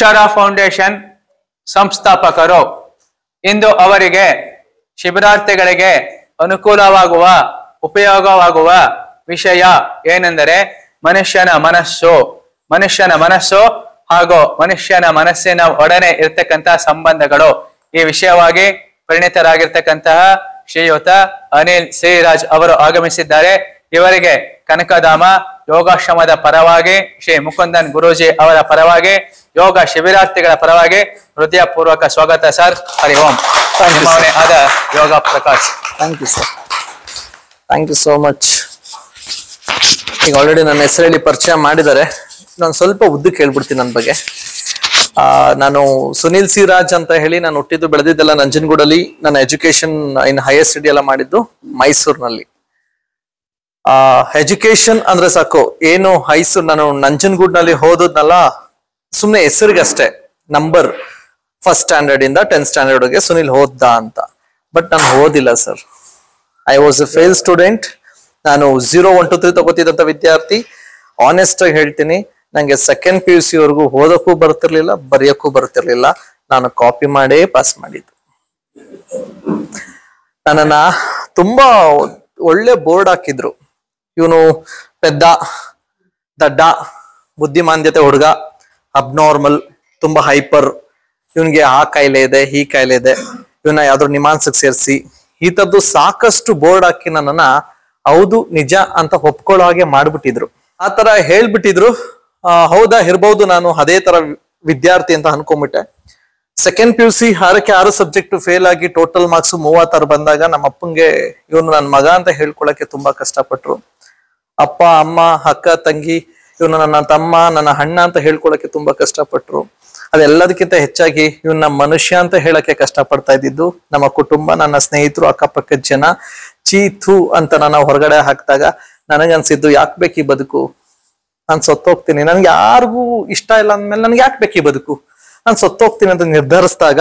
ಅಕ್ಷರ foundation ಸಂಸ್ಥಾಪಕರು. ಇಂದು ಅವರಿಗೆ ಶಿಬಿರಾರ್ಥಿಗಳಿಗೆ ಅನುಕೂಲವಾಗುವ ಉಪಯೋಗವಾಗುವ ವಿಷಯ ಏನೆಂದರೆ ಮನುಷ್ಯನ ಮನಸ್ಸು ಹಾಗೂ ಮನುಷ್ಯನ ಮನಸ್ಸಿನ ಒಡನೆ ಇರ್ತಕ್ಕಂತಹ ಸಂಬಂಧಗಳು. ಈ ವಿಷಯವಾಗಿ ಪರಿಣಿತರಾಗಿರ್ತಕ್ಕಂತಹ ಶ್ರೀಯುತ ಅನಿಲ್ ಶ್ರೀರಾಜ್ ಅವರು ಆಗಮಿಸಿದ್ದಾರೆ. ಇವರಿಗೆ ಕನಕಧಾಮ ಯೋಗಾಶ್ರಮದ ಪರವಾಗಿ ಶ್ರೀ ಮುಕುಂದನ್ ಗುರೂಜಿ ಅವರ ಪರವಾಗಿ ಯೋಗ ಶಿಬಿರಾರ್ಥಿಗಳ ಪರವಾಗಿ ಹೃದಯಪೂರ್ವಕ ಸ್ವಾಗತ ಸರ್. ಹರಿ ಓಂ. ಆದ Yoga Prakash. Thank you sir, thank you so much. ಈಗ ಆಲ್ರೆಡಿ ನನ್ನ ಹೆಸರಲ್ಲಿ ಪರಿಚಯ ಮಾಡಿದ್ದಾರೆ. ನಾನು ಸ್ವಲ್ಪ ಉದ್ದಕ್ಕೆ ಹೇಳ್ಬಿಡ್ತೀನಿ ನನ್ನ ಬಗ್ಗೆ. ನಾನು ಸುನಿಲ್ ಸಿ ರಾಜ್ ಅಂತ ಹೇಳಿ, ನಾನು ಹುಟ್ಟಿದ್ದು ಬೆಳೆದಿದ್ದೆಲ್ಲ ನಂಜನಗೂಡಲ್ಲಿ. ನನ್ನ ಎಜುಕೇಶನ್ ಇನ್ ಹೈಯರ್ ಸ್ಟಡಿ ಎಲ್ಲ ಮಾಡಿದ್ದು ಮೈಸೂರಿನಲ್ಲಿ. ಎಜುಕೇಶನ್ ಅಂದ್ರೆ ಸಾಕು, ಏನು ನಾನು ನಂಜನಗೂಡ್ನಲ್ಲಿ ಓದೋದ್ನಲ್ಲ ಸುಮ್ನೆ ಹೆಸರಿಗಷ್ಟೇ. ನಂಬರ್ ಫಸ್ಟ್ ಸ್ಟ್ಯಾಂಡರ್ಡ್ ಇಂದ 10th ಸ್ಟ್ಯಾಂಡರ್ಡ್ಗೆ ಸುನಿಲ್ ಓದ್ದ ಅಂತ. ಬಟ್ ನಾನು ಓದಿಲ್ಲ sir. I was A fail student. ನಾನು 0, 1, 2, 3 ತಗೋತಿದ್ದಂತ ವಿದ್ಯಾರ್ಥಿ. ಆನೆಸ್ಟ್ ಆಗಿ ಹೇಳ್ತೀನಿ, ನಂಗೆ ಸೆಕೆಂಡ್ PUC ವರೆಗೂ ಓದಕ್ಕೂ ಬರ್ತಿರ್ಲಿಲ್ಲ, ಬರೆಯಕ್ಕೂ ಬರ್ತಿರ್ಲಿಲ್ಲ. ನಾನು ಕಾಪಿ ಮಾಡೇ ಪಾಸ್ ಮಾಡಿದ್ದು. ನನ್ನನ್ನ ತುಂಬಾ ಒಳ್ಳೆ ಬೋರ್ಡ್ ಹಾಕಿದ್ರು. ಇವನು ಪೆದ್ದ, ದಡ್ಡ, ಬುದ್ಧಿಮಾಂದ್ಯತೆ ಹುಡುಗ, ಅಬ್ನಾರ್ಮಲ್, ತುಂಬಾ ಹೈಪರ್, ಇವನ್ಗೆ ಆ ಕಾಯಿಲೆ ಇದೆ, ಈ ಕಾಯಿಲೆ ಇದೆ, ಇವನ್ನ ಯಾವ್ದಾದ್ರು ನಿಮಾನ್ಸಕ್ ಸೇರಿಸಿ, ಈ ತರದ್ದು ಸಾಕಷ್ಟು ಬೋರ್ಡ್ ಹಾಕಿ ನನ್ನನ್ನ ಹೌದು ನಿಜ ಅಂತ ಒಪ್ಕೊಳ್ಳೋ ಹಾಗೆ ಮಾಡ್ಬಿಟ್ಟಿದ್ರು. ಆ ತರ ಹೇಳ್ಬಿಟ್ಟಿದ್ರು. ಹೌದಾ, ಇರ್ಬಹುದು, ನಾನು ಅದೇ ತರ ವಿದ್ಯಾರ್ಥಿ ಅಂತ ಅನ್ಕೊಂಡ್ಬಿಟ್ಟೆ. ಸೆಕೆಂಡ್ PUC 6 ಸಬ್ಜೆಕ್ಟ್ ಫೇಲ್ ಆಗಿ ಟೋಟಲ್ ಮಾರ್ಕ್ಸ್ 36 ಬಂದಾಗ ನಮ್ಮ ಅಪ್ಪಂಗೆ ಇವನು ನನ್ನ ಮಗ ಅಂತ ಹೇಳ್ಕೊಳಕ್ಕೆ ತುಂಬಾ ಕಷ್ಟಪಟ್ರು. ಅಪ್ಪ, ಅಮ್ಮ, ಅಕ್ಕ, ತಂಗಿ, ಇವನು ನನ್ನ ತಮ್ಮ, ನನ್ನ ಅಣ್ಣ ಅಂತ ಹೇಳ್ಕೊಳಕ್ಕೆ ತುಂಬಾ ಕಷ್ಟಪಟ್ರು. ಅದೆಲ್ಲದಕ್ಕಿಂತ ಹೆಚ್ಚಾಗಿ ಇವನ್ನ ಮನುಷ್ಯ ಅಂತ ಹೇಳಕ್ಕೆ ಕಷ್ಟಪಡ್ತಾ ಇದ್ದಿದ್ದು ನಮ್ಮ ಕುಟುಂಬ, ನನ್ನ ಸ್ನೇಹಿತರು, ಅಕ್ಕಪಕ್ಕದ ಜನ. ಚೀತು ಅಂತ ನಾನು ಹೊರಗಡೆ ಹಾಕಿದಾಗ ನನಗನ್ಸಿದ್ದು, ಯಾಕೆ ಬೇಕಿ ಬದುಕು, ನಾನು ಸತ್ತೋಗ್ತೀನಿ, ನನ್ಗೆ ಯಾರಿಗೂ ಇಷ್ಟ ಇಲ್ಲ ಅಂದ್ಮೇಲೆ ನನ್ಗೆ ಯಾಕೆ ಬೇಕಿ ಬದುಕು, ನಾನು ಸತ್ತೋಗ್ತೀನಿ ಅಂತ ನಿರ್ಧರಿಸಿದಾಗ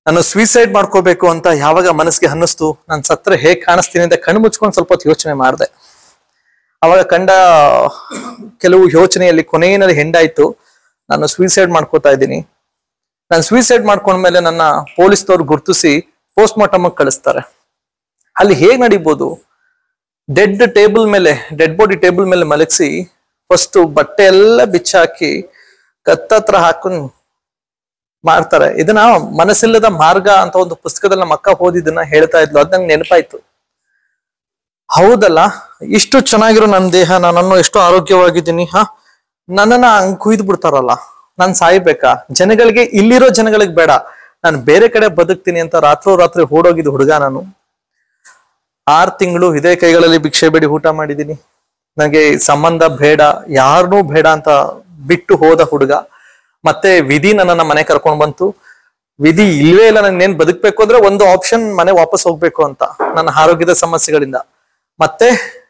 ನಾನು ಸ್ವೀಸೈಡ್ ಮಾಡ್ಕೋಬೇಕು ಅಂತ ಯಾವಾಗ ಮನಸ್ಸಿಗೆ ಅನ್ನಿಸ್ತು, ನಾನು ಸತ್ರ ಹೇಗ್ ಕಾಣಿಸ್ತೀನಿ ಅಂತ ಕಣ್ಣು ಮುಚ್ಕೊಂಡು ಸ್ವಲ್ಪ ಹೊತ್ತು ಯೋಚನೆ ಮಾಡಿದೆ. ಅವಾಗ ಕಂಡ ಕೆಲವು ಯೋಚನೆಯಲ್ಲಿ ಕೊನೆಯಲ್ಲಿ ಹೆಂಡಾಯ್ತು, ನಾನು ಸ್ವೀಸೈಡ್ ಮಾಡ್ಕೋತಾ ಇದ್ದೀನಿ. ನಾನು ಸ್ವೀಸೈಡ್ ಮಾಡ್ಕೊಂಡ್ಮೇಲೆ ನನ್ನ ಪೊಲೀಸ್ನವ್ರು ಗುರ್ತಿಸಿ ಪೋಸ್ಟ್ ಮಾರ್ಟಮ್ ಕಳಿಸ್ತಾರೆ. ಅಲ್ಲಿ ಹೇಗ್ ನಡೀಬಹುದು? ಡೆಡ್ ಬಾಡಿ ಟೇಬಲ್ ಮೇಲೆ ಮಲಗಿಸಿ ಫಸ್ಟ್ ಬಟ್ಟೆ ಎಲ್ಲ ಬಿಚ್ಚಾಕಿ ಕತ್ತತ್ರ ಹಾಕೊಂಡು ಮಾಡ್ತಾರೆ. ಇದನ್ನ ಮನಸ್ಸಿಲ್ಲದ ಮಾರ್ಗ ಅಂತ ಒಂದು ಪುಸ್ತಕದಲ್ಲಿ ನಮ್ಮ ಅಕ್ಕ ಓದಿದ್ದನ್ನ ಹೇಳ್ತಾ ಇದ್ಲು. ಅದ್ ನಂಗೆ ನೆನಪಾಯ್ತು. ಹೌದಲ್ಲ, ಇಷ್ಟು ಚೆನ್ನಾಗಿರೋ ನನ್ನ ದೇಹ, ನಾನು ಎಷ್ಟು ಆರೋಗ್ಯವಾಗಿದ್ದೀನಿ, ನನ್ನನ್ನ ಹಂಗ್ ಕುಯ್ದು ಬಿಡ್ತಾರಲ್ಲ, ನಾನ್ ಸಾಯ್ಬೇಕಾ? ಜನಗಳಿಗೆ, ಇಲ್ಲಿರೋ ಜನಗಳಿಗೆ ಬೇಡ, ನಾನು ಬೇರೆ ಕಡೆ ಬದುಕ್ತೀನಿ ಅಂತ ರಾತ್ರಿ ಓಡೋಗಿದ್ದು ಹುಡುಗ ನಾನು. 6 ತಿಂಗಳು ಇದೇ ಕೈಗಳಲ್ಲಿ ಭಿಕ್ಷೆ ಬೇಡಿ ಊಟ ಮಾಡಿದ್ದೀನಿ. ನನಗೆ ಸಂಬಂಧ ಬೇಡ, ಯಾರನ್ನೂ ಬೇಡ ಅಂತ ಬಿಟ್ಟು ಹೋದ ಹುಡುಗ. ಮತ್ತೆ ವಿಧಿ ನನ್ನನ್ನ ಮನೆ ಕರ್ಕೊಂಡ್ ಬಂತು. ವಿಧಿ ಇಲ್ವೇ ಇಲ್ಲ, ನನ್ನೇನ್ ಬದುಕ್ಬೇಕು ಅಂದ್ರೆ ಒಂದು ಆಪ್ಷನ್, ಮನೆ ವಾಪಸ್ ಹೋಗ್ಬೇಕು ಅಂತ, ನನ್ನ ಆರೋಗ್ಯದ ಸಮಸ್ಯೆಗಳಿಂದ. ಮತ್ತೆ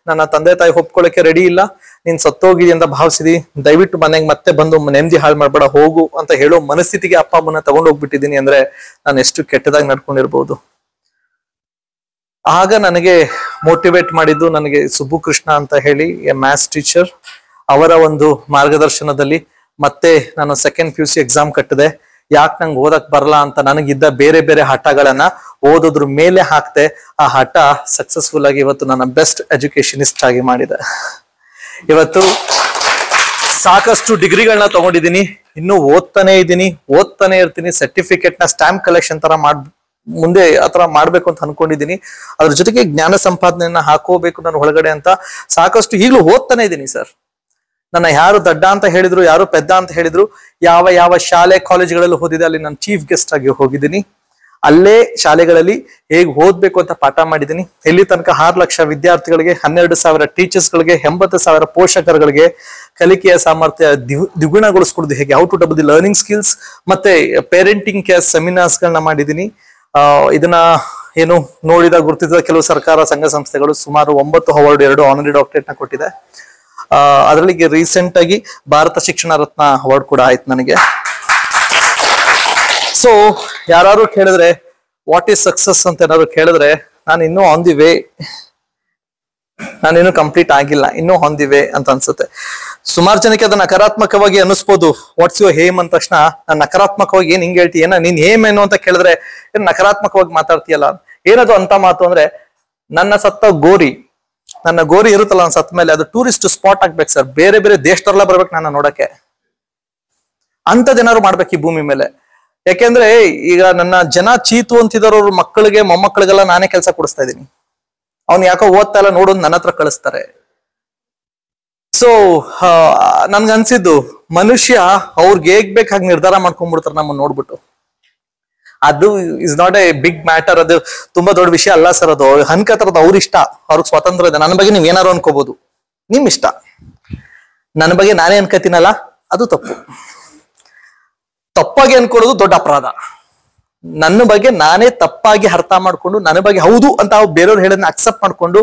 ನನ್ನ ತಂದೆ ತಾಯಿ ಒಪ್ಕೊಳ್ಳಕ್ಕೆ ರೆಡಿ ಇಲ್ಲ, ನೀನ್ ಸತ್ತೋಗಿದಿ ಅಂತ ಭಾವಿಸಿದಿ, ದಯವಿಟ್ಟು ಮನೆಗೆ ಮತ್ತೆ ಬಂದು ನೆಮ್ಮದಿ ಹಾಳು ಮಾಡ್ಬೇಡ, ಹೋಗು ಅಂತ ಹೇಳೋ ಮನಸ್ಥಿತಿಗೆ ಅಪ್ಪ ಅಮ್ಮನ ತಗೊಂಡು ಹೋಗ್ಬಿಟ್ಟಿದ್ದೀನಿ ಅಂದ್ರೆ ನಾನು ಎಷ್ಟು ಕೆಟ್ಟದಾಗಿ ನಡ್ಕೊಂಡಿರ್ಬೋದು. ಆಗ ನನಗೆ ಮೋಟಿವೇಟ್ ಮಾಡಿದ್ದು ನನಗೆ ಸುಬ್ಬು ಕೃಷ್ಣ ಅಂತ ಹೇಳಿ ಮ್ಯಾಥ್ಸ್ ಟೀಚರ್. ಅವರ ಒಂದು ಮಾರ್ಗದರ್ಶನದಲ್ಲಿ ಮತ್ತೆ ನಾನು ಸೆಕೆಂಡ್ PUC ಎಕ್ಸಾಮ್ ಕಟ್ಟಿದೆ. ಯಾಕೆ ನಂಗೆ ಓದಕ್ ಬರಲ್ಲ ಅಂತ ನನಗಿದ್ದ ಬೇರೆ ಬೇರೆ ಹಠಗಳನ್ನ ಓದೋದ್ರ ಮೇಲೆ ಹಾಕ್ತೆ. ಆ ಹಠ ಸಕ್ಸಸ್ಫುಲ್ ಆಗಿ ಇವತ್ತು ನನ್ನ ಬೆಸ್ಟ್ ಎಜುಕೇಶನಿಸ್ಟ್ ಆಗಿ ಮಾಡಿದೆ. ಇವತ್ತು ಸಾಕಷ್ಟು ಡಿಗ್ರಿಗಳನ್ನ ತಗೊಂಡಿದ್ದೀನಿ, ಇನ್ನೂ ಓದ್ತಾನೆ ಇರ್ತೀನಿ. ಸರ್ಟಿಫಿಕೇಟ್ ನ ಸ್ಟ್ಯಾಂಪ್ ಕಲೆಕ್ಷನ್ ತರ ಮುಂದೆ ಆತರ ಮಾಡ್ಬೇಕು ಅಂತ ಅನ್ಕೊಂಡಿದ್ದೀನಿ. ಅದ್ರ ಜೊತೆಗೆ ಜ್ಞಾನ ಸಂಪಾದನೆಯನ್ನ ಹಾಕೋಬೇಕು ನಾನು ಒಳಗಡೆ ಅಂತ ಸಾಕಷ್ಟು ಈಗಲೂ ಓದ್ತಾನೆ ಇದ್ದೀನಿ ಸರ್. ನನ್ನ ಯಾರು ದಡ್ಡ ಅಂತ ಹೇಳಿದ್ರು, ಯಾರು ಪೆದ್ದ ಅಂತ ಹೇಳಿದ್ರು, ಯಾವ ಶಾಲೆ ಕಾಲೇಜ್ಗಳಲ್ಲಿ ಓದಿದೆ ಅಲ್ಲಿ ನಾನು ಚೀಫ್ ಗೆಸ್ಟ್ ಆಗಿ ಹೋಗಿದ್ದೀನಿ. ಅಲ್ಲೇ ಶಾಲೆಗಳಲ್ಲಿ ಹೇಗ್ ಓದ್ಬೇಕು ಅಂತ ಪಾಠ ಮಾಡಿದ್ದೀನಿ. ಇಲ್ಲಿ ತನಕ 6 ಲಕ್ಷ ವಿದ್ಯಾರ್ಥಿಗಳಿಗೆ, 12,000 ಟೀಚರ್ಸ್ಗಳಿಗೆ, 80,000 ಪೋಷಕರುಗಳಿಗೆ ಕಲಿಕೆಯ ಸಾಮರ್ಥ್ಯ ದ್ವಿಗುಣಗೊಳಿಸ್ಕೊಡೋದು ಹೇಗೆ, how to double the learning skills, ಮತ್ತೆ ಪೇರೆಂಟಿಂಗ್ ಕೇರ್ ಸೆಮಿನಾರ್ಸ್ ಗಳನ್ನ ಮಾಡಿದ್ದೀನಿ. ಇದನ್ನ ಏನು ನೋಡಿದ ಗುರುತಿಸಿದ ಕೆಲವು ಸರ್ಕಾರ ಸಂಘ ಸಂಸ್ಥೆಗಳು ಸುಮಾರು 9 ಅವಾರ್ಡ್, 2 ಆನರಿ ಡಾಕ್ಟರೇಟ್ ನ ಕೊಟ್ಟಿದೆ. ಅದರಲ್ಲಿ ರೀಸೆಂಟ್ ಆಗಿ ಭಾರತ ಶಿಕ್ಷಣ ರತ್ನ ಅವಾರ್ಡ್ ಕೂಡ ಆಯ್ತು ನನಗೆ. ಸೊ ಯಾರು ಕೇಳಿದ್ರೆ ವಾಟ್ ಈಸ್ ಸಕ್ಸಸ್ ಅಂತ ಏನಾದ್ರು ಕೇಳಿದ್ರೆ, ನಾನು ಇನ್ನೂ ಆನ್ ದಿ ವೇ, ನಾನಿನ್ನೂ ಕಂಪ್ಲೀಟ್ ಆಗಿಲ್ಲ, ಇನ್ನೂ ಆನ್ ದಿ ವೇ ಅಂತ ಅನ್ಸುತ್ತೆ. ಸುಮಾರು ಜನಕ್ಕೆ ಅದು ನಕಾರಾತ್ಮಕವಾಗಿ ಅನಿಸ್ಬೋದು. ವಾಟ್ಸ್ ಯುವರ್ ಹೇಮ್ ಅಂದ ತಕ್ಷಣ ನಾನು ನಕಾರಾತ್ಮಕವಾಗಿ ಏನ್ ಹಿಂಗ್ ಹೇಳ್ತೀಯ, ನೀನ್ ಹೇಮ್ ಏನು ಅಂತ ಕೇಳಿದ್ರೆ ಏನ್ ನಕಾರಾತ್ಮಕವಾಗಿ ಮಾತಾಡ್ತೀಯಲ್ಲ. ಏನದು ಅಂತ ಮಾತು ಅಂದ್ರೆ, ನನ್ನ ಸತ್ತ ಗೋರಿ, ನನ್ನ ಗೋರಿ ಇರುತ್ತಲ್ಲ ನನ್ನ ಸತ್ತ ಮೇಲೆ, ಅದು ಟೂರಿಸ್ಟ್ ಸ್ಪಾಟ್ ಆಗ್ಬೇಕು ಸರ್. ಬೇರೆ ಬೇರೆ ದೇಶದವ್ರೆಲ್ಲ ಬರ್ಬೇಕು ನನ್ನ ನೋಡಕ್ಕೆ. ಅಂತದೇನಾದ್ರು ಮಾಡ್ಬೇಕು ಈ ಭೂಮಿ ಮೇಲೆ. ಯಾಕೆಂದ್ರೆ ಈಗ ನನ್ನ ಜನ ಚೀತು ಅಂತಿದಾರ, ಅವ್ರ ಮಕ್ಕಳಿಗೆ ಮೊಮ್ಮಕ್ಕಳಿಗೆಲ್ಲ ನಾನೇ ಕೆಲಸ ಕೊಡಿಸ್ತಾ ಇದೀನಿ. ಅವ್ನು ಯಾಕೋ ಓದ್ತಾ ಇಲ್ಲ ನೋಡು ನನ್ನ ಹತ್ರ ಕಳಿಸ್ತಾರೆ. ಸೊ ನನ್ಗನ್ಸಿದ್ದು, ಮನುಷ್ಯ ಅವ್ರಿಗೆ ಹೇಗ್ ಬೇಕು ಹಾಗೆ ನಿರ್ಧಾರ ಮಾಡ್ಕೊಂಡ್ಬಿಡ್ತಾರೆ ನಮ್ಮನ್ನ ನೋಡ್ಬಿಟ್ಟು. ಅದು is not a big matter. ಅದು ತುಂಬಾ ದೊಡ್ಡ ವಿಷಯ ಅಲ್ಲ ಸರ್. ಅದು ಅನ್ಕತ್ತರದ ಅವ್ರ ಇಷ್ಟ, ಅವ್ರಿಗೆ ಸ್ವಾತಂತ್ರ್ಯ ಇದೆ. ನನ್ನ ಬಗ್ಗೆ ನೀವ್ ಏನಾರು ಅನ್ಕೋಬಹುದು, ನಿಮ್ ಇಷ್ಟ. ನನ್ನ ಬಗ್ಗೆ ನಾನೇ ಅನ್ಕೋತೀನಲ್ಲ, ಅದು ತಪ್ಪು. ತಪ್ಪಾಗಿ ಅನ್ಕೊಳ್ಳೋದು ದೊಡ್ಡ ಅಪರಾಧ. ನನ್ನ ಬಗ್ಗೆ ನಾನೇ ತಪ್ಪಾಗಿ ಅರ್ಥ ಮಾಡ್ಕೊಂಡು, ನನ್ನ ಬಗ್ಗೆ ಹೌದು ಅಂತ ಬೇರೆಯವ್ರು ಹೇಳೋದನ್ನ ಅಕ್ಸೆಪ್ಟ್ ಮಾಡ್ಕೊಂಡು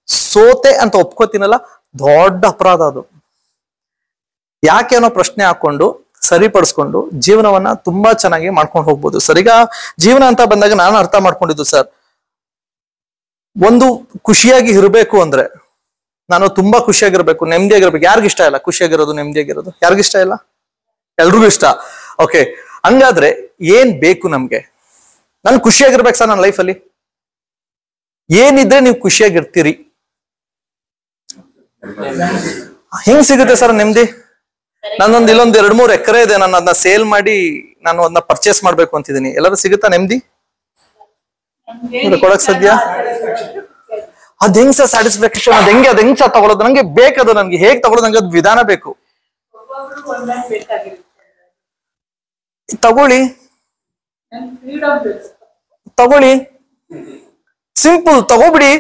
ಸೋತೆ ಅಂತ ಒಪ್ಕೋತೀನಲ್ಲ, ದೊಡ್ಡ ಅಪರಾಧ ಅದು. ಯಾಕೆ ಅನ್ನೋ ಪ್ರಶ್ನೆ ಹಾಕೊಂಡು ಸರಿಪಡಿಸ್ಕೊಂಡು ಜೀವನವನ್ನ ತುಂಬಾ ಚೆನ್ನಾಗಿ ಮಾಡ್ಕೊಂಡು ಹೋಗ್ಬೋದು ಸರ್. ಈಗ ಜೀವನ ಅಂತ ಬಂದಾಗ ನಾನು ಅರ್ಥ ಮಾಡ್ಕೊಂಡಿದ್ದು ಸರ್, ಒಂದು ಖುಷಿಯಾಗಿ ಇರಬೇಕು ಅಂದ್ರೆ ನಾನು ತುಂಬಾ ಖುಷಿಯಾಗಿರ್ಬೇಕು, ನೆಮ್ಮದಿಯಾಗಿರ್ಬೇಕು. ಯಾರಿಗಿಷ್ಟ ಇಲ್ಲ ಖುಷಿಯಾಗಿರೋದು, ನೆಮ್ಮದಿಯಾಗಿರೋದು? ಯಾರಿಗಿಷ್ಟ ಇಲ್ಲ? ಎಲ್ರಿಗೂ ಇಷ್ಟ. ಓಕೆ, ಹಂಗಾದ್ರೆ ಏನ್ ಬೇಕು ನಮ್ಗೆ? ನಾನು ಖುಷಿಯಾಗಿರ್ಬೇಕು ಸರ್ ನನ್ನ ಲೈಫಲ್ಲಿ. ಏನಿದ್ರೆ ನೀವು ಖುಷಿಯಾಗಿರ್ತೀರಿ? ಹೆಂಗ್ ಸಿಗುತ್ತೆ ಸರ್ ನೆಮ್ಮದಿ? ನಾನೊಂದ್ ಇಲ್ಲೊಂದ್ 2-3 ಎಕರೆ ಇದೆ, ನಾನು ಅದನ್ನ ಸೇಲ್ ಮಾಡಿ ನಾನು ಅದನ್ನ ಪರ್ಚೇಸ್ ಮಾಡ್ಬೇಕು ಅಂತಿದ್ದೀನಿ. ಎಲ್ಲರೂ ಸಿಗುತ್ತಾ ನೆಮ್ಮದಿ ಕೊಡಕ್ ಸದ್ಯ? ಅದ್ ಹೆಂಗ್ ಸರ್ ಸ್ಯಾಟಿಸ್ಫ್ಯಾಕ್ಷನ್? ಅದ್ ಹೆಂಗ್ ಸರ್ ತಗೊಳೋದು? ನಂಗೆ ಬೇಕದು, ನನ್ಗೆ ಹೇಗ್ ತಗೊಳೋದು, ನಂಗೆ ಅದ್ ವಿಧಾನ ಬೇಕು. ತಗೊಳ್ಳಿ ತಗೊಳ್ಳಿ, ಸಿಂಪಲ್ ತಗೋಬಿಡಿ.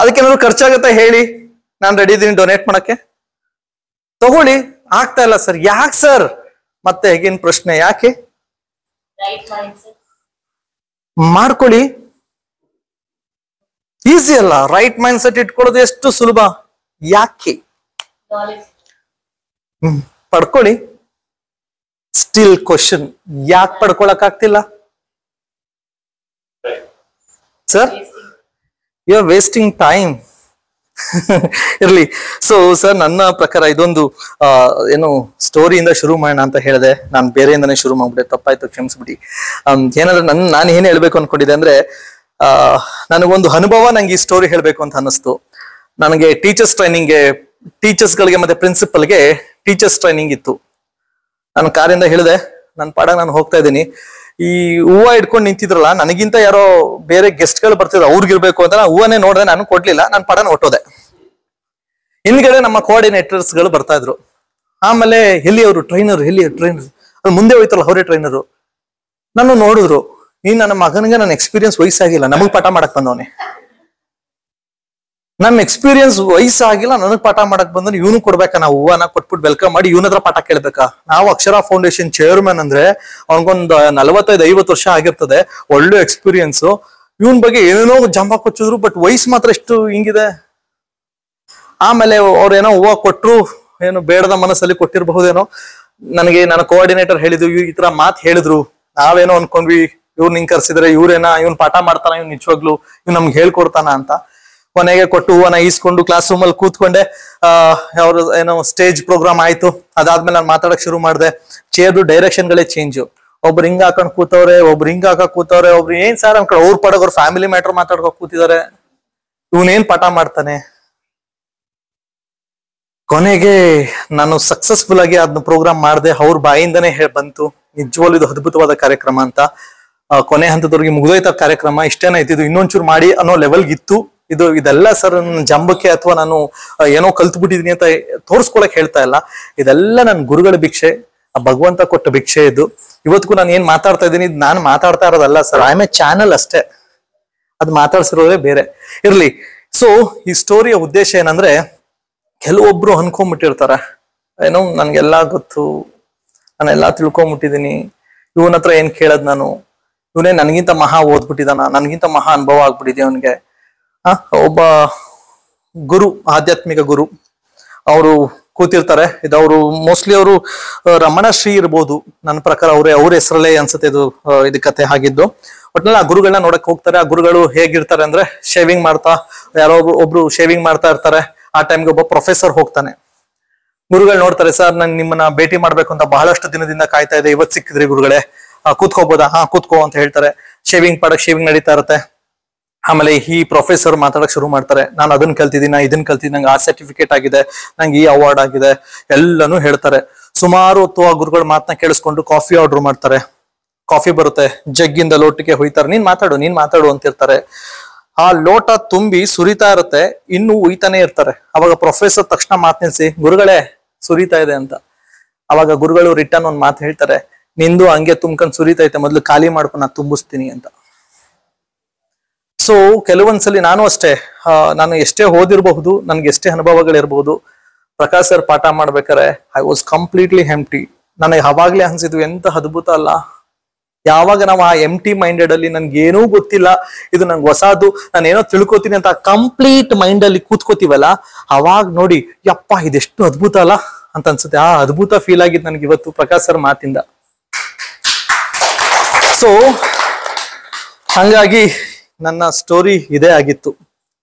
ಅದಕ್ಕೇನಾದ್ರು ಖರ್ಚಾಗತ್ತೆ ಹೇಳಿ, ನಾನು ರೆಡಿ ಇದೀನಿ ಡೊನೇಟ್ ಮಾಡಕ್ಕೆ. ತಗೊಳ್ಳಿ. ಆಗ್ತಾ ಇಲ್ಲ ಸರ್, ಯಾಕೆ ಸರ್? ಮತ್ತೆ ಹೇಗೇನ್ ಪ್ರಶ್ನೆ, ಯಾಕೆ? ಮಾಡ್ಕೊಳ್ಳಿ, ಈಸಿ ಅಲ್ಲ. ರೈಟ್ ಮೈಂಡ್ ಸೆಟ್ ಇಟ್ಕೊಳ್ಳೋದು ಎಷ್ಟು ಸುಲಭ. ಯಾಕೆ? ಪಡ್ಕೊಳ್ಳಿ. ಸ್ಟಿಲ್ ಕ್ವಶನ್, ಯಾಕೆ ಪಡ್ಕೊಳಕ್ ಆಗ್ತಿಲ್ಲ sir? You are wasting time. ಇರ್ಲಿ. ಸೊ ಸರ್, ನನ್ನ ಪ್ರಕಾರ ಇದೊಂದು ಏನು ಸ್ಟೋರಿಯಿಂದ ಶುರು ಮಾಡೋಣ ಅಂತ ಹೇಳಿದೆ. ನಾನು ಬೇರೆಯಿಂದಾನೇ ಶುರು ಮಾಡ್ಬಿಟ್ಟೆ, ತಪ್ಪಾಯ್ತು, ಕ್ಷಮಿಸ್ಬಿಡಿ. ಏನಂದ್ರೆ ನಾನು ಏನ್ ಹೇಳ್ಬೇಕು ಅನ್ಕೊಂಡಿದ್ದೆ ಅಂದ್ರೆ, ನನಗೊಂದು ಅನುಭವ, ನಂಗೆ ಈ ಸ್ಟೋರಿ ಹೇಳ್ಬೇಕು ಅಂತ ಅನ್ನಿಸ್ತು. ನನಗೆ ಟೀಚರ್ಸ್ಗಳಿಗೆ ಮತ್ತೆ ಪ್ರಿನ್ಸಿಪಲ್ಗೆ ಟೀಚರ್ಸ್ ಟ್ರೈನಿಂಗ್ ಇತ್ತು. ನಾನು ಕಾರಿಂದ ಹೇಳಿದೆ, ನನ್ನ ಪಾಡಾಗ ನಾನು ಹೋಗ್ತಾ ಇದ್ದೀನಿ. ಈ ಹೂವ ಇಟ್ಕೊಂಡು ನಿಂತಿದ್ರಲ್ಲ, ನನಗಿಂತ ಯಾರೋ ಬೇರೆ ಗೆಸ್ಟ್ ಗಳು ಬರ್ತಿದ್ರು, ಅವ್ರಿಗಿರ್ಬೇಕು ಅಂತ ನಾನು ಹೂವನೇ ನೋಡಿದೆ, ನಾನು ಕೊಡ್ಲಿಲ್ಲ, ನಾನು ಪಾಡನ ಹೊಟ್ಟೋದೆ. ಹಿಂದ್ಗಡೆ ನಮ್ಮ ಕೋಆರ್ಡಿನೇಟರ್ಸ್ ಗಳು ಬರ್ತಾ ಇದ್ರು. ಆಮೇಲೆ ಎಲ್ಲಿ ಅವರು ಟ್ರೈನರ್, ಅದು ಮುಂದೆ ಹೋಯ್ತಲ್ಲ ಅವರೇ ಟ್ರೈನರು. ನಾನು ನೋಡಿದ್ರು, ಈ ನನ್ನ ಮಗನಿಗೆ ನನ್ನ ಎಕ್ಸ್ಪೀರಿಯನ್ಸ್ ವಯಸ್ಸಾಗಿಲ್ಲ, ನಮಗ್ ಪಾಠ ಮಾಡಕ್ ಬಂದವನೇ. ನಮ್ ಎಕ್ಸ್ಪೀರಿಯನ್ಸ್ ವಯಸ್ಸಾಗಿಲ್ಲ, ನನಗ್ ಪಾಠ ಮಾಡಕ್ ಬಂದ್ರೆ ಇವನು ಕೊಡ್ಬೇಕಾ? ನಾವು ಹೂವನ ಕೊಟ್ಬಿಟ್ಟು ವೆಲ್ಕಮ್ ಮಾಡಿ ಇವನ ಹತ್ರ ಪಾಠ ಕೇಳ್ಬೇಕಾ? ನಾವು ಅಕ್ಷರ ಫೌಂಡೇಶನ್ ಚೇರ್ಮನ್ ಅಂದ್ರೆ ಅವನಿಗೊಂದು 45-50 ವರ್ಷ ಆಗಿರ್ತದೆ, ಒಳ್ಳೆ ಎಕ್ಸ್ಪೀರಿಯನ್ಸ್. ಇವನ್ ಬಗ್ಗೆ ಏನೇನೋ ಜಂಬ ಕೊಚ್ಚಿದ್ರು, ಬಟ್ ವಯಸ್ಸು ಮಾತ್ರ ಎಷ್ಟು ಹಿಂಗಿದೆ. ಆಮೇಲೆ ಅವ್ರೇನೋ ಹೂವ ಕೊಟ್ರು, ಏನು ಬೇಡದ ಮನಸ್ಸಲ್ಲಿ ಕೊಟ್ಟಿರಬಹುದೇನೋ. ನನ್ನ ಕೋಆರ್ಡಿನೇಟರ್ ಹೇಳಿದ್ರು, ಈ ತರ ಮಾತು ಹೇಳಿದ್ರು. ನಾವೇನೋ ಅನ್ಕೊಂಡ್ವಿ, ಇವ್ರು ನಿಂಗ್ ಕರ್ಸಿದ್ರೆ ಇವ್ನ್ ಪಾಠ ಮಾಡ್ತಾನ, ಇವ್ನ್ ನಿಜವಾಗ್ಲು ಇವ್ನ್ ನಮ್ಗೆ ಹೇಳ್ಕೊಡ್ತಾನ ಅಂತ. ಕೊನೆಗೆ ಕೊಟ್ಟು ಹೂವನ ಈಸ್ಕೊಂಡು ಕ್ಲಾಸ್ ರೂಮ್ ಅಲ್ಲಿ ಕೂತ್ಕೊಂಡೆ. ಅವ್ರು ಏನೋ ಸ್ಟೇಜ್ ಪ್ರೋಗ್ರಾಮ್ ಆಯ್ತು. ಅದಾದ್ಮೇಲೆ ನಾನು ಮಾತಾಡಕ್ ಶುರು ಮಾಡಿದೆ. ಚೇರ್ದು ಡೈರೆಕ್ಷನ್ ಗಳೇ ಚೇಂಜ್. ಒಬ್ರು ಹಿಂಗ್ ಹಾಕೊಂಡ್ ಕೂತವ್ರೆ, ಒಬ್ರು ಹಿಂಗ್ ಹಾಕಕ್ ಕೂತವ್ರೆ, ಒಬ್ರು ಏನ್ ಸಾರ್ ಅನ್ಕೊಂಡು ಅವ್ರ ಪಡಗ ಅವ್ರ ಫ್ಯಾಮಿಲಿ ಮ್ಯಾಟರ್ ಮಾತಾಡ್ಕೊಂಡ್ ಕೂತಿದ್ದಾರೆ. ಇವನೇನ್ ಪಾಠ ಮಾಡ್ತಾನೆ? ಕೊನೆಗೆ ನಾನು ಸಕ್ಸಸ್ಫುಲ್ ಆಗಿ ಅದನ್ನ ಪ್ರೋಗ್ರಾಮ್ ಮಾಡಿದೆ. ಅವ್ರ ಬಾಯಿಂದನೇ ಬಂತು, ನಿಜವಾಗ್ಲೂ ಇದು ಅದ್ಭುತವಾದ ಕಾರ್ಯಕ್ರಮ ಅಂತ. ಕೊನೆ ಹಂತದವ್ರಿಗೆ ಮುಗ್ದೋಯ್ತ ಕಾರ್ಯಕ್ರಮ, ಇಷ್ಟೇನ ಇತ್ತಿದ್ದು, ಇನ್ನೊಂಚೂರು ಮಾಡಿ ಅನ್ನೋ ಲೆವೆಲ್ಗೆ ಇತ್ತು. ಇದೆಲ್ಲ ಸರ್ ನನ್ನ ಜಂಬಕ್ಕೆ ಅಥವಾ ನಾನು ಏನೋ ಕಲ್ತ್ಬಿಟ್ಟಿದೀನಿ ಅಂತ ತೋರ್ಸ್ಕೊಳಕ್ ಹೇಳ್ತಾ ಇಲ್ಲ. ಇದೆಲ್ಲ ನನ್ನ ಗುರುಗಳ ಭಿಕ್ಷೆ, ಆ ಭಗವಂತ ಕೊಟ್ಟ ಭಿಕ್ಷೆ ಇದು. ಇವತ್ತಿಗೂ ನಾನು ಏನ್ ಮಾತಾಡ್ತಾ ಇದ್ದೀನಿ, ನಾನು ಮಾತಾಡ್ತಾ ಇರೋದಲ್ಲ sir, I am a channel ಅಷ್ಟೇ. ಅದು ಮಾತಾಡ್ಸಿರೋದೇ ಬೇರೆ. ಇರ್ಲಿ. ಸೊ ಈ ಸ್ಟೋರಿಯ ಉದ್ದೇಶ ಏನಂದ್ರೆ, ಕೆಲವೊಬ್ರು ಅನ್ಕೊಂಡ್ಬಿಟ್ಟಿರ್ತಾರೆ, ಏನೋ ನನ್ಗೆಲ್ಲಾ ಗೊತ್ತು, ನಾನೆಲ್ಲಾ ತಿಳ್ಕೊಂಬಿಟ್ಟಿದೀನಿ, ಇವನ ಹತ್ರ ಏನ್ ಕೇಳದ್ ನಾನು, ಇವನೇ ನನ್ಗಿಂತ ಮಹಾ ಓದ್ಬಿಟ್ಟಿದಾನ, ನನ್ಗಿಂತ ಮಹಾ ಅನುಭವ ಆಗ್ಬಿಟ್ಟಿದೆ ಅವನ್ಗೆ. ಒಬ್ಬ ಗುರು, ಆಧ್ಯಾತ್ಮಿಕ ಗುರು, ಅವರು ಕೂತಿರ್ತಾರೆ. ಅವರು ಮೋಸ್ಟ್ಲಿ ಅವರು ರಮಣ ಶ್ರೀ ಇರ್ಬೋದು, ನನ್ನ ಪ್ರಕಾರ ಅವ್ರ ಹೆಸರಲ್ಲೇ ಅನ್ಸುತ್ತೆ ಇದು ಕತೆ ಆಗಿದ್ದು. ಒಟ್ನಲ್ಲಿ ಆ ಗುರುಗಳನ್ನ ನೋಡಕ್ ಹೋಗ್ತಾರೆ. ಆ ಗುರುಗಳು ಹೇಗಿರ್ತಾರೆ ಅಂದ್ರೆ, ಶೇವಿಂಗ್ ಮಾಡ್ತಾ, ಯಾರೋ ಒಬ್ರು ಶೇವಿಂಗ್ ಮಾಡ್ತಾ ಇರ್ತಾರೆ. ಆ ಟೈಮ್ಗೆ ಒಬ್ಬ ಪ್ರೊಫೆಸರ್ ಹೋಗ್ತಾನೆ. ಗುರುಗಳು ನೋಡ್ತಾರೆ, ಸರ್ ನಾನು ನಿಮ್ಮನ್ನ ಭೇಟಿ ಮಾಡ್ಬೇಕು ಅಂತ ಬಹಳಷ್ಟು ದಿನದಿಂದ ಕಾಯ್ತಾ ಇದೆ, ಇವತ್ ಸಿಕ್ಕಿದ್ರಿ ಗುರುಗಳೇ, ಕೂತ್ಕೋಬೋದಾ? ಹಾ ಕೂತ್ಕೋ ಅಂತ ಹೇಳ್ತಾರೆ. ಶೇವಿಂಗ್ ನಡೀತಾ ಇರುತ್ತೆ. ಆಮೇಲೆ ಈ ಪ್ರೊಫೆಸರ್ ಮಾತಾಡಕ್ ಶುರು ಮಾಡ್ತಾರೆ, ನಾನು ಅದನ್ನ ಕಲ್ತಿದ್ದೀನಿ, ಇದನ್ನ ಕಲ್ತಿದ್ದೀನಿ, ನಂಗೆ ಆ ಸರ್ಟಿಫಿಕೇಟ್ ಆಗಿದೆ, ನಂಗೆ ಈ ಅವಾರ್ಡ್ ಆಗಿದೆ, ಎಲ್ಲಾನು ಹೇಳ್ತಾರೆ. ಸುಮಾರು ಹೊತ್ತು ಆ ಗುರುಗಳ ಮಾತನ್ನ ಕೇಳಿಸ್ಕೊಂಡು ಕಾಫಿ ಆರ್ಡರ್ ಮಾಡ್ತಾರೆ. ಕಾಫಿ ಬರುತ್ತೆ, ಜಗ್ಗಿಂದ ಲೋಟಕ್ಕೆ ಹೊಯ್ತಾರೆ. ನೀನ್ ಮಾತಾಡು ಅಂತಿರ್ತಾರೆ. ಆ ಲೋಟ ತುಂಬಿ ಸುರಿತಾ ಇರುತ್ತೆ, ಇನ್ನು ಉಯ್ತಾನೆ ಇರ್ತಾರೆ. ಅವಾಗ ಪ್ರೊಫೆಸರ್ ತಕ್ಷಣ ಮಾತು ನಿಲ್ಸಿ, ಗುರುಗಳೇ ಸುರಿತಾ ಇದೆ ಅಂತ. ಅವಾಗ ಗುರುಗಳು ರಿಟರ್ನ್ ಒಂದ್ ಮಾತು ಹೇಳ್ತಾರೆ, ನಿಂದು ಹಂಗೆ ತುಂಬ್ಕೊಂಡ್ ಸುರಿತೈತೆ, ಮೊದ್ಲು ಖಾಲಿ ಮಾಡ್ಕೊಂಡು ನಾನು ತುಂಬಿಸ್ತೀನಿ ಅಂತ. ಸೊ ಕೆಲವೊಂದ್ಸಲಿ ನಾನು ಅಷ್ಟೇ, ನಾನು ಎಷ್ಟೇ ಓದಿರಬಹುದು, ನನ್ಗೆ ಎಷ್ಟೇ ಅನುಭವಗಳಿರ್ಬಹುದು, ಪ್ರಕಾಶ್ ಸರ್ ಪಾಠ ಮಾಡ್ಬೇಕಾರೆ ಐ ವಾಸ್ ಕಂಪ್ಲೀಟ್ಲಿ ಎಂಪ್ಟಿ. ನನಗೆ ಅವಾಗ್ಲೇ ಅನ್ಸಿದ್ವು, ಎಂತ ಅದ್ಭುತ ಅಲ್ಲ. ಯಾವಾಗ ನಾವು ಆ ಎಂಟಿ ಮೈಂಡೆಡ್ ಅಲ್ಲಿ ನನ್ಗೆ ಏನೂ ಗೊತ್ತಿಲ್ಲ, ಇದು ನಂಗೆ ಹೊಸದು, ನಾನೇನೋ ತಿಳ್ಕೊತೀನಿ ಅಂತ ಕಂಪ್ಲೀಟ್ ಮೈಂಡ್ ಅಲ್ಲಿ ಕೂತ್ಕೋತೀವಲ್ಲ, ಅವಾಗ ನೋಡಿ ಯಪ್ಪ ಇದೆಷ್ಟು ಅದ್ಭುತ ಅಲ್ಲ ಅಂತ ಅನ್ಸುತ್ತೆ. ಆ ಅದ್ಭುತ ಫೀಲ್ ಆಗಿದ್ದು ನನಗೆ ಇವತ್ತು ಪ್ರಕಾಶ್ ಸರ್ ಮಾತಿಂದ. ಸೊ ಹಂಗಾಗಿ ನನ್ನ ಸ್ಟೋರಿ ಇದೇ ಆಗಿತ್ತು.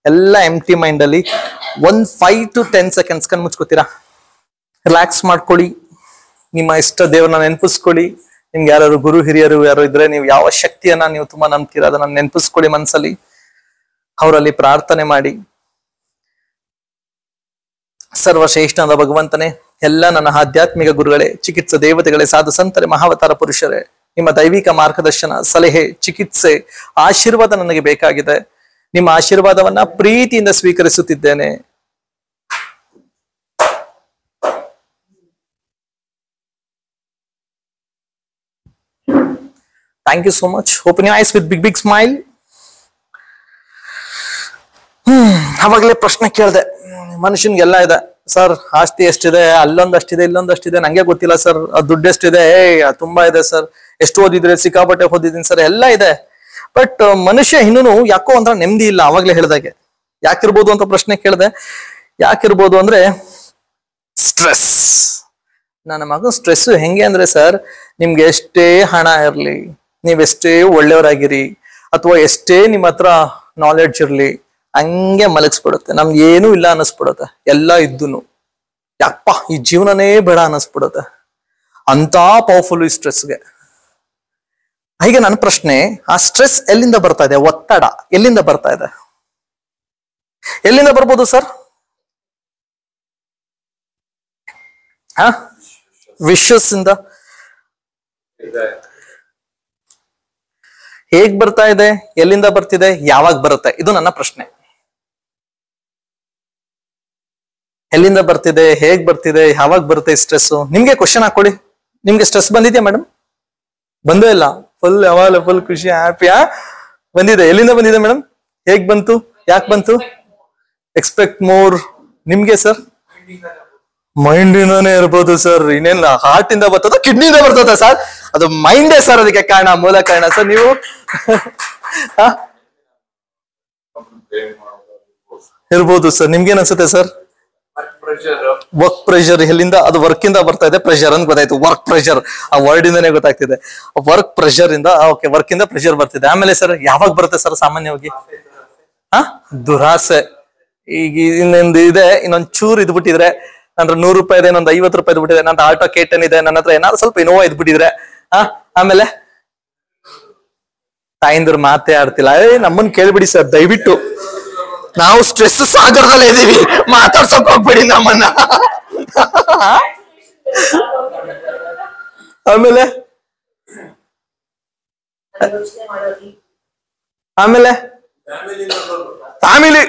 ಎಲ್ಲ ಎಂಟಿ ಮೈಂಡ್ ಅಲ್ಲಿ 5 to 10 seconds ಕಣ್ ಮುಚ್ಕೋತೀರಾ, ರಿಲ್ಯಾಕ್ಸ್ ಮಾಡ್ಕೊಳ್ಳಿ, ನಿಮ್ಮ ಇಷ್ಟ ದೇವ್ರನ್ನ ನೆನಪಿಸ್ಕೊಳ್ಳಿ. ನಿಮ್ಗೆ ಯಾರು ಗುರು ಹಿರಿಯರು ಯಾರು ಇದ್ರೆ, ನೀವು ಯಾವ ಶಕ್ತಿಯನ್ನ ನೀವು ತುಂಬಾ ನಂಬ್ತೀರಾ ಅದನ್ನ ನೆನಪಿಸ್ಕೊಳ್ಳಿ ಮನ್ಸಲ್ಲಿ, ಅವರಲ್ಲಿ ಪ್ರಾರ್ಥನೆ ಮಾಡಿ. ಸರ್ವಶ್ರೇಷ್ಠನಾದ ಭಗವಂತನೇ, ಎಲ್ಲ ನನ್ನ ಆಧ್ಯಾತ್ಮಿಕ ಗುರುಗಳೇ, ಚಿಕಿತ್ಸಾ ದೇವತೆಗಳೇ, ಸಾಧು ಸಂತರೇ, ಮಹಾವತಾರ ಪುರುಷರೇ, ನಿಮ್ಮ ದೈವಿಕ ಮಾರ್ಗದರ್ಶನ, ಸಲಹೆ, ಚಿಕಿತ್ಸೆ, ಆಶೀರ್ವಾದ ನನಗೆ ಬೇಕಾಗಿದೆ. ನಿಮ್ಮ ಆಶೀರ್ವಾದವನ್ನ ಪ್ರೀತಿಯಿಂದ ಸ್ವೀಕರಿಸುತ್ತಿದ್ದೇನೆ. Thank you so much. Open your eyes with big smile. ಅವಾಗಲೇ ಪ್ರಶ್ನೆ ಕೇಳಿದೆ, ಮನುಷ್ಯನ್ಗೆಲ್ಲ ಇದೆ ಸರ್, ಆಸ್ತಿ ಎಷ್ಟಿದೆ, ಅಲ್ಲೊಂದಷ್ಟಿದೆ, ಇಲ್ಲೊಂದಷ್ಟಿದೆ, ನಂಗೆ ಗೊತ್ತಿಲ್ಲ ಸರ್, ದುಡ್ಡು ಎಷ್ಟಿದೆ, ತುಂಬಾ ಇದೆ ಸರ್, ಎಷ್ಟು ಓದಿದ್ರೆ, ಸಿಕ್ಕಾಪಟ್ಟೆ ಓದಿದ್ದೀನಿ ಸರ್, ಎಲ್ಲ ಇದೆ. ಬಟ್ ಮನುಷ್ಯ ಇನ್ನೂ ಯಾಕೋ ಒಂಥರ ನೆಮ್ಮದಿ ಇಲ್ಲ. ಅವಾಗ್ಲೇ ಹೇಳ್ದಾಗೆ ಯಾಕಿರ್ಬೋದು ಅಂತ ಪ್ರಶ್ನೆ ಕೇಳಿದೆ. ಯಾಕಿರ್ಬೋದು ಅಂದ್ರೆ ಸ್ಟ್ರೆಸ್. ನನ್ನ ಮಗನ ಸ್ಟ್ರೆಸ್ ಹೆಂಗೆ ಅಂದ್ರೆ ಸರ್, ನಿಮ್ಗೆ ಎಷ್ಟೇ ಹಣ ಇರ್ಲಿ, ನೀವೆಷ್ಟೇ ಒಳ್ಳೆಯವರಾಗಿರಿ, ಅಥವಾ ಎಷ್ಟೇ ನಿಮ್ಮ ಹತ್ರ ನಾಲೆಡ್ಜ್ ಇರ್ಲಿ, ಹಂಗೆ ಮಲಗಿಸ್ಬಿಡುತ್ತೆ. ನಮ್ಗೆ ಏನೂ ಇಲ್ಲ ಅನ್ನಿಸ್ಬಿಡುತ್ತೆ. ಎಲ್ಲ ಇದ್ದುನು ಯಪ್ಪ ಈ ಜೀವನನೇ ಬೇಡ ಅನ್ನಿಸ್ಬಿಡುತ್ತೆ. ಅಂತ ಪವರ್ಫುಲ್ ಈ ಸ್ಟ್ರೆಸ್ಗೆ. ಹೀಗೆ ನನ್ನ ಪ್ರಶ್ನೆ, ಆ ಸ್ಟ್ರೆಸ್ ಎಲ್ಲಿಂದ ಬರ್ತಾ ಇದೆ? ಒತ್ತಡ ಎಲ್ಲಿಂದ ಬರ್ತಾ ಇದೆ? ಎಲ್ಲಿಂದ ಬರ್ಬೋದು ಸರ್? ವಿಶ್ವಸ್ ಇಂದ. ಹೇಗ್ ಬರ್ತಾ ಇದೆ, ಎಲ್ಲಿಂದ ಬರ್ತಿದೆ, ಯಾವಾಗ ಬರುತ್ತೆ? ಇದು ನನ್ನ ಪ್ರಶ್ನೆ. ಎಲ್ಲಿಂದ ಬರ್ತಿದೆ, ಹೇಗ್ ಬರ್ತಿದೆ, ಯಾವಾಗ ಬರುತ್ತೆ ಸ್ಟ್ರೆಸ್? ನಿಮ್ಗೆ ಕ್ವಶನ್ ಹಾಕೊಳ್ಳಿ, ನಿಮ್ಗೆ ಸ್ಟ್ರೆಸ್ ಬಂದಿದ್ಯಾ ಮೇಡಮ್? ಬಂದೇ ಇಲ್ಲ, ಫುಲ್ ಯಾವಾಗ ಫುಲ್ ಖುಷಿ ಹ್ಯಾಪಿಯಾ ಬಂದಿದೆ. ಎಲ್ಲಿಂದ ಬಂದಿದೆ ಮೇಡಮ್? ಹೇಗ್ ಬಂತು, ಯಾಕೆ ಬಂತು? Expect more. ನಿಮ್ಗೆ ಸರ್? ಮೈಂಡ್ ಇಂದಾನೇ ಇರ್ಬೋದು ಸರ್. ಇನ್ನೇನ್ ಹಾರ್ಟ್ ಇಂದ ಬರ್ತದ, ಕಿಡ್ನಿಯಿಂದ ಬರ್ತದ ಸರ್? ಅದು ಮೈಂಡೇ ಸರ್ ಅದಕ್ಕೆ ಕಾರಣ, ಮೂಲ ಕಾರಣ ಸರ್. ನೀವು ಇರ್ಬೋದು ಸರ್. ನಿಮ್ಗೇನ್ ಅನ್ಸುತ್ತೆ ಸರ್? Work pressure. ಎಲ್ಲಿಂದ? ಅದು ವರ್ಕ್ ಇಂದ ಬರ್ತಾ ಇದೆ. ಪ್ರೆಷರ್ ಅಂತ ಗೊತ್ತಾಯ್ತು. ವರ್ಕ್ ಪ್ರೆಷರ್ ಆ ವರ್ಡ್ ಇಂದಾನೆ ಗೊತ್ತಾಗ್ತಿದೆ. ವರ್ಕ್ ಪ್ರೆಷರ್ ಇಂದ, ಓಕೆ, ವರ್ಕ್ ಇಂದ ಪ್ರೆಷರ್ ಬರ್ತಿದೆ. ಆಮೇಲೆ ಸರ್ ಯಾವಾಗ ಬರುತ್ತೆ ಸರ್ ಸಾಮಾನ್ಯವಾಗಿ? ದುರಾಸೆ. ಈಗ ಇನ್ನೊಂದು ಇದೆ, ಇನ್ನೊಂದ್ ಚೂರ್ ಇದ್ಬಿಟ್ಟಿದ್ರೆ, ನಂತರ 100 ರೂಪಾಯಿ ಇದೆ, ಇನ್ನೊಂದು 50 ರೂಪಾಯಿ ಇದ್ಬಿಟ್ಟಿದೆ, ನನ್ನ ಆಟೋ ಕೇಟನ್ ಇದೆ, ನನ್ನ ಹತ್ರ ಏನಾದ್ರು ಸ್ವಲ್ಪ ಇನೋವಾ ಇದ್ಬಿಟ್ಟಿದ್ರೆ, ಆಮೇಲೆ ತಾಯಿಂದ್ರ ಮಾತೇ ಆಡ್ತಿಲ್ಲ. ನಮ್ಮನ್ ಕೇಳ್ಬಿಡಿ ಸರ್ ದಯವಿಟ್ಟು, ನಾವು ಸ್ಟ್ರೆಸ್ ಸಾಗರದಲ್ಲೇ ಇದೀವಿ, ಮಾತಾಡ್ಸೋಕ್ ಹೋಗ್ಬೇಡಿ ನಮ್ಮನ್ನ. ಆಮೇಲೆ ಆಮೇಲೆ ಫ್ಯಾಮಿಲಿ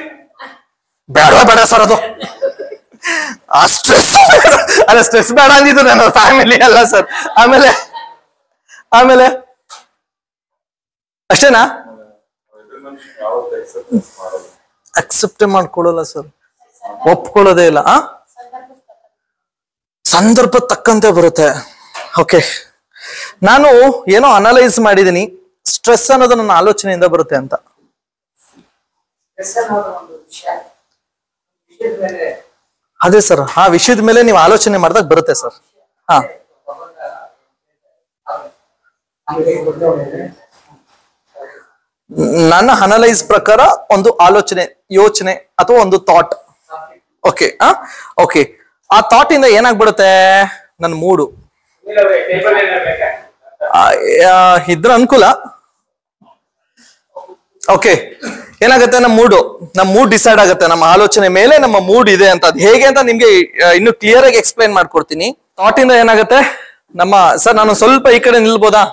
ಬೇಡ ಸರ್, ಅದು ಆ ಸ್ಟ್ರೆಸ್ ಅಲ್ಲ, ಸ್ಟ್ರೆಸ್ ಬೇಡ ಅಂದಿದ್ದು ನಾನು, ಫ್ಯಾಮಿಲಿ ಅಲ್ಲ ಸರ್. ಆಮೇಲೆ ಆಮೇಲೆ ಅಷ್ಟೇನಾ? ಅಕ್ಸೆಪ್ಟ್ ಮಾಡ್ಕೊಳ್ಳಲ್ಲ ಸರ್, ಒಪ್ಕೊಳ್ಳೋದೇ ಇಲ್ಲ. ಸಂದರ್ಭ ತಕ್ಕಂತೆ ಬರುತ್ತೆ. ಓಕೆ, ನಾನು ಏನೋ ಅನಲೈಸ್ ಮಾಡಿದೀನಿ, ಸ್ಟ್ರೆಸ್ ಅನ್ನೋದು ನನ್ನ ಆಲೋಚನೆಯಿಂದ ಬರುತ್ತೆ ಅಂತ. ಅದೇ ಸರ್, ಆ ವಿಷಯದ ಮೇಲೆ ನೀವು ಆಲೋಚನೆ ಮಾಡಿದಾಗ ಬರುತ್ತೆ ಸರ್. ನನ್ನ ಅನಲೈಸ್ ಪ್ರಕಾರ ಒಂದು ಆಲೋಚನೆ, ಯೋಚನೆ ಅಥವಾ ಒಂದು ಥಾಟ್. ಓಕೆ ಓಕೆ, ಆ ಥಾಟ್ ಇಂದ ಏನಾಗ್ಬಿಡುತ್ತೆ, ನನ್ನ ಮೂಡು ಇದ್ರ ಅನುಕೂಲ. ಓಕೆ, ಏನಾಗುತ್ತೆ, ನಮ್ಮ ಮೂಡ್ ಡಿಸೈಡ್ ಆಗುತ್ತೆ ನಮ್ಮ ಆಲೋಚನೆ ಮೇಲೆ ನಮ್ಮ ಮೂಡ್ ಇದೆ ಅಂತ. ಅದು ಹೇಗೆ ಅಂತ ನಿಮ್ಗೆ ಇನ್ನು ಕ್ಲಿಯರ್ ಆಗಿ ಎಕ್ಸ್ಪ್ಲೈನ್ ಮಾಡ್ಕೊಡ್ತೀನಿ. ಥಾಟ್ ಇಂದ ಏನಾಗುತ್ತೆ ಸರ್ ನಾನು ಸ್ವಲ್ಪ ಈ ಕಡೆ ನಿಲ್ಬೋದಾ,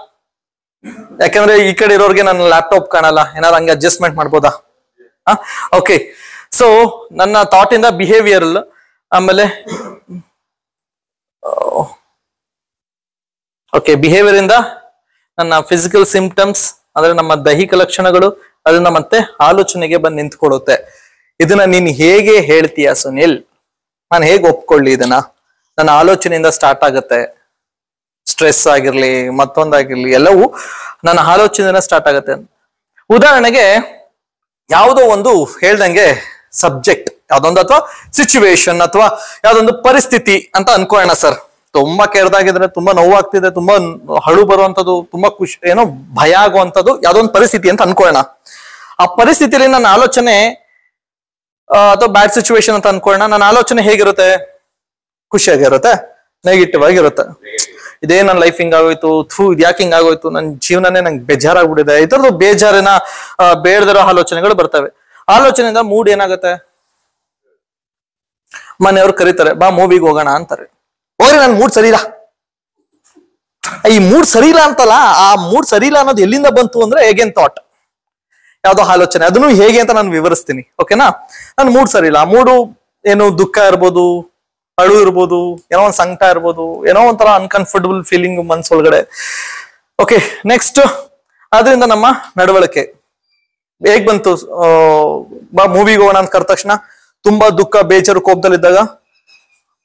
ಯಾಕಂದ್ರೆ ಈ ಕಡೆ ಇರೋರ್ಗೆ ನನ್ನ ಲ್ಯಾಪ್ಟಾಪ್ ಕಾಣಲ್ಲ, ಏನಾದ್ರು ಹಂಗೆ ಅಡ್ಜಸ್ಟ್ಮೆಂಟ್ ಮಾಡ್ಬೋದಾ? ಓಕೆ, ಸೊ ನನ್ನ ಥಾಟ್ ಇಂದ ಬಿಹೇವಿಯರ್, ಆಮೇಲೆ ಓಕೆ ಬಿಹೇವಿಯರ್ ಇಂದ ನನ್ನ ಫಿಸಿಕಲ್ ಸಿಂಪ್ಟಮ್ಸ್ ಅಂದ್ರೆ ನಮ್ಮ ದೈಹಿಕ ಲಕ್ಷಣಗಳು, ಅದನ್ನ ಮತ್ತೆ ಆಲೋಚನೆಗೆ ಬಂದು ನಿಂತ್ಕೊಡುತ್ತೆ. ಇದನ್ನ ನೀನ್ ಹೇಗೆ ಹೇಳ್ತೀಯ ಸುನಿಲ್, ನಾನು ಹೇಗೆ ಒಪ್ಕೊಳ್ಳಿ ಇದನ್ನ? ನನ್ನ ಆಲೋಚನೆಯಿಂದ ಸ್ಟಾರ್ಟ್ ಆಗುತ್ತೆ. ಸ್ಟ್ರೆಸ್ ಆಗಿರ್ಲಿ ಮತ್ತೊಂದಾಗಿರ್ಲಿ ಎಲ್ಲವೂ ನನ್ನ ಆಲೋಚನೆಯಿಂದ ಸ್ಟಾರ್ಟ್ ಆಗುತ್ತೆ. ಉದಾಹರಣೆಗೆ ಯಾವುದೋ ಒಂದು ಹೇಳ್ದಂಗೆ ಸಬ್ಜೆಕ್ಟ್ ಯಾವ್ದೊಂದು ಅಥವಾ ಸಿಚುವೇಶನ್ ಅಥವಾ ಯಾವ್ದೊಂದು ಪರಿಸ್ಥಿತಿ ಅಂತ ಅನ್ಕೋಣ ಸರ್. ತುಂಬಾ ಕೆಡ್ದಾಗಿದ್ರೆ, ತುಂಬಾ ನೋವಾಗ್ತಿದೆ, ತುಂಬಾ ಹಳು ಬರುವಂತದ್ದು, ತುಂಬಾ ಖುಷಿ ಏನೋ ಭಯ ಆಗುವಂಥದ್ದು ಯಾವ್ದೋ ಒಂದು ಪರಿಸ್ಥಿತಿ ಅಂತ ಅನ್ಕೋಣ. ಆ ಪರಿಸ್ಥಿತಿಯಲ್ಲಿ ನನ್ನ ಆಲೋಚನೆ ಅಥವಾ ಬ್ಯಾಡ್ ಸಿಚುವೇಶನ್ ಅಂತ ಅನ್ಕೊಳ್ಳೋಣ, ನನ್ನ ಆಲೋಚನೆ ಹೇಗಿರುತ್ತೆ? ಖುಷಿಯಾಗಿರುತ್ತೆ, ನೆಗೆಟಿವ್ ಆಗಿರುತ್ತೆ. ಇದೇ ನನ್ನ ಲೈಫ್ ಹಿಂಗಾಗೋಯ್ತು, ಇದು ಯಾಕೆ ಹಿಂಗಾಗೋಯ್ತು, ನನ್ನ ಜೀವನನೇ ನಂಗೆ ಬೇಜಾರಾಗ್ಬಿಟ್ಟಿದೆ, ಈ ತರದ್ದು ಬೇಜಾರಿನ ಬೇಡದಿರೋ ಆಲೋಚನೆಗಳು ಬರ್ತವೆ. ಆಲೋಚನೆಯಿಂದ ಮೂಡ್ ಏನಾಗುತ್ತೆ? ಮನೆಯವ್ರು ಕರೀತಾರೆ, ಬಾ ಮೂವಿಗೆ ಹೋಗೋಣ ಅಂತಾರೆ. ಹೋಗ್ರಿ, ನನ್ ಮೂಡ್ ಸರಿ ಇಲ್ಲ. ಈ ಮೂಡ್ ಸರಿ ಇಲ್ಲ ಅಂತಲ್ಲ, ಆ ಮೂಡ್ ಸರಿ ಇಲ್ಲ ಅನ್ನೋದು ಎಲ್ಲಿಂದ ಬಂತು ಅಂದ್ರೆ ಹೇಗೇನ್ ಥಾಟ್, ಯಾವ್ದೋ ಆಲೋಚನೆ. ಅದನ್ನು ಹೇಗೆ ಅಂತ ನಾನು ವಿವರಿಸ್ತೀನಿ, ಓಕೆನಾ? ನನ್ ಮೂಡ್ ಸರಿ ಇಲ್ಲ. ಮೂಡು ಏನು, ದುಃಖ ಇರ್ಬೋದು, ಅಳು ಇರ್ಬೋದು, ಏನೋ ಒಂದ್ ಸಂಕಟ ಇರ್ಬೋದು, ಏನೋ ಒಂಥರ ಅನ್ಕಂಫರ್ಟಬಲ್ ಫೀಲಿಂಗ್ ಮನ್ಸೊಳಗಡೆ. ಓಕೆ, ನೆಕ್ಸ್ಟ್ ಅದರಿಂದ ನಮ್ಮ ನಡವಳಿಕೆ ಹೇಗ್ ಬಂತು? ಬಾ ಮೂವಿಗೆ ಹೋಗೋಣ ಅಂತ ಕರೆದ ತಕ್ಷಣ ತುಂಬಾ ದುಃಖ ಬೇಜಾರು ಕೋಪದಲ್ಲಿದ್ದಾಗ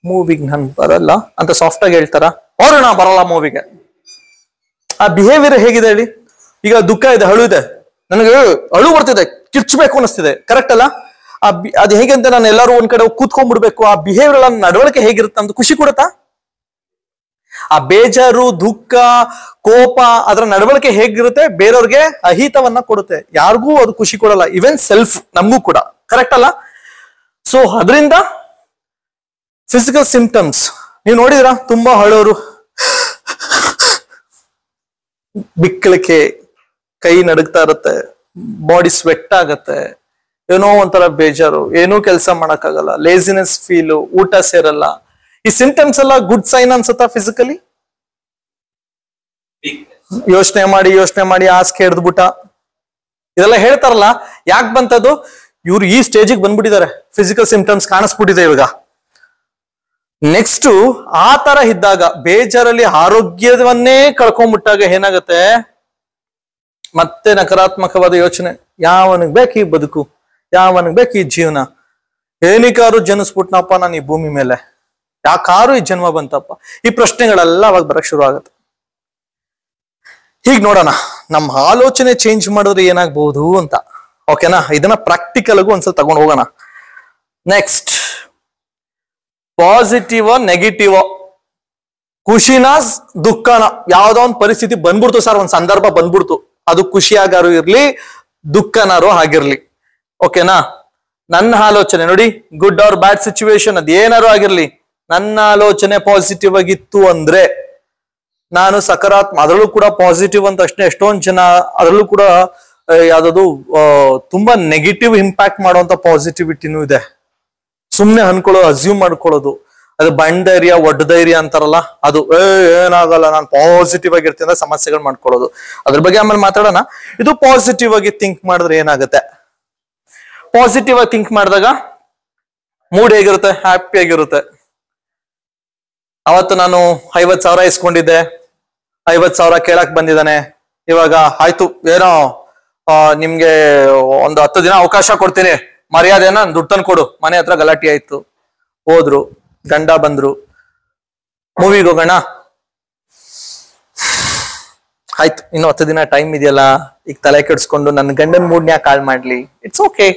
ಮೂವಿಗೆ ನನ್ ಬರಲ್ಲ ಅಂತ ಸಾಫ್ಟ್ ಆಗಿ ಹೇಳ್ತಾರ, ಅವ್ರು ನಾ ಬರಲ್ಲ ಮೂವಿಗೆ. ಆ ಬಿಹೇವಿಯರ್ ಹೇಗಿದೆ ಹೇಳಿ? ಈಗ ದುಃಖ ಇದೆ, ಅಳು ಇದೆ, ನನಗೆ ಅಳು ಬರ್ತಿದೆ, ಕಿರ್ಚ್ಬೇಕು ಅನಿಸ್ತಿದೆ, ಕರೆಕ್ಟ್ ಅಲ್ಲ? ಅದು ಹೇಗೆ ಅಂತ ನಾನು ಎಲ್ಲರೂ ಒಂದ್ ಕಡೆ ಕೂತ್ಕೊಂಡ್ಬಿಡ್ಬೇಕು. ಆ ಬಿಹೇವಿಯರ್ ನಡವಳಿಕೆ ಹೇಗಿರುತ್ತೆ ಅಂತ ಖುಷಿ ಕೊಡುತ್ತಾ? ಆ ಬೇಜಾರು, ದುಃಖ, ಕೋಪ ಅದರ ನಡವಳಿಕೆ ಹೇಗಿರುತ್ತೆ? ಬೇರೆಯವ್ರಿಗೆ ಅಹಿತವನ್ನ ಕೊಡುತ್ತೆ, ಯಾರಿಗೂ ಅದು ಖುಷಿ ಕೊಡಲ್ಲ, ಇವನ್ ಸೆಲ್ಫ್ ನಮಗೂ ಕೂಡ, ಕರೆಕ್ಟ್ ಅಲ್ಲ? ಸೊ ಅದರಿಂದ ಫಿಸಿಕಲ್ ಸಿಂಪ್ಟಮ್ಸ್ ನೀವು ನೋಡಿದ್ರಾ? ತುಂಬಾ ಹಳೋರು, ಬಿಕ್ಕಳಿಕೆ, ಕೈ ನಡುಗ್ತಾ ಇರುತ್ತೆ, ಬಾಡಿ ಸ್ವೆಟ್ ಆಗತ್ತೆ, ಏನೋ ಒಂಥರ ಬೇಜಾರು, ಏನೂ ಕೆಲಸ ಮಾಡಕ್ಕಾಗಲ್ಲ, ಲೇಸಿನೆಸ್ ಫೀಲು, ಊಟ ಸೇರಲ್ಲ. ಈ ಸಿಂಪ್ಟಮ್ಸ್ ಎಲ್ಲ ಗುಡ್ ಸೈನ್ ಅನ್ಸುತ್ತಾ ಫಿಸಿಕಲಿ? ಯೋಚನೆ ಮಾಡಿ ಹಾಸಿಗೆ ಹಿಡಿದ್ಬಿಟ್ಟ ಇದೆಲ್ಲ ಹೇಳ್ತಾರಲ್ಲ, ಯಾಕೆ ಬಂತದ್ದು? ಇವ್ರು ಈ ಸ್ಟೇಜಿಗೆ ಬಂದ್ಬಿಟ್ಟಿದ್ದಾರೆ, ಫಿಸಿಕಲ್ ಸಿಂಪ್ಟಮ್ಸ್ ಕಾಣಿಸ್ಬಿಟ್ಟಿದೆ ಇವಾಗ. ನೆಕ್ಸ್ಟ್ ಆ ತರ ಇದ್ದಾಗ, ಬೇಜಾರಲ್ಲಿ ಆರೋಗ್ಯವನ್ನೇ ಕಳ್ಕೊಂಡ್ಬಿಟ್ಟಾಗ ಏನಾಗತ್ತೆ? ಮತ್ತೆ ನಕಾರಾತ್ಮಕವಾದ ಯೋಚನೆ, ಯಾವನಿಗೆ ಬೇಕು ಈ ಬದುಕು, ಯಾವನಿಗೆ ಬೇಕು ಈ ಜೀವನ, ಏನಕ್ಕಾರು ಜನಿಸ್ಬಿಟ್ನಪ್ಪ ನಾನು ಈ ಭೂಮಿ ಮೇಲೆ, ಯಾಕಾರು ಈ ಜನ್ಮ ಬಂತಪ್ಪ, ಈ ಪ್ರಶ್ನೆಗಳೆಲ್ಲ ಅವಾಗ ಬರಕ್ ಶುರು ಆಗತ್ತೆ. ಹೀಗ್ ನೋಡೋಣ ನಮ್ಮ ಆಲೋಚನೆ ಚೇಂಜ್ ಮಾಡಿದ್ರೆ ಏನಾಗ್ಬಹುದು ಅಂತ, ಓಕೆನಾ? ಇದನ್ನ ಪ್ರಾಕ್ಟಿಕಲ್ ಆಗೂ ಒಂದ್ಸಲ ತಗೊಂಡು ಹೋಗೋಣ. ನೆಕ್ಸ್ಟ್, ಪಾಸಿಟಿವ್ ನೆಗೆಟಿವ್, ಖುಷಿನ ದುಃಖನ, ಯಾವ್ದೋ ಒಂದು ಪರಿಸ್ಥಿತಿ ಬಂದ್ಬಿಡ್ತು ಸರ್, ಒಂದ್ ಸಂದರ್ಭ ಬಂದ್ಬಿಡ್ತು, ಅದು ಖುಷಿಯಾಗಾರು ಇರ್ಲಿ ದುಃಖನಾರು ಆಗಿರ್ಲಿ, ಓಕೆನಾ? ನನ್ನ ಆಲೋಚನೆ ನೋಡಿ, ಗುಡ್ ಆರ್ ಬ್ಯಾಡ್ ಸಿಚುವೇಶನ್ ಅದೇನಾರು ಆಗಿರ್ಲಿ, ನನ್ನ ಆಲೋಚನೆ ಪಾಸಿಟಿವ್ ಆಗಿತ್ತು ಅಂದ್ರೆ ನಾನು ಸಕಾರಾತ್ಮಕ, ಅದರಲ್ಲೂ ಕೂಡ ಪಾಸಿಟಿವ್ ಅಂತ ಅಷ್ಟೇ. ಎಷ್ಟೊಂದು ಜನ ಅದರಲ್ಲೂ ಕೂಡ ಯಾವ್ದು ತುಂಬಾ ನೆಗೆಟಿವ್ ಇಂಪ್ಯಾಕ್ಟ್ ಮಾಡುವಂತ ಪಾಸಿಟಿವಿಟಿನೂ ಇದೆ. ಸುಮ್ನೆ ಅನ್ಕೊಳ್ಳೋದು, ಅಸ್ಯೂಮ್ ಮಾಡ್ಕೊಳ್ಳೋದು, ಅದು ಬಂಡ್ ಧೈರ್ಯ, ಒಡ್ಡ ಧೈರ್ಯ ಅಂತಾರಲ್ಲ, ಅದು ಏನಾಗಲ್ಲ ನಾನು ಪಾಸಿಟಿವ್ ಆಗಿರ್ತೀನಿ ಅಂದ್ರೆ ಸಮಸ್ಯೆಗಳು ಮಾಡ್ಕೊಳ್ಳೋದು. ಅದ್ರ ಬಗ್ಗೆ ಆಮೇಲೆ ಮಾತಾಡೋಣ. ಇದು ಪಾಸಿಟಿವ್ ಆಗಿ ಥಿಂಕ್ ಮಾಡಿದ್ರೆ ಏನಾಗುತ್ತೆ? ಪಾಸಿಟಿವ್ ಆಗಿ ಥಿಂಕ್ ಮಾಡಿದಾಗ ಮೂಡ್ ಹೇಗಿರುತ್ತೆ? ಹ್ಯಾಪಿ ಆಗಿರುತ್ತೆ. ಅವತ್ತು ನಾನು 50,000 ಇಸ್ಕೊಂಡಿದ್ದೆ, 50,000 ಕೇಳಕ್ ಬಂದಿದ್ದಾನೆ, ಇವಾಗ ಆಯ್ತು ಏನೋ ನಿಮ್ಗೆ ಒಂದು 10 ದಿನ ಅವಕಾಶ ಕೊಡ್ತೀನಿ, ಮರ್ಯಾದೆನ ದುಡ್ಡು ತಂದು ಕೊಡು. ಮನೆ ಹತ್ರ ಗಲಾಟೆ ಆಯ್ತು, ಹೋದ್ರು, ಗಂಡ ಬಂದ್ರು, ಮೂವಿಗೆ ಹೋಗೋಣ, ಆಯ್ತು ಇನ್ನು 10 ದಿನ ಟೈಮ್ ಇದೆಯಲ್ಲ, ಈಗ ತಲೆ ಕೆಡ್ಸ್ಕೊಂಡು ನನ್ನ ಗಂಡನ ಮೂಡ್ನ ಯಾಕೆ ಹಾಳು ಮಾಡ್ಲಿ, ಇಟ್ಸ್ ಓಕೆ,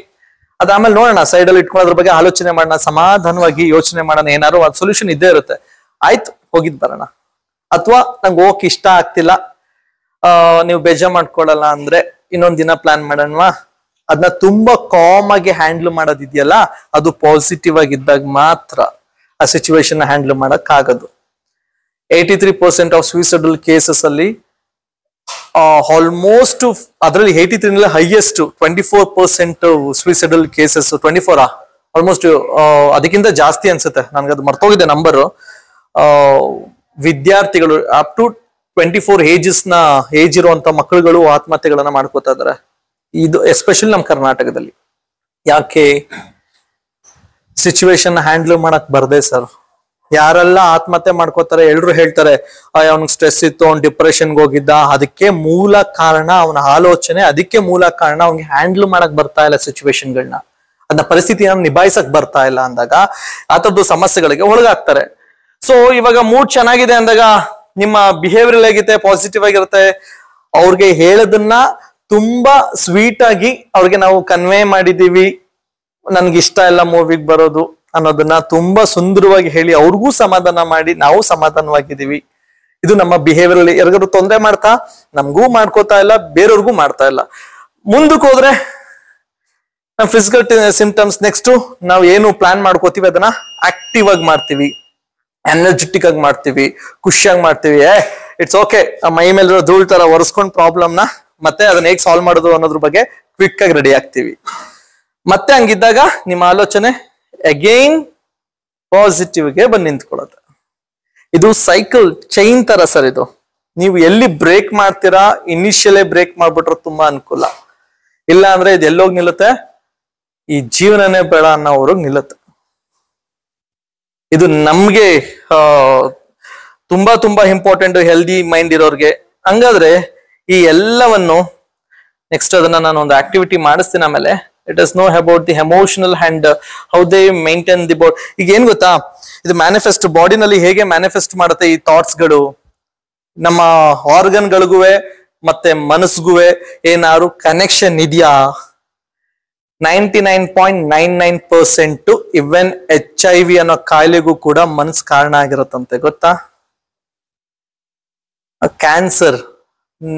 ಅದಾದ್ಮೇಲೆ ನೋಡೋಣ, ಸೈಡಲ್ಲಿ ಇಟ್ಕೊಳ್ಳೋದ್ರ ಬಗ್ಗೆ ಆಲೋಚನೆ ಮಾಡೋಣ, ಸಮಾಧಾನವಾಗಿ ಯೋಚನೆ ಮಾಡೋಣ, ಏನಾರು ಅದು ಸೊಲ್ಯೂಷನ್ ಇದ್ದೇ ಇರುತ್ತೆ. ಆಯ್ತು ಹೋಗಿದ್ ಬರೋಣ. ಅಥವಾ ನಂಗೆ ಹೋಗಕ್ ಇಷ್ಟ ಆಗ್ತಿಲ್ಲ, ನೀವು ಬೇಜಾರ್ ಮಾಡ್ಕೊಳಲ್ಲ ಅಂದ್ರೆ ಇನ್ನೊಂದ್ ದಿನ ಪ್ಲಾನ್ ಮಾಡೋಣವಾ. ಅದನ್ನ ತುಂಬಾ ಕಾಮ್ ಆಗಿ ಹ್ಯಾಂಡಲ್ ಮಾಡೋದಿದೆಯಲ್ಲ, ಅದು ಪಾಸಿಟಿವ್ ಆಗಿದ್ದಾಗ ಮಾತ್ರ. ಆ ಸಿಚುವೇಶನ್ ಹ್ಯಾಂಡಲ್ ಮಾಡಕ್ ಆಗೋದು. 83% ಆಫ್ ಸುಯಿಸೈಡಲ್ ಕೇಸಸ್ ಅಲ್ಲಿ ಆಲ್ಮೋಸ್ಟ್ ಅದರಲ್ಲಿ 83 ಹೈಯೆಸ್ಟ್ 24% ಸುಯಿಸೈಡಲ್ ಕೇಸಸ್ 24 ಆಲ್ಮೋಸ್ಟ್ ಅದಕ್ಕಿಂತ ಜಾಸ್ತಿ ಅನ್ಸುತ್ತೆ, ನನ್ಗದು ಮರ್ತೋಗಿದೆ ನಂಬರ್. ವಿದ್ಯಾರ್ಥಿಗಳು ಅಪ್ ಟು 24 ಏಜ್ ಇರುವಂತ ಮಕ್ಕಳುಗಳು ಆತ್ಮಹತ್ಯೆಗಳನ್ನ ಮಾಡ್ಕೋತಾ ಇದಾರೆ. ಇದು ಎಸ್ಪೆಷಲಿ ನಮ್ಮ ಕರ್ನಾಟಕದಲ್ಲಿ. ಯಾಕೆ? ಸಿಚುವೇಶನ್ ಹ್ಯಾಂಡಲ್ ಮಾಡಕ್ ಬರ್ದೆ ಸರ್. ಯಾರೆಲ್ಲ ಆತ್ಮಹತ್ಯೆ ಮಾಡ್ಕೋತಾರೆ ಎಲ್ರು ಹೇಳ್ತಾರೆ ಅವನಿಗೆ ಸ್ಟ್ರೆಸ್ ಇತ್ತು, ಅವ್ನು ಡಿಪ್ರೆಷನ್ಗೆ ಹೋಗಿದ್ದ. ಅದಕ್ಕೆ ಮೂಲ ಕಾರಣ ಅವನ ಆಲೋಚನೆ, ಅದಕ್ಕೆ ಮೂಲ ಕಾರಣ ಅವ್ನಿಗೆ ಹ್ಯಾಂಡಲ್ ಮಾಡಕ್ ಬರ್ತಾ ಇಲ್ಲ ಸಿಚುವೇಶನ್ಗಳನ್ನ, ಅದನ್ನ ಪರಿಸ್ಥಿತಿಯನ್ನು ನಿಭಾಯಿಸಕ್ ಬರ್ತಾ ಇಲ್ಲ ಅಂದಾಗ ಆ ತರದ್ದು ಸಮಸ್ಯೆಗಳಿಗೆ ಒಳಗಾಗ್ತಾರೆ. ಸೊ ಇವಾಗ ಮೂಡ್ ಚೆನ್ನಾಗಿದೆ ಅಂದಾಗ ನಿಮ್ಮ ಬಿಹೇವಿಯರ್ ಹೇಗಿರುತ್ತೆ, ಪಾಸಿಟಿವ್ ಆಗಿರುತ್ತೆ. ಅವ್ರಿಗೆ ಹೇಳೋದನ್ನ ತುಂಬಾ ಸ್ವೀಟ್ ಆಗಿ ಅವ್ರಿಗೆ ನಾವು ಕನ್ವೆ ಮಾಡಿದೀವಿ, ನನ್ಗೆ ಇಷ್ಟ ಇಲ್ಲ ಮೂವಿಗೆ ಬರೋದು ಅನ್ನೋದನ್ನ ತುಂಬಾ ಸುಂದರವಾಗಿ ಹೇಳಿ ಅವ್ರಿಗೂ ಸಮಾಧಾನ ಮಾಡಿ ನಾವು ಸಮಾಧಾನವಾಗಿದ್ದೀವಿ. ಇದು ನಮ್ಮ ಬಿಹೇವಿಯರ್ ಅಲ್ಲಿ ಯಾರಿಗಾದ್ರು ತೊಂದರೆ ಮಾಡ್ತಾ ನಮಗೂ ಮಾಡ್ಕೋತಾ ಇಲ್ಲ, ಬೇರೆಯವ್ರಿಗೂ ಮಾಡ್ತಾ ಇಲ್ಲ. ಮುಂದಕ್ಕೆ ಹೋದ್ರೆ ನಮ್ಮ ಫಿಸಿಕಲ್ ಸಿಂಪ್ಟಮ್ಸ್, ನೆಕ್ಸ್ಟ್ ನಾವು ಏನು ಪ್ಲಾನ್ ಮಾಡ್ಕೋತೀವಿ ಅದನ್ನ ಆಕ್ಟಿವ್ ಆಗಿ ಮಾಡ್ತೀವಿ, ಎನರ್ಜೆಟಿಕ್ ಆಗಿ ಮಾಡ್ತೀವಿ, ಖುಷಿಯಾಗಿ ಮಾಡ್ತೀವಿ. ಇಟ್ಸ್ ಓಕೆ, ಮೈ ಮೇಲೆ ಧೂಳ್ ತರ ಒರೆಸ್ಕೊಂಡ್ ಪ್ರಾಬ್ಲಮ್ನ ಮತ್ತೆ ಅದನ್ನ ಹೇಗೆ ಸಾಲ್ವ್ ಮಾಡೋದು ಅನ್ನೋದ್ರ ಬಗ್ಗೆ ಕ್ವಿಕ್ ಆಗಿ ರೆಡಿ ಆಗ್ತೀವಿ. ಮತ್ತೆ ಹಂಗಿದ್ದಾಗ ನಿಮ್ಮ ಆಲೋಚನೆ ಅಗೈನ್ ಪಾಸಿಟಿವ್ಗೆ ಬಂದು ನಿಂತ್ಕೊಳ್ಳುತ್ತೆ. ಇದು ಸೈಕಲ್ ಚೈನ್ ತರ ಸರ್. ಇದು ನೀವು ಎಲ್ಲಿ ಬ್ರೇಕ್ ಮಾಡ್ತೀರಾ, ಇನಿಷಿಯಲೇ ಬ್ರೇಕ್ ಮಾಡ್ಬಿಟ್ರೆ ತುಂಬಾ ಅನುಕೂಲ. ಇಲ್ಲ ಅಂದ್ರೆ ಇದು ಎಲ್ಲೋಗಿ ನಿಲ್ಲುತ್ತೆ, ಈ ಜೀವನನೇ ಬೇಡ ಅನ್ನೋವ್ರಿಗೆ ನಿಲ್ಲುತ್ತೆ. ಇದು ನಮ್ಗೆ ತುಂಬಾ ತುಂಬಾ ಇಂಪಾರ್ಟೆಂಟ್ ಹೆಲ್ದಿ ಮೈಂಡ್ ಇರೋರ್ಗೆ. ಹಂಗಾದ್ರೆ ಈ ಎಲ್ಲವನ್ನು ನೆಕ್ಸ್ಟ್ ಅದನ್ನ ನಾನು ಒಂದು ಆಕ್ಟಿವಿಟಿ ಮಾಡಿಸ್ತೀನಿ. ಆಮೇಲೆ it is know about the emotional and how they maintain the body. ಈಗ ಏನ್ ಗೊತ್ತಾ, ಇದು ಮ್ಯಾನಿಫೆಸ್ಟ್ ಬಾಡಿನಲ್ಲಿ ಹೇಗೆ ಮ್ಯಾನಿಫೆಸ್ಟ್ ಮಾಡುತ್ತೆ ಈ ಥಾಟ್ಸ್ಗಳು, ನಮ್ಮ ಆರ್ಗನ್ಗಳಿಗುವೆ ಮತ್ತೆ ಮನಸ್ಸಿಗುವೆ ಏನಾದ್ರು ಕನೆಕ್ಷನ್ ಇದೆಯಾ? 99.99% ಇವನ್ HIV ಅನ್ನೋ ಕಾಯಿಲೆಗೂ ಕೂಡ ಮನಸ್ಸು ಕಾರಣ ಆಗಿರತ್ತಂತೆ, ಗೊತ್ತಾ? Cancer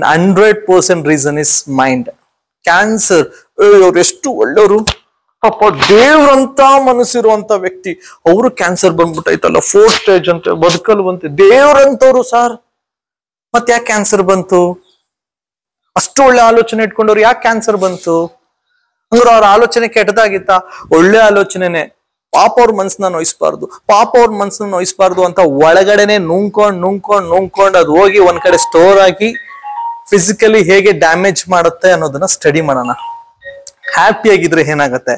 100% reason is mind. Cancer ಅವ್ರು ಎಷ್ಟು ಒಳ್ಳೆಯವರು ಪಾಪ, ದೇವ್ರಂತ ಮನಸ್ಸಿರುವಂತ ವ್ಯಕ್ತಿ, ಅವರು ಕ್ಯಾನ್ಸರ್ ಬಂದ್ಬಿಟ್ಟೈತಲ್ಲ 4th ಸ್ಟೇಜ್ ಅಂತ ಬದುಕಲು ಬಂತು. ದೇವ್ರಂತವ್ರು ಸಾರ್, ಮತ್ತೆ ಯಾಕೆ ಕ್ಯಾನ್ಸರ್ ಬಂತು? ಅಷ್ಟು ಒಳ್ಳೆ ಆಲೋಚನೆ ಇಟ್ಕೊಂಡವ್ರು ಯಾಕೆ ಕ್ಯಾನ್ಸರ್ ಬಂತು? ಅಂದ್ರೆ ಅವ್ರ ಆಲೋಚನೆ ಕೆಟ್ಟದಾಗಿತ್ತ? ಒಳ್ಳೆ ಆಲೋಚನೆನೆ. ಪಾಪ ಅವ್ರ ಮನ್ಸನ್ನ ನೋಯಿಸ್ಬಾರ್ದು, ಪಾಪ ಅವ್ರ ಮನ್ಸನ್ನ ನೋಯಿಸ್ಬಾರ್ದು ಅಂತ ಒಳಗಡೆನೆ ನುಂಗ್ಕೊಂಡ್ ಅದು ಹೋಗಿ ಒಂದ್ ಕಡೆ ಸ್ಟೋರ್ ಆಗಿ ಫಿಸಿಕಲಿ ಹೇಗೆ ಡ್ಯಾಮೇಜ್ ಮಾಡುತ್ತೆ ಅನ್ನೋದನ್ನ ಸ್ಟಡಿ ಮಾಡೋಣ. ಹ್ಯಾಪಿ ಆಗಿದ್ರೆ ಏನಾಗತ್ತೆ,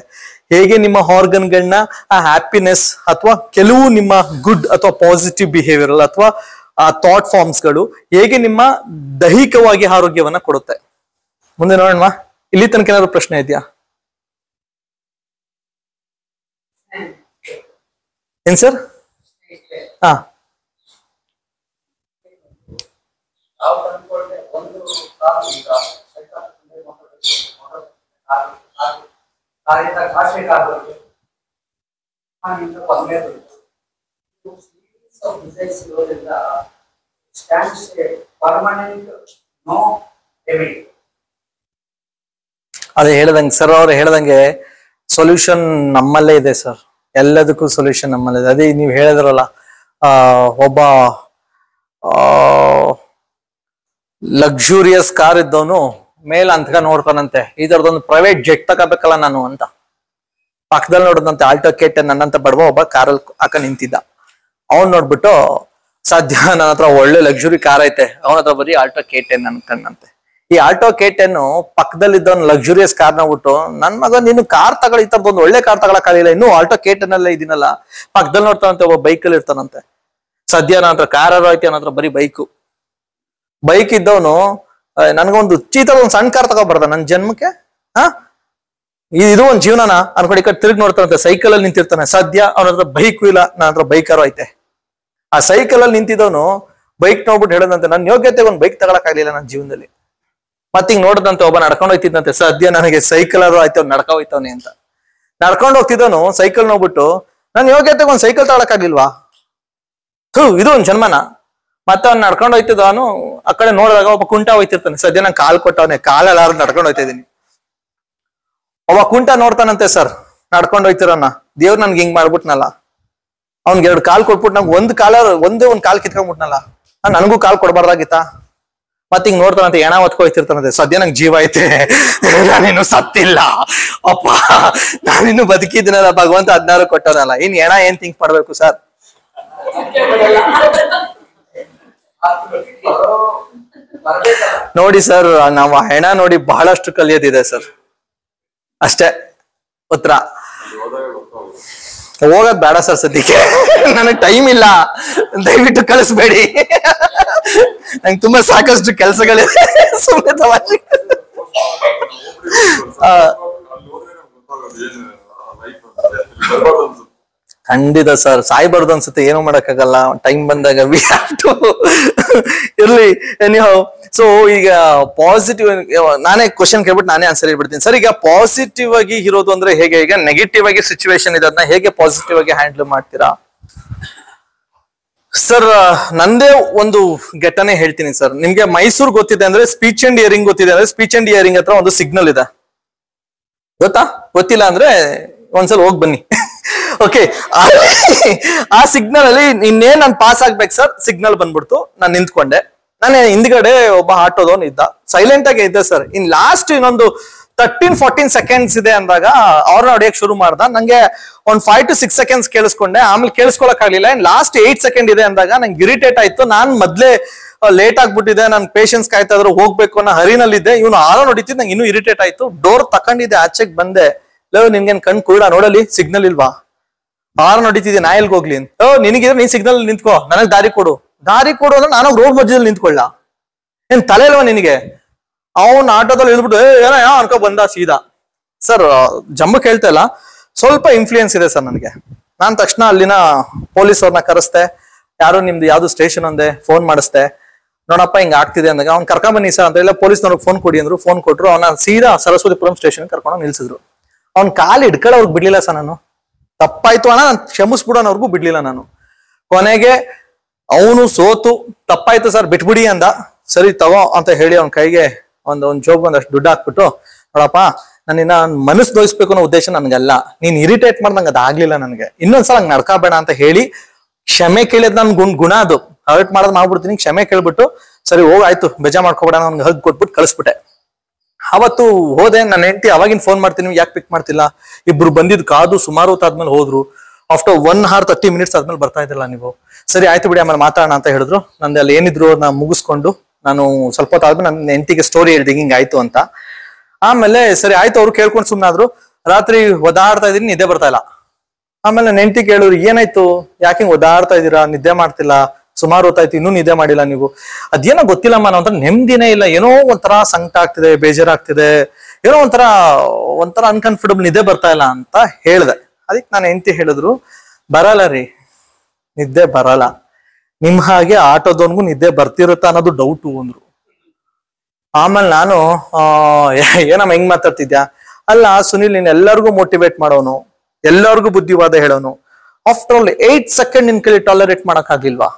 ಹೇಗೆ ನಿಮ್ಮ ಆರ್ಗನ್ಗಳನ್ನ ಆ ಹ್ಯಾಪಿನೆಸ್ ಅಥವಾ ಕೆಲವು ನಿಮ್ಮ ಗುಡ್ ಅಥವಾ ಪಾಸಿಟಿವ್ ಬಿಹೇವಿಯರ್ ಅಥವಾ ಆ ಥಾಟ್ ಫಾರ್ಮ್ಸ್ಗಳು ಹೇಗೆ ನಿಮ್ಮ ದೈಹಿಕವಾಗಿ ಆರೋಗ್ಯವನ್ನ ಕೊಡುತ್ತೆ. ಮುಂದೆ ನೋಡೋಣ. ಇಲ್ಲಿ ತನಕ ಏನಾದ್ರು ಪ್ರಶ್ನೆ ಇದೆಯಾ? ಏನ್ ಸರ್? ಹಾ, ಅದೇ ಹೇಳ್ದಂಗೆ ಸರ್, ಅವ್ರು ಹೇಳ್ದಂಗೆ ಸೊಲ್ಯೂಷನ್ ನಮ್ಮಲ್ಲೇ ಇದೆ ಸರ್. ಎಲ್ಲದಕ್ಕೂ ಸೊಲ್ಯೂಷನ್ ನಮ್ಮಲ್ಲೇ ಇದೆ. ಅದೇ ನೀವು ಹೇಳಿದ್ರಲ್ಲ, ಒಬ್ಬ ಲಕ್ಸುರಿಯಸ್ ಕಾರ್ ಇದ್ದವನು ಮೇಲೆ ಅಂತಕ ನೋಡ್ತಾನಂತೆ, ಈ ತರದೊಂದು ಪ್ರೈವೇಟ್ ಜೆಟ್ ತಗೋಬೇಕಲ್ಲ ನಾನು ಅಂತ. ಪಕ್ಕದಲ್ಲಿ ನೋಡಿದಂತೆ ಆಲ್ಟೋ K10 ನನ್ನಂತ ಬಡವ ಒಬ್ಬ ಕಾರಲ್ಲಿ ಹಾಕ ನಿಂತಿದ್ದ. ಅವನ್ ನೋಡ್ಬಿಟ್ಟು, ಸದ್ಯ ನನ್ನ ಹತ್ರ ಒಳ್ಳೆ ಲಕ್ಸುರಿ ಕಾರ್ ಐತೆ, ಅವನ ಹತ್ರ ಬರೀ ಆಲ್ಟೋ K10 ಅನ್ಕಂಡಂತೆ. ಈ ಆಲ್ಟೋ K10 ಪಕ್ಕದಲ್ಲಿದ್ದವನ್ ಲಕ್ಸುರಿಯಸ್ ಕಾರ್ ನೋಡ್ಬಿಟ್ಟು, ನನ್ ಮಗ ನೀನು ಕಾರ್ ತಗೊಳ್ಳಿ, ಈ ತರದೊಂದು ಒಳ್ಳೆ ಕಾರ್ ತಗೊಳಕ್ಕಾಗಿಲ್ಲ, ಇನ್ನು ಆಲ್ಟೋ K10 ಅಲ್ಲೇ ಇದೀನಲ್ಲ. ಪಕ್ಕದಲ್ಲಿ ನೋಡ್ತಾನಂತೆ ಒಬ್ಬ ಬೈಕಲ್ಲಿ ಇರ್ತಾನಂತೆ. ಸದ್ಯ ನನ್ನ ಹತ್ರ ಕಾರ್ ಐತಿ, ನನ್ನ ಹತ್ರ ಬರೀ ಬೈಕ್ ಇದ್ದವನು, ನನ್ಗೊಂದು ಚೀತದ ಒಂದು ಸಣ್ಣ ಕಾರ್ ತಗೋಬಾರ್ದ ನನ್ ಜನ್ಮಕ್ಕೆ? ಇದು ಒಂದ್ ಜೀವನನ ಅನ್ಕೊಂಡು ಈ ಕಡೆ ತಿರುಗಿ ನೋಡ್ತಾನಂತೆ. ಸೈಕಲ್ ಅಲ್ಲಿ ನಿಂತಿರ್ತಾನೆ. ಸದ್ಯ ಅವನ ಹತ್ರ ಬೈಕು ಇಲ್ಲ, ನನ್ನ ಹತ್ರ ಬೈಕಾರು ಐತೆ. ಆ ಸೈಕಲ್ ಅಲ್ಲಿ ನಿಂತಿದ್ದವನು ಬೈಕ್ ನೋಡ್ಬಿಟ್ಟು ಹೇಳದಂತೆ, ನನ್ನ ಯೋಗ್ಯತೆ ಒಂದು ಬೈಕ್ ತಗೊಳಕ್ಕಾಗ್ಲಿಲ್ಲ ನನ್ನ ಜೀವನದಲ್ಲಿ. ಮತ್ತೆ ಹಿಂಗ್ ನೋಡದಂತೆ ಒಬ್ಬ ನಡ್ಕೊಂಡು ಹೋಯ್ತಿದ್ದಂತೆ. ಸದ್ಯ ನನಗೆ ಸೈಕಲ್ ಆದ್ರೂ ಆಯ್ತು, ನಡ್ಕ ಹೋಯ್ತವನೆ ಅಂತ. ನಡ್ಕೊಂಡು ಹೋಗ್ತಿದ್ದವನು ಸೈಕಲ್ ನೋಡ್ಬಿಟ್ಟು, ನನ್ ಯೋಗ್ಯತೆಗೆ ಒಂದ್ ಸೈಕಲ್ ತಗೊಳಕ್ಕಾಗಿಲ್ವಾ? ಇದು ಒಂದ್ ಜನ್ಮನ. ಮತ್ತೆ ಅವ್ನು ನಡ್ಕೊಂಡು ಹೋಯ್ತಿದ್ದವನು ಆ ಕಡೆ ನೋಡಿದಾಗ ಒಬ್ಬ ಕುಂಟ ಹೋಯ್ತಿರ್ತಾನೆ. ಸದ್ಯ ನಂಗೆ ಕಾಲ್ ಕೊಟ್ಟವನೆ, ಕಾಲೆಲ್ಲಾರು ನಡ್ಕೊಂಡು ಹೋಯ್ತಾ ಇದೀನಿ. ಒಬ್ಬ ಕುಂಟ ನೋಡ್ತಾನಂತೆ, ಸರ್ ನಡ್ಕೊಂಡು ಹೋಯ್ತಿರೋನ, ದೇವ್ರು ನನ್ಗೆ ಹಿಂಗ್ ಮಾಡ್ಬಿಟ್ನಲ್ಲ. ಅವ್ನ್ಗೆ 2 ಕಾಲ್ ಕೊಟ್ಬಿಟ್ಟು ನಂಗೆ ಒಂದೇ ಒಂದ್ ಕಾಲ್ ಕಿತ್ಕೊಂಡ್ಬಿಟ್ನಲ್ಲ, ನನಗೂ ಕಾಲ್ ಕೊಡ್ಬಾರ್ದಾಗಿತ್ತಾ? ಮತ್ ಹಿಂಗ್ ನೋಡ್ತಾನಂತೆ ಎಣ ಹೊತ್ಕೊಯ್ತಿರ್ತಾನಂತೆ, ಸದ್ಯ ನಂಗೆ ಜೀವ ಐತೆ, ನಾನಿನ್ನು ಸತ್ತಿಲ್ಲ ಅಪ್ಪ, ನಾನಿನ್ನು ಬದುಕಿದ್ದೀನಲ್ಲ ಭಗವಂತ 16 ಕೊಟ್ಟನಲ್ಲ, ಇನ್ ಎಣ ಏನ್ ಥಿಂಕ್ ಮಾಡ್ಬೇಕು ಸರ್? ನೋಡಿ ಸರ್, ನಾವು ಹೆಣ ನೋಡಿ ಬಹಳಷ್ಟು ಕಲಿಯೋದಿದೆ ಸರ್, ಅಷ್ಟೇ ಉತ್ತರ. ಹೋಗೋದ್ ಬೇಡ ಸರ್ ಸದ್ಯಕ್ಕೆ, ನನಗ್ ಟೈಮ್ ಇಲ್ಲ, ದಯವಿಟ್ಟು ಕಳಿಸ್ಬೇಡಿ, ನಂಗೆ ತುಂಬಾ ಸಾಕಷ್ಟು ಕೆಲಸಗಳಿದೆ. ಸುಮ್ಮನೆ ತಮಾಷೆ. ಖಂಡಿತ ಸರ್, ಸಾಯ್ಬಾರ್ದು ಅನ್ಸುತ್ತೆ, ಏನು ಮಾಡಕ್ಕಾಗಲ್ಲ, ಟೈಮ್ ಬಂದಾಗ ವಿ ಹ್ಯಾವ್ ಟು ಇರ್ಲಿ. ಎನಿಹೌ, ಸೊ ಈಗ ಪಾಸಿಟಿವ್, ನಾನೇ ಕ್ವಶನ್ ಕೇಳ್ಬಿಟ್ಟು ನಾನೇ ಆನ್ಸರ್ ಹೇಳ್ಬಿಡ್ತೀನಿ ಸರ್. ಈಗ ಪಾಸಿಟಿವ್ ಆಗಿ ಇರೋದು ಅಂದ್ರೆ ಹೇಗೆ? ಈಗ ನೆಗೆಟಿವ್ ಆಗಿ ಸಿಚುವೇಶನ್ ಇದೆ, ಅದನ್ನ ಹೇಗೆ ಪಾಸಿಟಿವ್ ಆಗಿ ಹ್ಯಾಂಡಲ್ ಮಾಡ್ತೀರಾ ಸರ್? ನಂದೇ ಒಂದು ಘಟನೆ ಹೇಳ್ತೀನಿ ಸರ್. ನಿಮ್ಗೆ ಮೈಸೂರು ಗೊತ್ತಿದೆ ಅಂದ್ರೆ, ಸ್ಪೀಚ್ ಅಂಡ್ ಹಿಯರಿಂಗ್ ಗೊತ್ತಿದೆ ಅಂದ್ರೆ, ಸ್ಪೀಚ್ ಅಂಡ್ ಹಿಯರಿಂಗ್ ಹತ್ರ ಒಂದು ಸಿಗ್ನಲ್ ಇದೆ, ಗೊತ್ತಾ? ಗೊತ್ತಿಲ್ಲ ಅಂದ್ರೆ ಒಂದ್ಸಲ ಹೋಗಿ ಬನ್ನಿ. ಓಕೆ, ಆ ಸಿಗ್ನಲ್ ಅಲ್ಲಿ ಇನ್ನೇನ್ ನಾನು ಪಾಸ್ ಆಗ್ಬೇಕು ಸರ್, ಸಿಗ್ನಲ್ ಬಂದ್ಬಿಡ್ತು, ನಾನು ನಿಂತ್ಕೊಂಡೆ. ನಾನು ಹಿಂದ್ಗಡೆ ಒಬ್ಬ ಆಟೋದವನ್ ಇದ್ದ, ಸೈಲೆಂಟ್ ಆಗಿ ಇದ್ದೆ ಸರ್. ಇನ್ ಲಾಸ್ಟ್ ಇನ್ನೊಂದು 13-14 ಸೆಕೆಂಡ್ಸ್ ಇದೆ ಅಂದಾಗ ಅವ್ರನ್ನ ಹೊಡೆಯಕ್ ಶುರು ಮಾಡ್ದ. ನಂಗೆ ಒಂದ್ 5 to 6 ಸೆಕೆಂಡ್ಸ್ ಕೇಳಿಸ್ಕೊಂಡೆ, ಆಮೇಲೆ ಕೇಳಿಸ್ಕೊಳಕ್ ಆಗ್ಲಿಲ್ಲ. ಇನ್ ಲಾಸ್ಟ್ 8 ಸೆಕೆಂಡ್ ಇದೆ ಅಂದಾಗ ನಂಗೆ ಇರಿಟೇಟ್ ಆಯ್ತು. ನಾನ್ ಮೊದ್ಲೇ ಲೇಟ್ ಆಗ್ಬಿಟ್ಟಿದೆ, ನನ್ ಪೇಷನ್ಸ್ ಕಾಯ್ತಾ ಇದ್ರು, ಹೋಗ್ಬೇಕು ಅನ್ನೋ ಹರಿನಲ್ಲಿದ್ದೆ. ಇವನು ಆರೋ ನೋಡಿತಿದ್ ನಂಗೆ ಇನ್ನೂ ಇರಿಟೇಟ್ ಆಯ್ತು. ಡೋರ್ ತಕೊಂಡಿದ್ದೆ, ಆಚೆಗೆ ಬಂದೆ. ನಿನ್ಗೇನ್ ಕಣ್ ಕುರುಡ, ನೋಡಲಿ ಸಿಗ್ನಲ್ ಇಲ್ವಾ? ಆರು ನೋಡಿತಿದ್ದೆ, ನಾ ಎಲ್ಗ್ ಹೋಗ್ಲಿ? ನಿನಗಿದ್ರೆ ನೀನ್ ಸಿಗ್ನಲ್ ನಿಂತ್ಕೋ, ನನಗ್ ದಾರಿ ಕೊಡು ಅಂದ್ರೆ ನಾನು ರೋಡ್ ಮಧ್ಯದಲ್ಲಿ ನಿಂತ್ಕೊಳ್ಳ? ಏನ್ ತಲೆ ಇಲ್ವಾ ನಿನಗೆ? ಅವನ್ ಆಟೋದಲ್ಲಿ ಇಳ್ಬಿಟ್ಟು ಏನೋ ಅನ್ಕೊ ಬಂದ ಸೀದಾ. ಸರ್ ಜಂಬಕ್ ಹೇಳ್ತಾ ಇಲ್ಲ, ಸ್ವಲ್ಪ ಇನ್ಫ್ಲೂಯೆನ್ಸ್ ಇದೆ ಸರ್ ನನಗೆ. ನಾನ್ ತಕ್ಷಣ ಅಲ್ಲಿನ ಪೊಲೀಸ್ ಅವ್ರನ್ನ ಕರೆಸ್ತೆ. ಯಾರು ನಿಮ್ದು ಯಾವ್ದು ಸ್ಟೇಷನ್ ಅಂದೆ, ಫೋನ್ ಮಾಡಿಸ್ದೆ. ನೋಡಪ್ಪ ಹಿಂಗ ಆಗ್ತಿದೆ ಅಂದಾಗ ಅವ್ನ್ ಕರ್ಕೊಂಡ್ ಬನ್ನಿ ಸರ್ ಅಂತ ಇಲ್ಲ, ಪೊಲೀಸ್ನವ್ರಿಗೆ ಫೋನ್ ಕೊಡಿ ಅಂದ್ರು. ಫೋನ್ ಕೊಟ್ರು. ಅವನ ಸೀದಾ ಸರಸ್ವತಿಪುರಂ ಸ್ಟೇಷನ್ ಕರ್ಕೊಂಡು ನಿಲ್ಸಿದ್ರು. ಅವ್ನ್ ಕಾಲು ಹಿಡ್ಕೊಳ್ಳೋರ್ಗ್ ಬಿಡ್ಲಿಲ್ಲ ಸರ್. ನಾನು ತಪ್ಪಾಯ್ತು ಅಣ್ಣ, ನಾನು ಕ್ಷಮಿಸ್ಬಿಡೋನವ್ರಿಗೂ ಬಿಡ್ಲಿಲ್ಲ ನಾನು. ಕೊನೆಗೆ ಅವನು ಸೋತು, ತಪ್ಪಾಯ್ತು ಸರ್ ಬಿಟ್ಬಿಡಿ ಅಂದ. ಸರಿ ತಗೋ ಅಂತ ಹೇಳಿ ಅವ್ನ ಕೈಗೆ ಒಂದ್ ಜೋಬ್ ಒಂದಷ್ಟು ದುಡ್ಡು ಹಾಕ್ಬಿಟ್ಟು, ನೋಡಪ್ಪ ನನ್ನ ಮನಸ್ಸು ದೋಯಿಸ್ಬೇಕು ಅನ್ನೋ ಉದ್ದೇಶ ನನ್ಗಲ್ಲ, ನೀನ್ ಇರಿಟೇಟ್ ಮಾಡ್ದಂಗ ಅದಾಗ್ಲಿಲ್ಲ ನನಗೆ, ಇನ್ನೊಂದ್ಸಲ ಹಂಗ್ ನಡ್ಕೋಬೇಡ ಅಂತ ಹೇಳಿ ಕ್ಷಮೆ ಕೇಳಿದ್ ನನ್ ಗುಣ. ಅದು ಹರ್ಟ್ ಮಾಡೋದ್ ಮಾಡ್ಬಿಡ್ತೀನಿ, ಕ್ಷಮೆ ಕೇಳ್ಬಿಟ್ಟು ಸರಿ ಹೋಗಾಯ್ತು ಬೇಜಾ ಮಾಡ್ಕೋಬೇಡ ನನ್ಗೆ ಹಗ್ ಕೊಟ್ಬಿಟ್ಟು ಕಳಿಸ್ಬಿಟ್ಟೆ. ಅವತ್ತು ಹೋದೆ, ನನ್ನ ಹೆಂಡತಿ ಅವಾಗಿನ ಫೋನ್ ಮಾಡ್ತೀನಿ, ಯಾಕೆ ಪಿಕ್ ಮಾಡ್ತಿಲ್ಲ? ಇಬ್ರು ಬಂದಿದ್ ಕಾದು ಸುಮಾರು ಹೊತ್ತಾದ್ಮೇಲೆ ಹೋದ್ರು. ಆಫ್ಟರ್ 1 hour 30 minutes ಆದ್ಮೇಲೆ ಬರ್ತಾ ಇದ್ದಿಲ್ಲ ನೀವು. ಸರಿ ಆಯ್ತು ಬಿಡಿ, ಆಮೇಲೆ ಮಾತಾಡೋಣ ಅಂತ ಹೇಳಿದ್ರು. ನಂದು ಅಲ್ಲಿ ಏನಿದ್ರು ನಾ ಮುಗಿಸ್ಕೊಂಡು ನಾನು ಸ್ವಲ್ಪ ಹೊತ್ತಾದ್ಮೇಲೆ ನನ್ನ ಹೆಂಡತಿಗೆ ಸ್ಟೋರಿ ಹೇಳ್ದೆ, ಹಿಂಗ್ ಆಯ್ತು ಅಂತ. ಆಮೇಲೆ ಸರಿ ಆಯ್ತು, ಅವ್ರು ಕೇಳ್ಕೊಂಡು ಸುಮ್ನಾದ್ರು. ರಾತ್ರಿ ಒದಾಡ್ತಾ ಇದೀನಿ, ನಿದ್ದೆ ಬರ್ತಾ ಇಲ್ಲ. ಆಮೇಲೆ ನನ್ನ ಹೆಂಡತಿ ಕೇಳಿದ್ರು, ಏನಾಯ್ತು, ಯಾಕೆ ಹಿಂಗ್ ಒದಾಡ್ತಾ ಇದೀರಾ, ನಿದ್ದೆ ಮಾಡ್ತಿಲ್ಲ, ಸುಮಾರು ಹೊತ್ತಾಯ್ತು ಇನ್ನೂ ನಿದ್ದೆ ಮಾಡಿಲ್ಲ ನೀವು? ಅದೇನೋ ಗೊತ್ತಿಲ್ಲಮ್ಮ, ನಾವು ಒಂಥರ ನೆಮ್ಮದಿನೇ ಇಲ್ಲ, ಏನೋ ಒಂಥರ ಸಂಕಟ ಆಗ್ತಿದೆ, ಬೇಜಾರಾಗ್ತಿದೆ, ಏನೋ ಒಂಥರ ಅನ್ಕಂಫರ್ಟಬಲ್, ನಿದ್ದೆ ಬರ್ತಾ ಇಲ್ಲ ಅಂತ ಹೇಳ್ದೆ. ಅದಕ್ಕೆ ನಾನು ಹೆಂಡತಿ ಹೇಳಿದ್ರು, ಬರಲ್ಲ ರೀ, ನಿದ್ದೆ ಬರಲ್ಲ, ನಿಮ್ ಹಾಗೆ ಆಟೋದವನ್ಗೂ ನಿದ್ದೆ ಬರ್ತಿರುತ್ತಾ ಅನ್ನೋದು ಡೌಟು ಅಂದ್ರು. ಆಮೇಲೆ ನಾನು ಏನಮ್ಮ ಹೆಂಗ್ ಮಾತಾಡ್ತಿದ್ಯಾ? ಅಲ್ಲ ಸುನಿಲ್, ನೀನ್ ಎಲ್ಲರಿಗೂ ಮೋಟಿವೇಟ್ ಮಾಡೋನು, ಎಲ್ಲರಿಗೂ ಬುದ್ಧಿವಾದ ಹೇಳೋನು, ಆಫ್ಟರ್ ಆಲ್ 8 ಸೆಕೆಂಡ್ ನಿನ್ ಕೈಲಿ ಟಾಲರೇಟ್ ಮಾಡಕ್ ಆಗಿಲ್ವಾ?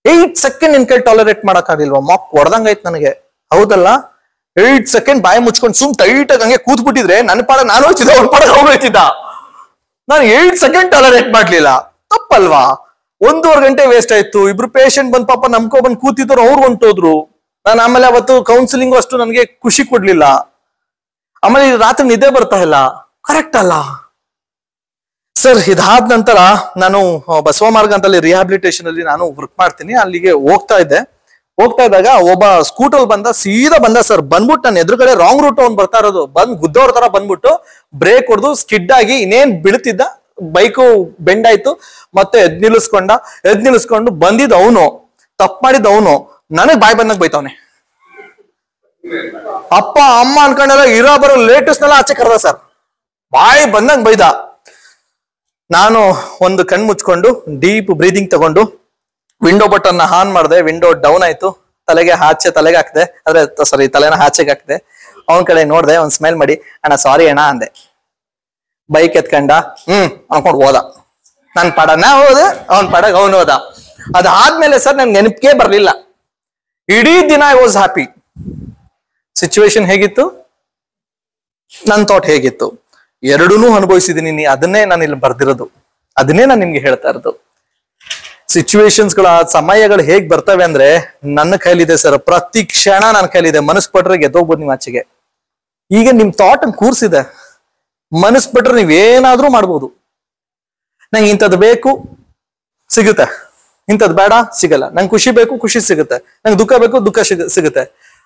8 ಸೆಕೆಂಡ್ ನಿನ್ ಕೈಲಿ ಟಾಲರೇಟ್ ಮಾಡಕ್ ಆಗಿಲ್ವಾ? ಮಾಕ್ ಹೊಡೆದಂಗಾಯ್ತು ನನಗೆ. ಹೌದಲ್ಲ, 8 ಸೆಕೆಂಡ್ ಬಾಯಿ ಮುಚ್ಕೊಂಡು ಸುಮ್ ಟೈಟ್ ಆಗಿ ಹಂಗೆ ಕೂತ್ ಬಿಟ್ಟಿದ್ರೆ ನನ್ನ ಪಾಡ ನಾನು ಹೋಗ್ತಿದ್ದೆ, ಅವ್ರ ಪಾಡ ಹೋಗ್ತಿದ್ದ. ನಾನು 8 ಸೆಕೆಂಡ್ ಟಾಲರೇಟ್ ಮಾಡ್ಲಿಲ್ಲ, ತಪ್ಪಲ್ವಾ? 1.5 ಗಂಟೆ ವೇಸ್ಟ್ ಆಯ್ತು. ಇಬ್ರು ಪೇಷಂಟ್ ಬಂದ್ ಪಾಪ ನಮ್ಕೊ ಬಂದ್ ಕೂತಿದ್ರು, ಅವ್ರು ಹೊಂಟೋದ್ರು. ನಾನು ಆಮೇಲೆ ಅವತ್ತು ಕೌನ್ಸಿಲಿಂಗ್ ಅಷ್ಟು ನನಗೆ ಖುಷಿ ಕೊಡ್ಲಿಲ್ಲ. ಆಮೇಲೆ ರಾತ್ರಿ ನಿದ್ದೆ ಬರ್ತಾ ಇಲ್ಲ. ಕರೆಕ್ಟ್ ಅಲ್ಲ ಸರ್? ಇದಾದ ನಂತರ ನಾನು ಬಸವ ಮಾರ್ಗ ಅಂತಲ್ಲಿ ರಿಹಾಬಿಲಿಟೇಷನ್ ಅಲ್ಲಿ ನಾನು ವರ್ಕ್ ಮಾಡ್ತೀನಿ. ಅಲ್ಲಿಗೆ ಹೋಗ್ತಾ ಇದ್ದಾಗ ಒಬ್ಬ ಸ್ಕೂಟರ್ ಸೀದಾ ಬಂದ ಸರ್. ಬಂದ್ಬಿಟ್ಟು ನನ್ನ ಎದುರುಗಡೆ ರಾಂಗ್ ರೂಟ್ ಅವ್ನು ಬರ್ತಾ ಇರೋದು, ಬಂದ್ ಗುದ್ದೋರ್ ತರ ಬಂದ್ಬಿಟ್ಟು ಬ್ರೇಕ್ ಹೊಡೆದು ಸ್ಕಿಡ್ ಆಗಿ ಇನ್ನೇನ್ ಬೀಳ್ತಿದ್ದ, ಬೈಕು ಬೆಂಡ್ ಆಯ್ತು. ಮತ್ತೆ ಎದ್ ನಿಲ್ಲಿಸ್ಕೊಂಡು ಬಂದಿದ್ ಅವನು, ತಪ್ಪು ಮಾಡಿದ್ ಅವನು, ನನಗ್ ಬಾಯ್ ಬಂದಾಗ ಬೈತಾವನೆ. ಅಪ್ಪ ಅಮ್ಮ ಅನ್ಕೊಂಡೆಲ್ಲ ಇರೋ ಬರೋ ಲೇಟೆಸ್ಟ್ ನೆಲ್ಲ ಆಚೆ ಕರೆದ ಸರ್, ಬಾಯ್ ಬಂದಂಗ್ ಬೈದ. ನಾನು ಒಂದು ಕಣ್ ಮುಚ್ಕೊಂಡು ಡೀಪ್ ಬ್ರೀದಿಂಗ್ ತಗೊಂಡು ವಿಂಡೋ ಬಟನ್ ಆನ್ ಮಾಡಿದೆ. ವಿಂಡೋ ಡೌನ್ ಆಯ್ತು, ತಲೆಗೆ ಹಾಕ್ದೆ, ಆದ್ರೆ ಸಾರಿ ತಲೆನ ಆಚೆಗೆ ಹಾಕ್ದೆ. ಅವನ್ ಕಡೆ ನೋಡ್ದೆ, ಅವ್ನ್ ಸ್ಮೈಲ್ ಮಾಡಿ ಅಣ್ಣ ಸಾರಿ ಅಣ್ಣ ಅಂದೆ. ಬೈಕ್ ಎತ್ಕೊಂಡ ಅನ್ಕೊಂಡು ಹೋದ. ನನ್ ಪಡನ ಹೋದ, ಅವನ್ ಪಡಗ ಅವನು ಹೋದ. ಅದಾದ್ಮೇಲೆ ಸರ್ ನನ್ ನೆನಪಿಗೆ ಬರ್ಲಿಲ್ಲ. ಇಡೀ ದಿನ ಐ ವಾಸ್ ಹ್ಯಾಪಿ. ಸಿಚುವೇಶನ್ ಹೇಗಿತ್ತು, ನನ್ ಥಾಟ್ ಹೇಗಿತ್ತು, ಎರಡೂನು ಅನುಭವಿಸಿದೀನಿ. ಅದನ್ನೇ ನಾನು ಇಲ್ಲಿ ಬರ್ದಿರೋದು. ಅದನ್ನೇ ನಾನು ನಿಮ್ಗೆ ಹೇಳ್ತಾ ಇರೋದು. ಸಿಚುವೇಶನ್ಸ್ಗಳ ಸಮಯಗಳು ಹೇಗ್ ಬರ್ತವೆ ಅಂದ್ರೆ ನನ್ನ ಕೈಲಿದೆ ಸರ್, ಪ್ರತಿ ಕ್ಷಣ ನನ್ನ ಕೈಲಿದೆ. ಮನಸ್ಸು ಪಟ್ರೆ ಗೆದ್ದೋಗ್ಬೋದು ನೀವು ಆಚೆಗೆ. ಈಗ ನಿಮ್ ಥಾಟ್ ಅನ್ನು ಕೂರ್ಸಿದೆ, ಮನಸ್ಸು ಪಟ್ರೆ ನೀವೇನಾದ್ರೂ ಮಾಡ್ಬೋದು. ನಂಗೆ ಇಂಥದ್ದು ಬೇಕು ಸಿಗುತ್ತೆ, ಇಂಥದ್ದು ಬೇಡ ಸಿಗಲ್ಲ. ನಂಗೆ ಖುಷಿ ಬೇಕು ಖುಷಿ ಸಿಗುತ್ತೆ, ನಂಗೆ ದುಃಖ ಬೇಕು ದುಃಖ ಸಿಗುತ್ತೆ.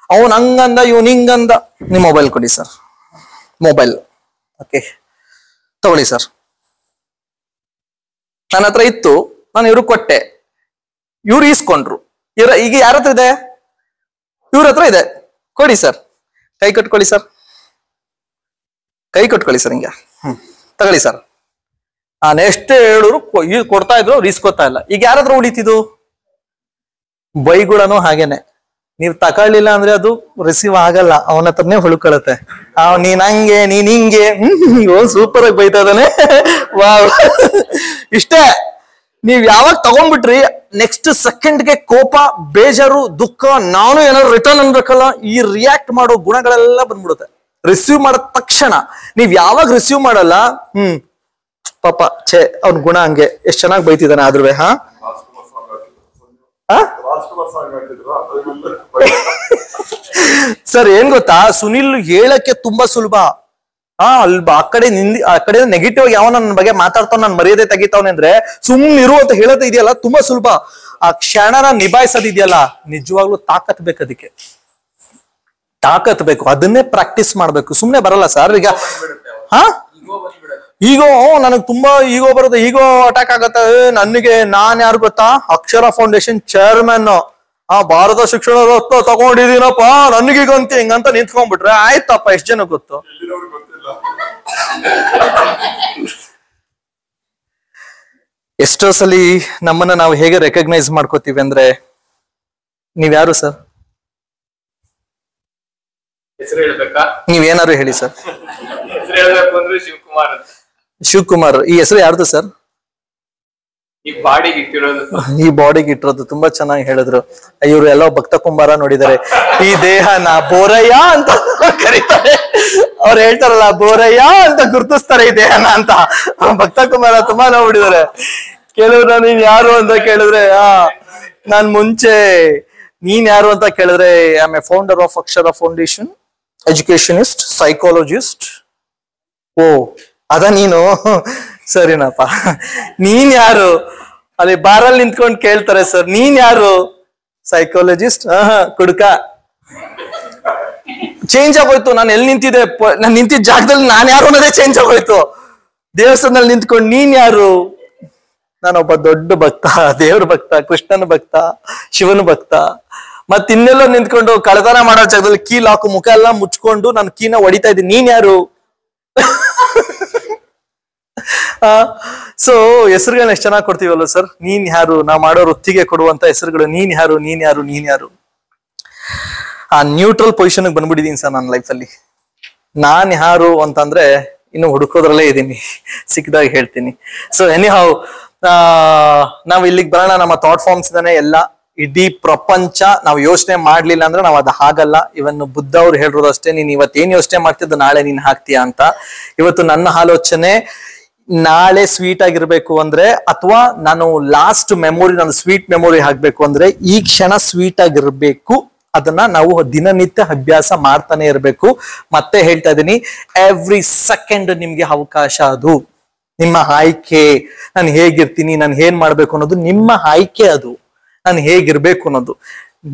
ಅವನ್ ಹಂಗಂದ ಇವನ್ ಹಿಂಗಂದ. ನಿಮ್ ಮೊಬೈಲ್ ಕೊಡಿ ಸರ್, ಮೊಬೈಲ್ ಓಕೆ ತಗೊಳ್ಳಿ ಸರ್. ನನ್ನ ಹತ್ರ ಇತ್ತು, ನಾನು ಇವ್ರಿಗೆ ಕೊಟ್ಟೆ, ಇವ್ರು ಈಸ್ಕೊಂಡ್ರು. ಈಗ ಯಾರ ಹತ್ರ ಇದೆ? ಇವ್ರ ಹತ್ರ ಇದೆ. ಕೊಡಿ ಸರ್, ಕೈ ಕಟ್ಕೊಳ್ಳಿ ಸರ್, ಕೈ ಕಟ್ಕೊಳ್ಳಿ ಸರ್, ಹಿಂಗೆ ತಗೊಳ್ಳಿ ಸರ್. ನಾನು ಎಷ್ಟೇ ಹೇಳಿದ್ರು ಕೊಡ್ತಾ ಇದ್ರು, ಅವ್ರು ಈಸ್ಕೊತಾ ಇಲ್ಲ. ಈಗ ಯಾರಾದ್ರೂ ಉಳಿತಿದ್ದು? ಬೈಗುಳನು ಹಾಗೇನೆ, ನೀವ್ ತಗೊಳ್ಳಿಲ್ಲ ಅಂದ್ರೆ ಅದು ರಿಸೀವ್ ಆಗಲ್ಲ, ಅವನ ಹತ್ರನೇ ಹುಳ್ಕೊಳತ್ತೆ. ನೀನ್ ಹಂಗೆ ನೀನ್ ಹಿಂಗೆ ಸೂಪರ್ ಆಗಿ ಬೈತಾ ಇದ್ದಾನೆ. ವಾವ್, ಇಷ್ಟೇ. ನೀವ್ ಯಾವಾಗ ತಗೊಂಡ್ಬಿಟ್ರಿ ನೆಕ್ಸ್ಟ್ ಸೆಕೆಂಡ್ಗೆ ಕೋಪ, ಬೇಜಾರು, ದುಃಖ, ನಾನು ಏನಾದ್ರು ರಿಟರ್ನ್ ಅನ್ಬೇಕಲ್ಲ, ಈ ರಿಯಾಕ್ಟ್ ಮಾಡೋ ಗುಣಗಳೆಲ್ಲ ಬಂದ್ಬಿಡುತ್ತೆ ರಿಸೀವ್ ಮಾಡಿದ ತಕ್ಷಣ. ನೀವ್ ಯಾವಾಗ ರಿಸೀವ್ ಮಾಡಲ್ಲ, ಪಾಪ ಛೇ ಅವ್ನ ಗುಣ ಹಂಗೆ, ಎಷ್ಟ್ ಚೆನ್ನಾಗಿ ಬೈತಿದ್ದಾನೆ ಆದ್ರೂ. ಸರ್ ಏನ್ ಗೊತ್ತಾ, ಸುನಿಲ್ ಹೇಳಕ್ಕೆ ತುಂಬಾ ಸುಲಭ. ಆ ಕಡೆ ನೆಗೆಟಿವ್ ಯಾವ ನನ್ನ ಬಗ್ಗೆ ಮಾತಾಡ್ತಾವ್, ನಾನು ಮರ್ಯಾದೆ ತೆಗಿತಾವನೆ ಅಂದ್ರೆ ಸುಮ್ನಿರು ಅಂತ ಹೇಳೋದು ಇದೆಯಲ್ಲ, ತುಂಬಾ ಸುಲಭ. ಆ ಕ್ಷಣನ ನಿಭಾಯಿಸೋದಿದೆಯಲ್ಲ, ನಿಜವಾಗ್ಲೂ ತಾಕತ್ ಬೇಕು. ಅದಕ್ಕೆ ತಾಕತ್ ಬೇಕು, ಅದನ್ನೇ ಪ್ರಾಕ್ಟೀಸ್ ಮಾಡ್ಬೇಕು. ಸುಮ್ನೆ ಬರಲ್ಲ ಸರ್. ಈಗ ಈಗೋ ನನಗ್ ತುಂಬಾ ಈಗೋ ಬರುತ್ತೆ, ಈಗೋ ಅಟ್ಯಾಕ್ ಆಗತ್ತೆ ನನಗೆ. ನಾನ್ ಯಾರು ಗೊತ್ತಾ? ಅಕ್ಷರ ಫೌಂಡೇಶನ್ ಚೇರ್ಮನ್, ಭಾರತ ಶಿಕ್ಷಣ ರತ್ನ ತಗೊಂಡಿದೀನಪ್ಪ, ನನಗೀಗ ಅಂತ ಹಿಂಗಂತ ನಿಂತ್ಕೊಂಡ್ಬಿಟ್ರೆ ಆಯ್ತಪ್ಪ. ಎಷ್ಟ್ ಜನ ಗೊತ್ತು? ಎಷ್ಟೋ ಸಲಿ ನಮ್ಮನ್ನ ನಾವು ಹೇಗೆ ರೆಕಗ್ನೈಸ್ ಮಾಡ್ಕೋತೀವಿ ಅಂದ್ರೆ, ನೀವ್ಯಾರು ಸರ್? ನೀವೇನಾದ್ರು ಹೇಳಿ ಸರ್. ಶಿವಕುಮಾರ್, ಈ ಹೆಸರು ಯಾರ್ದು ಸರ್? ಈ ಬಾಡಿಗೆ ಇಟ್ಟಿರೋದು. ತುಂಬಾ ಚೆನ್ನಾಗಿ ಹೇಳಿದ್ರು. ಇವ್ರು ಎಲ್ಲೋ ಭಕ್ತ ಕುಂಬಾರ ನೋಡಿದ್ದಾರೆ. ಈ ದೇಹನ ಬೋರಯ್ಯ ಅಂತ ಕರೀತಾರೆ, ಅವ್ರು ಹೇಳ್ತಾರಲ್ಲ ಬೋರಯ್ಯ ಅಂತ ಗುರ್ತಿಸ್ತಾರೆ ಈ ದೇಹನ ಅಂತ. ಭಕ್ತ ಕುಂಬಾರ ತುಂಬಾ ನೋಡಿದ್ದಾರೆ. ಕೆಲವ್ರು ನೀನ್ ಯಾರು ಅಂತ ಕೇಳಿದ್ರೆ, ನಾನ್ ಮುಂಚೆ ನೀನ್ ಯಾರು ಅಂತ ಕೇಳಿದ್ರೆ, I am a founder of Akshara foundation, educationist, psychologist. ಓ ಅದ ನೀನು? ಸರಿನಪ್ಪ. ನೀನ್ ಯಾರು? ಅಲ್ಲಿ ಬಾರಲ್ಲಿ ನಿಂತ್ಕೊಂಡು ಕೇಳ್ತಾರೆ, ಸರ್ ನೀನ್ ಯಾರು? ಸೈಕಾಲಜಿಸ್ಟ್. ಕುಡ್ಕ. ಚೇಂಜ್ ಆಗೋಯ್ತು. ನಾನು ಎಲ್ಲಿ ನಿಂತಿದ್ದೆ, ನಾನು ನಿಂತಿದ್ದ ಜಾಗದಲ್ಲಿ ನಾನು ಯಾರು ಅನ್ನೋದೇ ಚೇಂಜ್ ಆಗೋಯ್ತು. ದೇವಸ್ಥಾನದಲ್ಲಿ ನಿಂತ್ಕೊಂಡು ನೀನ್ ಯಾರು? ನಾನೊಬ್ಬ ದೊಡ್ಡ ಭಕ್ತ, ದೇವ್ರ ಭಕ್ತ, ಕೃಷ್ಣನ ಭಕ್ತ, ಶಿವನ ಭಕ್ತ. ಮತ್ ಇನ್ನೆಲ್ಲೋ ನಿಂತ್ಕೊಂಡು ಕಳತನ ಮಾಡೋ ಜಾಗದಲ್ಲಿ ಕೀ ಲಾಕು, ಮುಖ ಎಲ್ಲ ಮುಚ್ಕೊಂಡು ನಾನು ಕೀನ ಹೊಡಿತಾ ಇದ್ದೀನಿ. ನೀನ್ ಯಾರು? ಸೊ ಹೆಸರುಗಳನ್ನ ಎಷ್ಟು ಚೆನ್ನಾಗಿ ಕೊಡ್ತೀವಲ್ಲ ಸರ್. ನೀನ್ ಯಾರು? ನಾವ್ ಮಾಡೋ ವೃತ್ತಿಗೆ ಕೊಡುವಂತ ಹೆಸರುಗಳು. ನೀನ್ ಯಾರು, ನೀನ್ ಯಾರು, ನೀನ್ ಯಾರು. ಆ ನ್ಯೂಟ್ರಲ್ ಪೊಸಿಷನ್ ಬಂದ್ಬಿಟ್ಟಿದೀನಿ ಸರ್ ನನ್ನ ಲೈಫಲ್ಲಿ. ನಾನ್ ಯಾರು ಅಂತಂದ್ರೆ ಇನ್ನು ಹುಡುಕೋದ್ರಲ್ಲೇ ಇದ್ದೀನಿ, ಸಿಕ್ಕಿದಾಗ ಹೇಳ್ತೀನಿ. ಸೊ ಎನಿಹೌ, ನಾವ್ ಇಲ್ಲಿಗೆ ಬರೋಣ. ನಮ್ಮ ಥಾಟ್ ಫಾರ್ಮ್ಸ್ ಇಂದಾನೆ ಎಲ್ಲ ಇಡೀ ಪ್ರಪಂಚ ನಾವು ಯೋಚನೆ ಮಾಡ್ಲಿಲ್ಲ ಅಂದ್ರೆ ನಾವು ಅದು ಹಾಗಲ್ಲ. ಇವನ್ ಬುದ್ಧ ಅವ್ರು ಹೇಳಿರೋದು ಅಷ್ಟೇ, ನೀನ್ ಇವತ್ತೇನ್ ಯೋಚನೆ ಮಾಡ್ತಿದ್ದು ನಾಳೆ ನೀನ್ ಹಾಕ್ತೀಯ ಅಂತ. ಇವತ್ತು ನನ್ನ ಆಲೋಚನೆ ನಾಳೆ ಸ್ವೀಟ್ ಆಗಿರ್ಬೇಕು ಅಂದ್ರೆ, ಅಥವಾ ನಾನು ಲಾಸ್ಟ್ ಮೆಮೊರಿ, ನಾನು ಸ್ವೀಟ್ ಮೆಮೊರಿ ಹಾಕ್ಬೇಕು ಅಂದ್ರೆ ಈ ಕ್ಷಣ ಸ್ವೀಟ್ ಆಗಿರ್ಬೇಕು. ಅದನ್ನ ನಾವು ದಿನನಿತ್ಯ ಅಭ್ಯಾಸ ಮಾಡ್ತಾನೆ ಇರ್ಬೇಕು. ಮತ್ತೆ ಹೇಳ್ತಾ ಇದೀನಿ, ಎವ್ರಿ ಸೆಕೆಂಡ್ ನಿಮ್ಗೆ ಅವಕಾಶ. ಅದು ನಿಮ್ಮ ಆಯ್ಕೆ. ನಾನು ಹೇಗಿರ್ತೀನಿ, ನಾನು ಏನ್ ಮಾಡ್ಬೇಕು ಅನ್ನೋದು ನಿಮ್ಮ ಆಯ್ಕೆ. ಅದು ನಾನು ಹೇಗಿರ್ಬೇಕು ಅನ್ನೋದು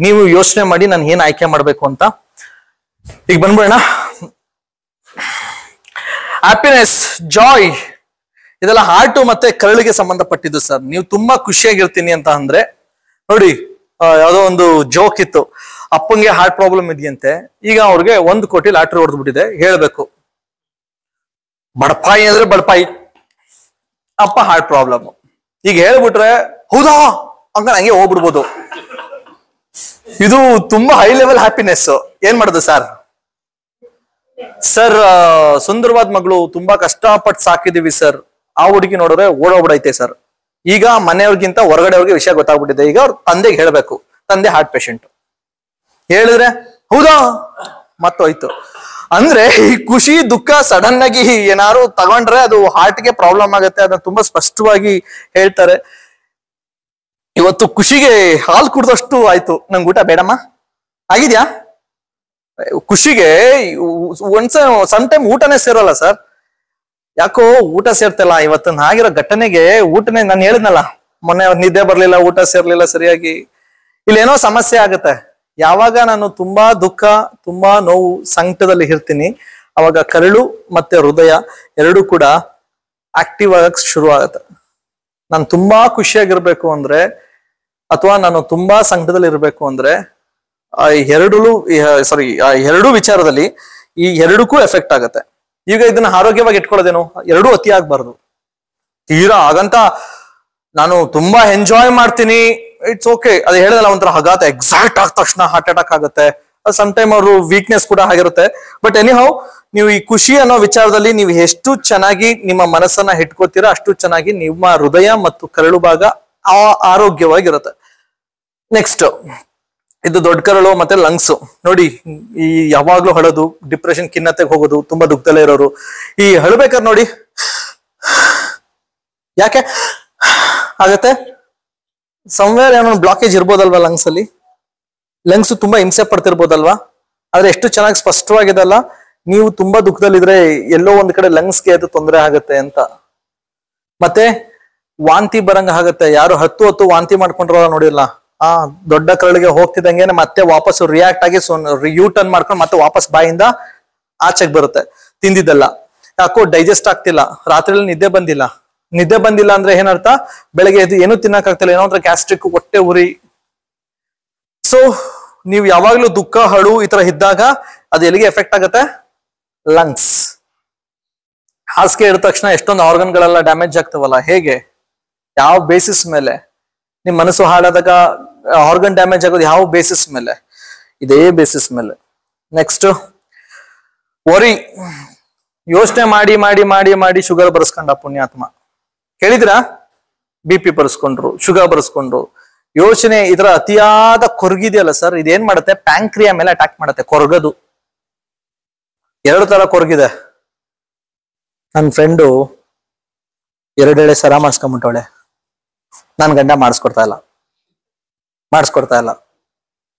ನೀವು ಯೋಚನೆ ಮಾಡಿ, ನಾನು ಏನ್ ಆಯ್ಕೆ ಮಾಡ್ಬೇಕು ಅಂತ. ಈಗ ಬಂದ್ಬಿಡೋಣ. ಹ್ಯಾಪಿನೆಸ್, ಜಾಯ್, ಇದೆಲ್ಲ ಹಾರ್ಟು ಮತ್ತೆ ಕರಳಿಗೆ ಸಂಬಂಧಪಟ್ಟಿದ್ದು ಸರ್. ನೀವು ತುಂಬಾ ಖುಷಿಯಾಗಿರ್ತೀನಿ ಅಂತ ಅಂದ್ರೆ, ನೋಡಿ ಯಾವ್ದೋ ಒಂದು ಜೋಕ್ ಇತ್ತು. ಅಪ್ಪಂಗೆ ಹಾರ್ಟ್ ಪ್ರಾಬ್ಲಮ್ ಇದೆಯಂತೆ. ಈಗ ಅವ್ರಿಗೆ 1 ಕೋಟಿ ಲಾಟ್ರಿ ಹೊಡೆದ್ಬಿಟ್ಟಿದೆ. ಹೇಳ್ಬೇಕು, ಬಡಪಾಯಿ ಅಂದ್ರೆ ಬಡಪಾಯಿ, ಅಪ್ಪ ಹಾರ್ಟ್ ಪ್ರಾಬ್ಲಮ್. ಈಗ ಹೇಳ್ಬಿಟ್ರೆ ಹೌದಾ ಅಂತ ಹಂಗೆ ಹೋಗ್ಬಿಡ್ಬೋದು. ಇದು ತುಂಬಾ ಹೈ ಲೆವೆಲ್ ಹ್ಯಾಪಿನೆಸ್. ಏನ್ ಮಾಡುದು ಸರ್? ಸರ್ ಸುಂದರವಾದ ಮಗಳು, ತುಂಬಾ ಕಷ್ಟಪಟ್ಟು ಸಾಕಿದೀವಿ ಸರ್. ಆ ಹುಡುಗಿ ನೋಡಿದ್ರೆ ಓಡೋಗ್ಬಿಡೈತೆ ಸರ್. ಈಗ ಮನೆಯವ್ರಿಗಿಂತ ಹೊರಗಡೆಯವ್ರಿಗೆ ವಿಷಯ ಗೊತ್ತಾಗ್ಬಿಟ್ಟಿದೆ. ಈಗ ಅವ್ರ ತಂದೆಗೆ ಹೇಳ್ಬೇಕು, ತಂದೆ ಹಾರ್ಟ್ ಪೇಷಂಟ್. ಹೇಳಿದ್ರೆ ಹೌದಾ ಮತ್ತೋಯ್ತು. ಅಂದ್ರೆ ಈ ಖುಷಿ ದುಃಖ ಸಡನ್ ಆಗಿ ಏನಾದ್ರು ತಗೊಂಡ್ರೆ ಅದು ಹಾರ್ಟ್ಗೆ ಪ್ರಾಬ್ಲಮ್ ಆಗುತ್ತೆ, ಅದನ್ನ ತುಂಬಾ ಸ್ಪಷ್ಟವಾಗಿ ಹೇಳ್ತಾರೆ. ಇವತ್ತು ಖುಷಿಗೆ ಹಾಲು ಕುಡ್ದಷ್ಟು ಆಯ್ತು, ನಂಗೆ ಊಟ ಬೇಡಮ್ಮ ಆಗಿದ್ಯಾ. ಖುಷಿಗೆ ಸಮ್ ಟೈಮ್ ಊಟನೇ ಸೇರೋಲ್ಲ ಸರ್. ಯಾಕೋ ಊಟ ಸೇರ್ತಿಲ್ಲ. ಇವತ್ತು ಆಗಿರೋ ಘಟನೆಗೆ ಊಟನೇ, ನಾನು ಹೇಳಿದ್ನಲ್ಲ ಮೊನ್ನೆ ನಿದ್ದೆ ಬರ್ಲಿಲ್ಲ, ಊಟ ಸೇರ್ಲಿಲ್ಲ ಸರಿಯಾಗಿ, ಇಲ್ಲೇನೋ ಸಮಸ್ಯೆ ಆಗುತ್ತೆ. ಯಾವಾಗ ನಾನು ತುಂಬಾ ದುಃಖ, ತುಂಬಾ ನೋವು, ಸಂಕಟದಲ್ಲಿ ಇರ್ತೀನಿ, ಅವಾಗ ಕರಳು ಮತ್ತೆ ಹೃದಯ ಎರಡೂ ಕೂಡ ಆಕ್ಟಿವ್ ಆಗಕ್ ಶುರು ಆಗತ್ತೆ. ನಾನು ತುಂಬಾ ಖುಷಿಯಾಗಿರ್ಬೇಕು ಅಂದ್ರೆ ಅಥವಾ ನಾನು ತುಂಬಾ ಸಂಕಟದಲ್ಲಿ ಇರ್ಬೇಕು ಅಂದ್ರೆ ಎರಡೂ ವಿಚಾರದಲ್ಲಿ ಈ ಎರಡಕ್ಕೂ ಎಫೆಕ್ಟ್ ಆಗತ್ತೆ. ಈಗ ಇದನ್ನ ಆರೋಗ್ಯವಾಗಿ ಇಟ್ಕೊಳ್ಳೋದೇನು, ಎರಡೂ ಅತಿ ಆಗ್ಬಾರ್ದು. ತೀರಾ ಹಾಗಂತ ನಾನು ತುಂಬಾ ಎಂಜಾಯ್ ಮಾಡ್ತೀನಿ, ಇಟ್ಸ್ ಓಕೆ, ಅದು ಹೇಳಿದಲ್ಲ ಒಂಥರ ಹಗಾತ ಎಕ್ಸಾಕ್ಟ್ ಆದ ತಕ್ಷಣ ಹಾರ್ಟ್ ಅಟ್ಯಾಕ್ ಆಗುತ್ತೆ. ಸಮ್ ಟೈಮ್ ಅವರು ವೀಕ್ನೆಸ್ ಕೂಡ ಆಗಿರುತ್ತೆ. ಬಟ್ ಎನಿಹೌ, ನೀವು ಈ ಖುಷಿ ಅನ್ನೋ ವಿಚಾರದಲ್ಲಿ ನೀವು ಎಷ್ಟು ಚೆನ್ನಾಗಿ ನಿಮ್ಮ ಮನಸ್ಸನ್ನ ಇಟ್ಕೋತೀರಾ ಅಷ್ಟು ಚೆನ್ನಾಗಿ ನಿಮ್ಮ ಹೃದಯ ಮತ್ತು ಕರಳು ಭಾಗ ಆರೋಗ್ಯವಾಗಿರುತ್ತೆ. ನೆಕ್ಸ್ಟ್, ಇದು ದೊಡ್ಡ ಕರಳು ಮತ್ತೆ ಲಂಗ್ಸ್ ನೋಡಿ. ಈ ಯಾವಾಗ್ಲೂ ಹಳೋದು, ಡಿಪ್ರೆಷನ್, ಖಿನ್ನತೆಗೆ ಹೋಗೋದು, ತುಂಬಾ ದುಃಖದಲ್ಲೇ ಇರೋರು, ಈ ಹಳಬೇಕಾದ್ರೆ ನೋಡಿ ಯಾಕೆ ಆಗತ್ತೆ, ಸಮ್ವೇರ್ ಏನೋ ಬ್ಲಾಕೇಜ್ ಇರ್ಬೋದಲ್ವಾ ಲಂಗ್ಸ್ ಅಲ್ಲಿ. ಲಂಗ್ಸ್ ತುಂಬಾ ಹಿಂಸೆ ಪಡ್ತಿರ್ಬೋದಲ್ವಾ. ಆದ್ರೆ ಎಷ್ಟು ಚೆನ್ನಾಗಿ ಸ್ಪಷ್ಟವಾಗಿದೆಲ್ಲ, ನೀವು ತುಂಬಾ ದುಃಖದಲ್ಲಿದ್ರೆ ಎಲ್ಲೋ ಒಂದ್ ಕಡೆ ಲಂಗ್ಸ್ಗೆ ಅದು ತೊಂದರೆ ಆಗತ್ತೆ ಅಂತ. ಮತ್ತೆ ವಾಂತಿ ಬರಂಗ ಆಗತ್ತೆ. ಯಾರು ಹತ್ತು ವಾಂತಿ ಮಾಡ್ಕೊಂಡ್ರಲ್ಲ ನೋಡಿಲ್ಲ, ದೊಡ್ಡ ಕರಳಿಗೆ ಹೋಗ್ತಿದ್ದಂಗೆ ಮತ್ತೆ ವಾಪಸ್ ರಿಯಾಕ್ಟ್ ಆಗಿ ಯೂ ಟರ್ನ್ ಮಾಡ್ಕೊಂಡು ಮತ್ತೆ ವಾಪಸ್ ಬಾಯಿಂದ ಆಚೆಗೆ ಬರುತ್ತೆ. ತಿಂದಿದ್ದಲ್ಲ ಯಾಕೋ ಡೈಜೆಸ್ಟ್ ಆಗ್ತಿಲ್ಲ, ರಾತ್ರಿಯಲ್ಲಿ ನಿದ್ದೆ ಬಂದಿಲ್ಲ ಅಂದ್ರೆ ಏನರ್ಥ, ಬೆಳಗ್ಗೆ ಎದ್ದು ಏನೂ ತಿನ್ನಕ್ಕಾಗ್ತಿಲ್ಲ, ಏನೋ ಒಂಥರ ಗ್ಯಾಸ್ಟ್ರಿಕ್, ಹೊಟ್ಟೆ ಉರಿ. ಸೊ ನೀವು ಯಾವಾಗ್ಲೂ ದುಃಖ, ಹಳು ಈ ತರ ಇದ್ದಾಗ ಅದು ಎಲ್ಲಿಗೆ ಎಫೆಕ್ಟ್ ಆಗತ್ತೆ, ಲಂಗ್ಸ್. ಹಾಸಿಗೆ ಇದ್ದ ತಕ್ಷಣ ಎಷ್ಟೊಂದು ಆರ್ಗನ್ಗಳೆಲ್ಲ ಡ್ಯಾಮೇಜ್ ಆಗ್ತವಲ್ಲ, ಹೇಗೆ, ಯಾವ ಬೇಸಿಸ್ ಮೇಲೆ? ನಿಮ್ ಮನಸ್ಸು ಹಾಳಾದಾಗ ಆರ್ಗನ್ ಡ್ಯಾಮೇಜ್ ಆಗೋದು ಯಾವ ಬೇಸಿಸ್ ಮೇಲೆ? ಇದೇ ಬೇಸಿಸ್ ಮೇಲೆ. Next, worry. ಯೋಚನೆ ಮಾಡಿ ಮಾಡಿ ಮಾಡಿ ಮಾಡಿ ಶುಗರ್ ಬರ್ಸ್ಕೊಂಡ ಪುಣ್ಯಾತ್ಮ. ಕೇಳಿದ್ರಾ? BP ಬರ್ಸ್ಕೊಂಡ್ರು, ಶುಗರ್ ಬರ್ಸ್ಕೊಂಡ್ರು. ಯೋಚನೆ ಇದರ ಅತಿಯಾದ ಕೊರಗಿದೆಯಲ್ಲ ಸರ್, ಇದೇನ್ ಮಾಡುತ್ತೆ, ಪ್ಯಾಂಕ್ರಿಯಾ ಮೇಲೆ ಅಟ್ಯಾಕ್ ಮಾಡುತ್ತೆ. ಕೊರಗದು 2 ತರ ಕೊರಗಿದೆ. ನನ್ನ ಫ್ರೆಂಡು 2 ಎಳೆ ಸರ ಮಾಡಿಸ್ಕೊಂಡ್ಬಿಟ್ಟವಳೆ, ನನ್ ಗಂಡ ಮಾಡಿಸ್ಕೊಡ್ತಾ ಇಲ್ಲ.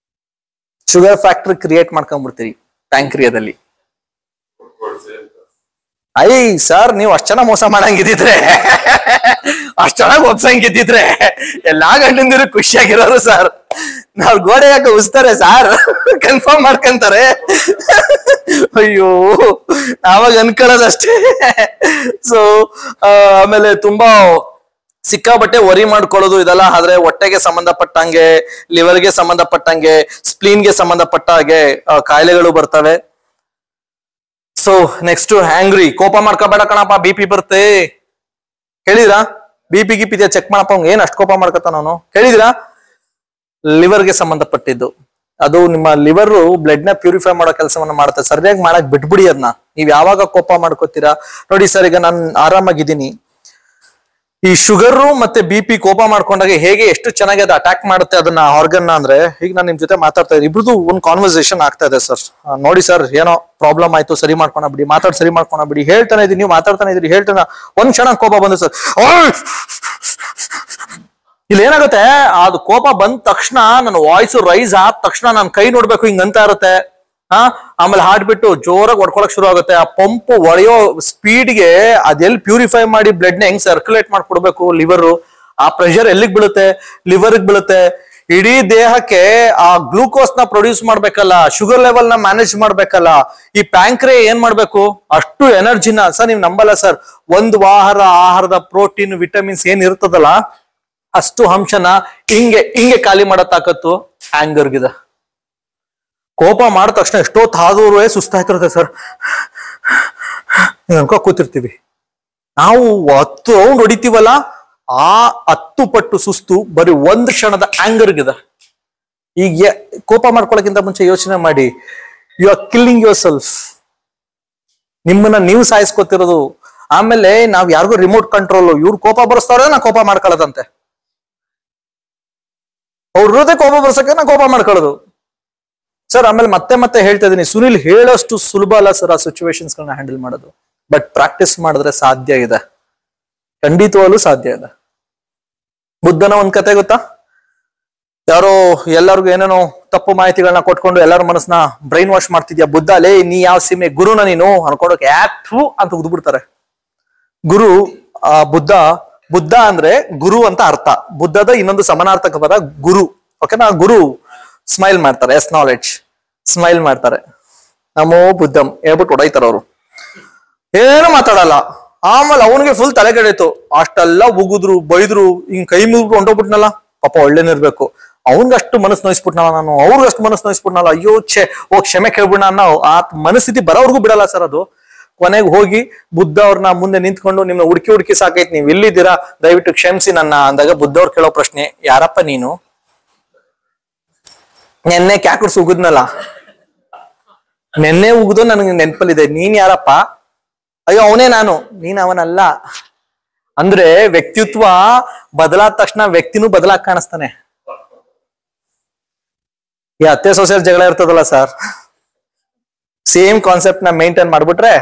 ಶುಗರ್ ಫ್ಯಾಕ್ಟ್ರಿ ಕ್ರಿಯೇಟ್ ಮಾಡ್ಕೊಂಡ್ಬಿಡ್ತೀರಿ ಪ್ಯಾಂಕ್ರಿಯಾದಲ್ಲಿ. ಸರ್, ನೀವು ಅಷ್ಟ್ ಚೆನ್ನಾಗಿ ಮೋಸ ಮಾಡಂಗಿದ್ದಿದ್ರೆ, ಅಷ್ಟ್ ಚೆನ್ನಾಗಿ ಒಪ್ಸಂಗಿದ್ದಿದ್ರೆ ಎಲ್ಲಾ ಗಂಡಂದಿರು ಖುಷಿಯಾಗಿರೋರು ಸರ್. ನಾವ್ ಗೋಡೆ ಯಾಕೆ ಉಸ್ತಾರೆ ಸರ್, ಕನ್ಫರ್ಮ್ ಮಾಡ್ಕೊಂತಾರೆ. ಅಯ್ಯೋ, ನಾವಾಗ ಅನ್ಕೊಳ್ಳೋದಷ್ಟೇ. ಸೊ ಆಮೇಲೆ ತುಂಬಾ ಸಿಕ್ಕಾಬಟ್ಟೆ ವರಿ ಮಾಡ್ಕೊಳ್ಳೋದು ಇದೆಲ್ಲ ಆದ್ರೆ ಹೊಟ್ಟೆಗೆ ಸಂಬಂಧಪಟ್ಟಂಗೆ, ಲಿವರ್ಗೆ ಸಂಬಂಧಪಟ್ಟಂಗೆ, ಸ್ಪ್ಲೀನ್ಗೆ ಸಂಬಂಧಪಟ್ಟ ಹಾಗೆ ಕಾಯಿಲೆಗಳು ಬರ್ತವೆ. ಸೊ ನೆಕ್ಸ್ಟ್, ಹ್ಯಾಂಗ್ರಿ. ಕೋಪ ಮಾಡ್ಕೋಬೇಡ ಕಣಪ್ಪ, BP ಬರುತ್ತೆ. ಕೇಳಿದ್ರಾ? BP ಚೆಕ್ ಮಾಡಪ್ಪ, ಅವ್ನು ಏನ್ ಅಷ್ಟು ಕೋಪ ಮಾಡ್ಕೊತಾನ ಅವನು, ಕೇಳಿದ್ರಾ? ಲಿವರ್ಗೆ ಸಂಬಂಧಪಟ್ಟಿದ್ದು. ಅದು ನಿಮ್ಮ ಲಿವರ್ ಬ್ಲಡ್ ನ ಪ್ಯೂರಿಫೈ ಮಾಡೋ ಕೆಲಸವನ್ನ ಮಾಡುತ್ತೆ. ಸರಿಯಾಗಿ ಮಾಡಕ್ ಬಿಟ್ಬಿಡಿ ಅದನ್ನ. ನೀವ್ ಯಾವಾಗ ಕೋಪ ಮಾಡ್ಕೋತೀರಾ ನೋಡಿ ಸರ್, ಈಗ ನಾನು ಆರಾಮಾಗಿದ್ದೀನಿ, ಈ ಶುಗರ್ ಮತ್ತೆ BP ಕೋಪ ಮಾಡ್ಕೊಂಡಾಗ ಹೇಗೆ ಎಷ್ಟು ಚೆನ್ನಾಗಿ ಅದು ಅಟ್ಯಾಕ್ ಮಾಡುತ್ತೆ ಅದನ್ನ ಆರ್ಗನ್ ಅಂದ್ರೆ, ಈಗ ನಾನು ನಿಮ್ ಜೊತೆ ಮಾತಾಡ್ತಾ ಇದ್ದೀನಿ, ಇಬ್ರದ್ದು ಒಂದು ಕಾನ್ವರ್ಸೇಷನ್ ಆಗ್ತಾ ಇದೆ ಸರ್. ನೋಡಿ ಸರ್, ಏನೋ ಪ್ರಾಬ್ಲಮ್ ಆಯ್ತು, ಸರಿ ಮಾಡ್ಕೊಂಡ್ಬಿಡಿ, ಸರಿ ಮಾಡ್ಕೊಂಡ್ಬಿಡಿ, ಹೇಳ್ತಾನೆ ಇದೀನಿ, ನೀವು ಮಾತಾಡ್ತಾನೆ ಇದೀರಿ, ಹೇಳ್ತಾನೆ ಒಂದ್ ಕ್ಷಣ ಕೋಪ ಬಂದು ಸರ್, ಇಲ್ಲಿ ಏನಾಗುತ್ತೆ, ಅದು ಕೋಪ ಬಂದ ತಕ್ಷಣ ನನ್ನ ವಾಯ್ಸ್ ರೈಸ್ ಆದ ತಕ್ಷಣ ನಾನು ಕೈ ನೋಡ್ಬೇಕು, ಹಿಂಗಂತ ಇರುತ್ತೆ. ಆಮೇಲೆ ಹಾರ್ಟ್ ಬಿಟ್ಟು ಜೋರಾಗಿ ಹೊಡ್ಕೊಳಕ್ ಶುರು ಆಗುತ್ತೆ. ಆ ಪಂಪ್ ಒಡೆಯೋ ಸ್ಪೀಡ್ಗೆ ಅದೆಲ್ಲಿ ಪ್ಯೂರಿಫೈ ಮಾಡಿ ಬ್ಲಡ್ ನ ಹೆಂಗ್ ಸರ್ಕ್ಯುಲೇಟ್ ಮಾಡ್ಕೊಡ್ಬೇಕು ಲಿವರ್, ಆ ಪ್ರೆಷರ್ ಎಲ್ಲಿಗೆ ಬೀಳುತ್ತೆ, ಲಿವರ್ಗೆ ಬೀಳುತ್ತೆ. ಇಡೀ ದೇಹಕ್ಕೆ ಆ ಗ್ಲೂಕೋಸ್ ನ ಪ್ರೊಡ್ಯೂಸ್ ಮಾಡ್ಬೇಕಲ್ಲ, ಶುಗರ್ ಲೆವೆಲ್ ನ ಮ್ಯಾನೇಜ್ ಮಾಡ್ಬೇಕಲ್ಲ. ಈ ಪ್ಯಾಂಕ್ರೆ ಏನ್ ಮಾಡ್ಬೇಕು, ಅಷ್ಟು ಎನರ್ಜಿನ ಸರ್ ನೀವ್ ನಂಬಲ್ಲ ಸರ್, ಒಂದು ಆಹಾರದ ಪ್ರೋಟೀನ್, ವಿಟಮಿನ್ಸ್ ಏನ್ ಇರ್ತದಲ್ಲ ಅಷ್ಟು ಅಂಶನ ಹಿಂಗೆ ಖಾಲಿ ಮಾಡೋ ತಾಕತ್ತು ಆಂಗರ್ಗಿದೆ. ಕೋಪ ಮಾಡಿದ ತಕ್ಷಣ ಎಷ್ಟೊತ್ತಾದ್ರೂ ಸುಸ್ತಾಯ್ತಿರುತ್ತೆ ಸರ್, ಅನ್ಕೋ ಕೂತಿರ್ತೀವಿ. ನಾವು 10 ರೌಂಡ್ ಹೊಡಿತೀವಲ್ಲ, ಆ 10 ಪಟ್ಟು ಸುಸ್ತು ಬರೀ 1 ಕ್ಷಣದ ಆಂಗರ್ಗಿದೆ. ಈಗ ಕೋಪ ಮಾಡ್ಕೊಳ್ಳೋಕ್ಕಿಂತ ಮುಂಚೆ ಯೋಚನೆ ಮಾಡಿ, you are killing yourself. ನಿಮ್ಮನ್ನ ನೀವು ಸಾಯಿಸ್ಕೊತಿರೋದು. ಆಮೇಲೆ ನಾವ್ ಯಾರಿಗೂ ರಿಮೋಟ್ ಕಂಟ್ರೋಲ್, ಇವ್ರು ಕೋಪ ಬರೆಸ್ತಾವ್ರೆ ನಾ ಕೋಪ ಮಾಡ್ಕೊಳ್ಳೋದಂತೆ, ಅವ್ರ ಕೋಪ ಬರ್ಸಕ್ಕೆ ನಾ ಕೋಪ ಮಾಡ್ಕೊಳ್ಳೋದು. ಸರ್ ಆಮೇಲೆ ಮತ್ತೆ ಮತ್ತೆ ಹೇಳ್ತಾ ಇದೀನಿ, ಸುನಿಲ್ ಹೇಳೋಷ್ಟು ಸುಲಭ ಅಲ್ಲ ಸರ್ ಆ ಸಿಚುವೇಶನ್ಸ್ ಗಳನ್ನ ಹ್ಯಾಂಡಲ್ ಮಾಡೋದು. ಬಟ್ ಪ್ರಾಕ್ಟೀಸ್ ಮಾಡಿದ್ರೆ ಸಾಧ್ಯ ಇದೆ, ಖಂಡಿತವಾಗ್ಲೂ ಸಾಧ್ಯ ಇದೆ. ಬುದ್ಧನ ಒಂದ್ ಕತೆ ಗೊತ್ತಾ? ಯಾರೋ ಎಲ್ಲರಿಗೂ ಏನೇನೋ ತಪ್ಪು ಮಾಹಿತಿಗಳನ್ನ ಕೊಟ್ಕೊಂಡು ಎಲ್ಲರ ಮನಸ್ಸನ್ನ ಬ್ರೈನ್ ವಾಶ್ ಮಾಡ್ತಿದ್ಯಾ ಬುದ್ಧ, ಲೇ ನೀ ಯಾವ ಸೀಮೆ ಗುರುನ ನೀನು ಅನ್ಕೊಂಡೋಕೆ ಯಾಥು ಅಂತ ಉದ್ಬಿಡ್ತಾರೆ. ಗುರು ಬುದ್ಧ ಅಂದ್ರೆ ಗುರು ಅಂತ ಅರ್ಥ. ಬುದ್ಧದ ಇನ್ನೊಂದು ಸಮಾನಾರ್ಥಕ ಪದ ಗುರು. ಓಕೆನಾ? ಗುರು ಸ್ಮೈಲ್ ಮಾಡ್ತಾರೆ, ಎಸ್ ನಾಲೆಡ್ಜ್ ಸ್ಮೈಲ್ ಮಾಡ್ತಾರೆ, ನಮೋ ಬುದ್ಧಂ ಹೇಳ್ಬಿಟ್ಟು ಹೊಡೈತಾರ ಅವರು, ಏನು ಮಾತಾಡಲ್ಲ. ಆಮೇಲೆ ಅವನಿಗೆ ಫುಲ್ ತಲೆ ಕೆಡಿತು, ಅಷ್ಟೆಲ್ಲ ಉಗಿದ್ರು ಬೈದ್ರು, ಹಿಂಗ್ ಕೈ ಮುಗಿದ್ರು ಹೊಂಟೋಗ್ಬಿಟ್ನಲ್ಲ, ಪಾಪ ಒಳ್ಳೆನಿರ್ಬೇಕು, ಅವನ್ಗಷ್ಟು ಮನಸ್ಸು ನೋಯಿಸ್ಬಿಟ್ನಲ್ಲ ನಾನು, ಅವ್ರಿಗಷ್ಟು ಮನಸ್ಸು ನೋಯಿಸ್ಬಿಟ್ನಲ್ಲ, ಅಯ್ಯೋ ಕ್ಷಮೆ ಕೇಳ್ಬಿಡ ಅನ್ನೋ ಆ ಮನಸ್ಥಿತಿ ಬರೋವರೆಗೂ ಬಿಡಲ್ಲ ಸರ್ ಅದು. ಕೊನೆಗೆ ಹೋಗಿ ಬುದ್ಧ ಅವ್ರನ್ನ ಮುಂದೆ ನಿಂತ್ಕೊಂಡು ನಿಮ್ನ ಹುಡುಕಿ ಸಾಕೈತಿ, ನೀವ್ ಎಲ್ಲಿದ್ದೀರಾ ದಯವಿಟ್ಟು ಕ್ಷಮಿಸಿ ನನ್ನ ಅಂದಾಗ ಬುದ್ಧ ಅವ್ರು ಕೇಳೋ ಪ್ರಶ್ನೆ, ಯಾರಪ್ಪ ನೀನು? ನೆನ್ನೆ ಕ್ಯಾಕಡ್ಸ್ ಉಗಿದ್ನಲ್ಲ, ನೆನ್ನೆ ಉಗಿದು ನನಗೆ ನೆನ್ಪಲ್ಲಿದೆ, ನೀನ್ ಯಾರಪ್ಪ? ಅಯ್ಯೋ ಅವನೇ ನಾನು, ನೀನ್ ಅವನಲ್ಲ. ಅಂದ್ರೆ ವ್ಯಕ್ತಿತ್ವ ಬದಲಾದ ತಕ್ಷಣ ವ್ಯಕ್ತಿನೂ ಬದಲಾಗಿ ಕಾಣಿಸ್ತಾನೆ. ಈ ಅತ್ತೆ ಸೊಸೆಯರ್ ಜಗಳ ಇರ್ತದಲ್ಲ ಸರ್, ಸೇಮ್ ಕಾನ್ಸೆಪ್ಟ್ ನ ಮೇಂಟೈನ್ ಮಾಡ್ಬಿಟ್ರೆ